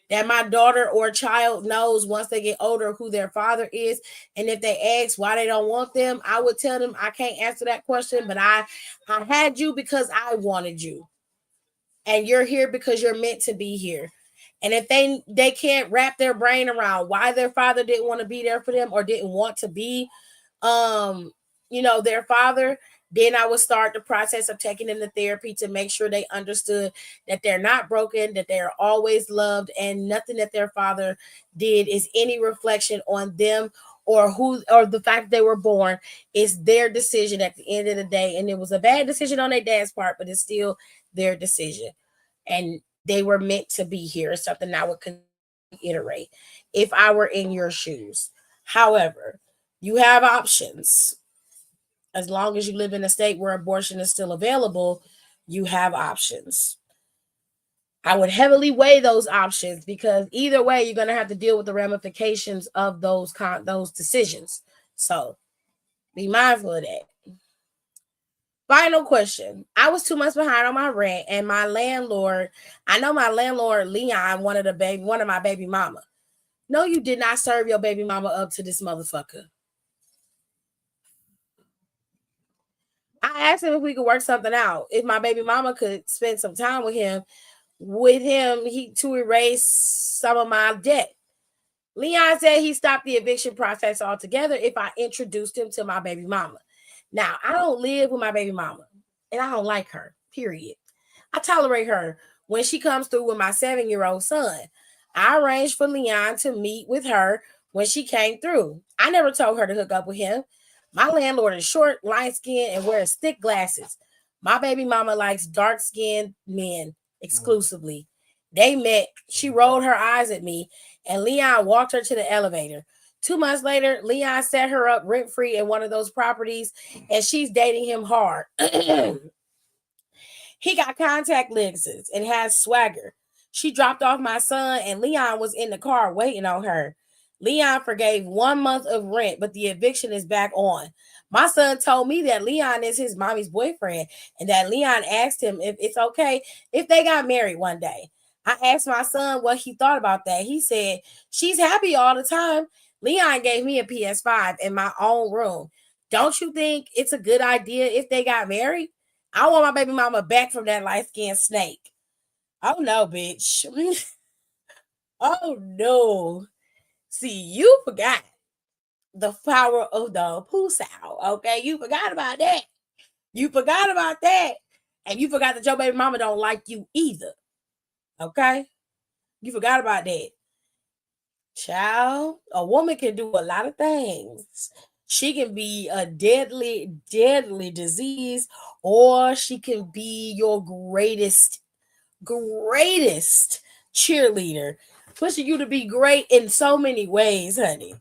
that my daughter or child knows once they get older who their father is. And if they ask why they don't want them, I would tell them I can't answer that question, but I had you because I wanted you. And you're here because you're meant to be here. And if they can't wrap their brain around why their father didn't want to be there for them or didn't want to be their father, then I would start the process of taking them to therapy to make sure they understood that they're not broken, that they are always loved, and nothing that their father did is any reflection on them or the fact that they were born. Is their decision at the end of the day. And it was a bad decision on their dad's part, but it's still their decision. And they were meant to be here. It's something I would reiterate if I were in your shoes. However, you have options. As long as you live in a state where abortion is still available, you have options. I would heavily weigh those options because either way, you're going to have to deal with the ramifications of those decisions. So be mindful of that. Final question. I was 2 months behind on my rent, and my landlord, Leon, wanted my baby mama. No, you did not serve your baby mama up to this motherfucker. I asked him if we could work something out. If my baby mama could spend some time with him to erase some of my debt. Leon said he stopped the eviction process altogether if I introduced him to my baby mama. Now, I don't live with my baby mama, and I don't like her, period. I tolerate her when she comes through with my 7-year-old son. I arranged for Leon to meet with her when she came through. I never told her to hook up with him. My landlord is short, light-skinned, and wears thick glasses. My baby mama likes dark-skinned men exclusively. They met. She rolled her eyes at me, and Leon walked her to the elevator. 2 months later, Leon set her up rent-free in one of those properties, and she's dating him hard. He got contact lenses and has swagger. She dropped off my son, and Leon was in the car waiting on her. Leon forgave 1 month of rent, but the eviction is back on. My son told me that Leon is his mommy's boyfriend, and that Leon asked him if it's okay if they got married one day. I asked my son what he thought about that. He said, she's happy all the time. Leon gave me a PS5 in my own room. Don't you think it's a good idea if they got married? I want my baby mama back from that light-skinned snake. Oh, no, bitch. Oh, no. See, you forgot the power of the Pusau, okay? You forgot about that. And you forgot that your baby mama don't like you either, okay? You forgot about that. Child, a woman can do a lot of things. She can be a deadly disease, or she can be your greatest cheerleader, pushing you to be great in so many ways, honey.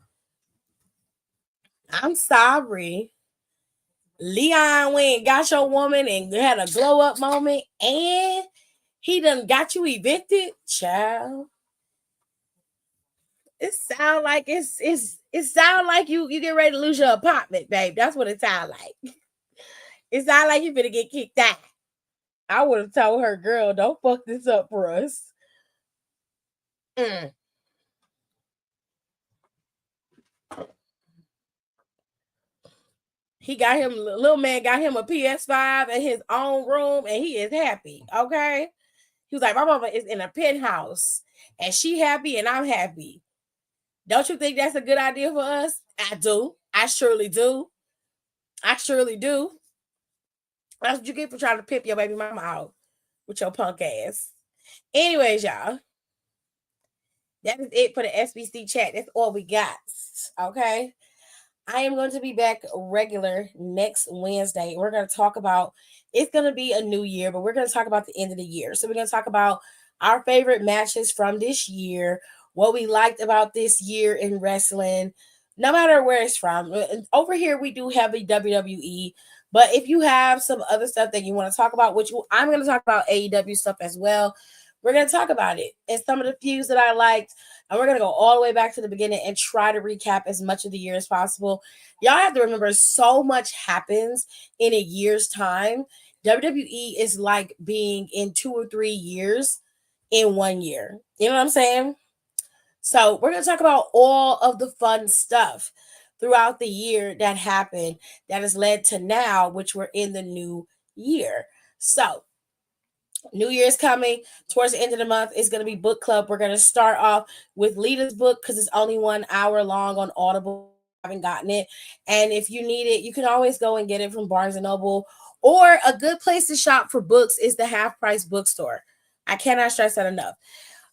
I'm sorry. Leon went and got your woman and had a glow up moment, and he done got you evicted, child. It sound like it sound like you get ready to lose your apartment, babe. That's what it sound like. It sound like you finna get kicked out. I would have told her, girl, don't fuck this up for us. Little man got him a PS5 in his own room, and he is happy, okay? He was like, my mama is in a penthouse, and she happy, and I'm happy. Don't you think that's a good idea for us? I do. I surely do. That's what you get for trying to pimp your baby mama out with your punk ass. Anyways, y'all, that is it for the SBC chat. That's all we got, okay? I am going to be back regular next Wednesday. We're going to talk about, it's going to be a new year, but we're going to talk about the end of the year. So we're going to talk about our favorite matches from this year, what we liked about this year in wrestling, no matter where it's from. Over here, we do have the WWE, but if you have some other stuff that you want to talk about, I'm going to talk about AEW stuff as well. We're going to talk about it and some of the feuds that I liked. And we're going to go all the way back to the beginning and try to recap as much of the year as possible. Y'all have to remember, so much happens in a year's time. WWE is like being in 2 or 3 years in 1 year. You know what I'm saying? So we're going to talk about all of the fun stuff throughout the year that happened that has led to now, which we're in the new year. So New Year's coming towards the end of the month. It's going to be book club. We're going to start off with Lita's book because it's only 1 hour long on Audible. I haven't gotten it. And if you need it, you can always go and get it from Barnes & Noble. Or a good place to shop for books is the Half Price Bookstore. I cannot stress that enough.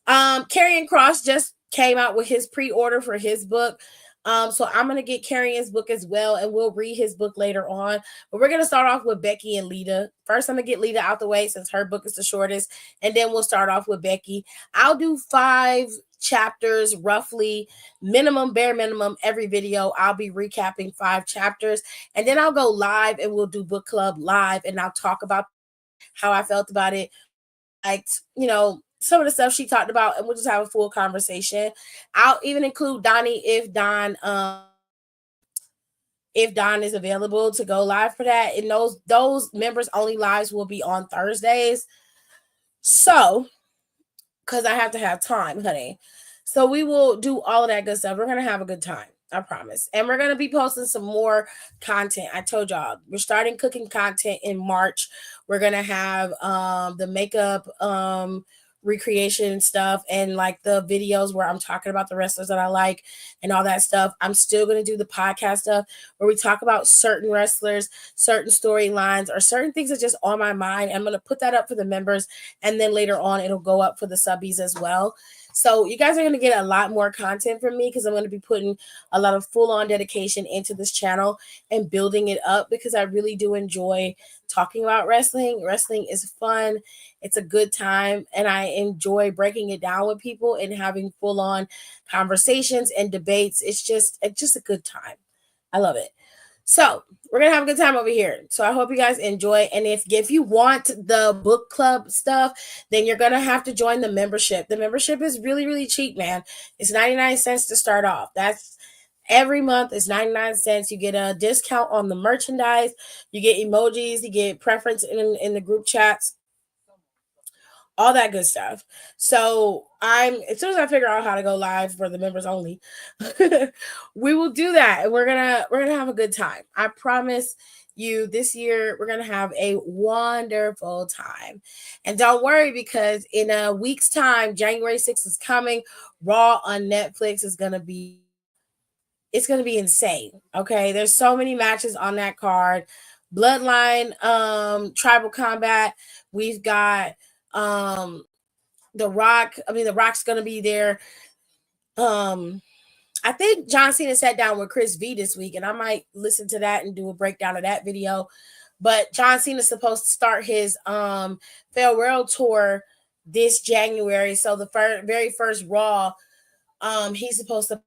Karrion Kross just came out with his pre-order for his book. So I'm going to get Karrion's book as well, and we'll read his book later on. But we're going to start off with Becky and Lita. First, I'm going to get Lita out the way since her book is the shortest, and then we'll start off with Becky. I'll do 5 chapters, roughly, bare minimum, every video. I'll be recapping 5 chapters, and then I'll go live, and we'll do book club live, and I'll talk about how I felt about it. Like, some of the stuff she talked about, and we'll just have a full conversation. I'll even include Donnie if Don is available to go live for that. And those members only lives will be on Thursdays. So, because I have to have time, honey. So we will do all of that good stuff. We're gonna have a good time. I promise. And we're going to be posting some more content. I told y'all, we're starting cooking content in March. We're going to have the makeup recreation stuff and like the videos where I'm talking about the wrestlers that I like and all that stuff. I'm still going to do the podcast stuff where we talk about certain wrestlers, certain storylines, or certain things that are just on my mind. I'm going to put that up for the members, and then later on it'll go up for the subbies as well. So you guys are going to get a lot more content from me because I'm going to be putting a lot of full-on dedication into this channel and building it up because I really do enjoy talking about wrestling. Wrestling is fun. It's a good time, and I enjoy breaking it down with people and having full-on conversations and debates. It's just a good time. I love it. So we're going to have a good time over here. So I hope you guys enjoy. And if you want the book club stuff, then you're going to have to join the membership. The membership is really, really cheap, man. It's 99 cents to start off. That's every month. It's 99 cents. You get a discount on the merchandise. You get emojis. You get preference in the group chats. All that good stuff. So as soon as I figure out how to go live for the members only, we will do that. And we're gonna have a good time. I promise you this year we're gonna have a wonderful time. And don't worry, because in a week's time, January 6th is coming. Raw on Netflix is gonna be insane. Okay. There's so many matches on that card. Bloodline, Tribal Combat. We've got The Rock. I mean, The Rock's gonna be there. I think John Cena sat down with Chris V this week, and I might listen to that and do a breakdown of that video. But John Cena's supposed to start his farewell tour this January. So the very first Raw, he's supposed to,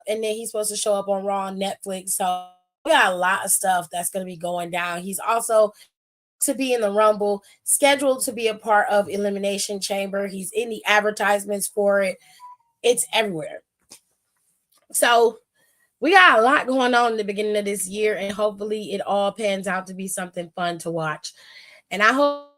and then he's supposed to show up on Raw on Netflix. So we got a lot of stuff that's gonna be going down. He's also to be in the Rumble, scheduled to be a part of Elimination Chamber. He's in the advertisements for it. It's everywhere. So we got a lot going on in the beginning of this year, and hopefully it all pans out to be something fun to watch. And I hope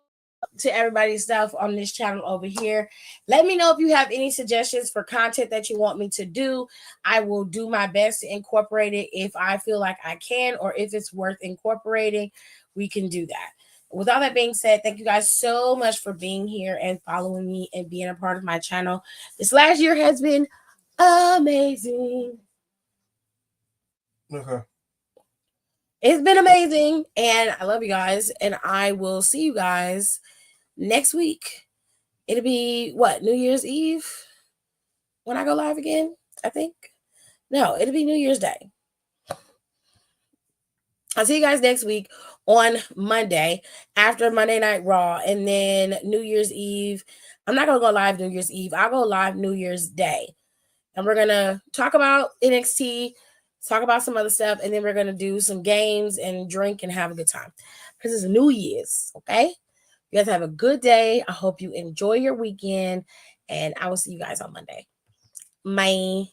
to everybody's stuff on this channel over here. Let me know if you have any suggestions for content that you want me to do. I will do my best to incorporate it if I feel like I can, or if it's worth incorporating, we can do that. With all that being said, thank you guys so much for being here and following me and being a part of my channel. This last year has been amazing. Okay. It's been amazing, and I love you guys, and I will see you guys next week. It'll be New Year's Eve when I go live again, I think. No, it'll be New Year's Day. I'll see you guys next week on Monday after Monday Night Raw, and then New Year's Eve. I'm not going to go live New Year's Eve. I'll go live New Year's Day. And we're going to talk about NXT, talk about some other stuff, and then we're going to do some games and drink and have a good time. Because it's New Year's, okay? You guys have a good day. I hope you enjoy your weekend, and I will see you guys on Monday. Bye.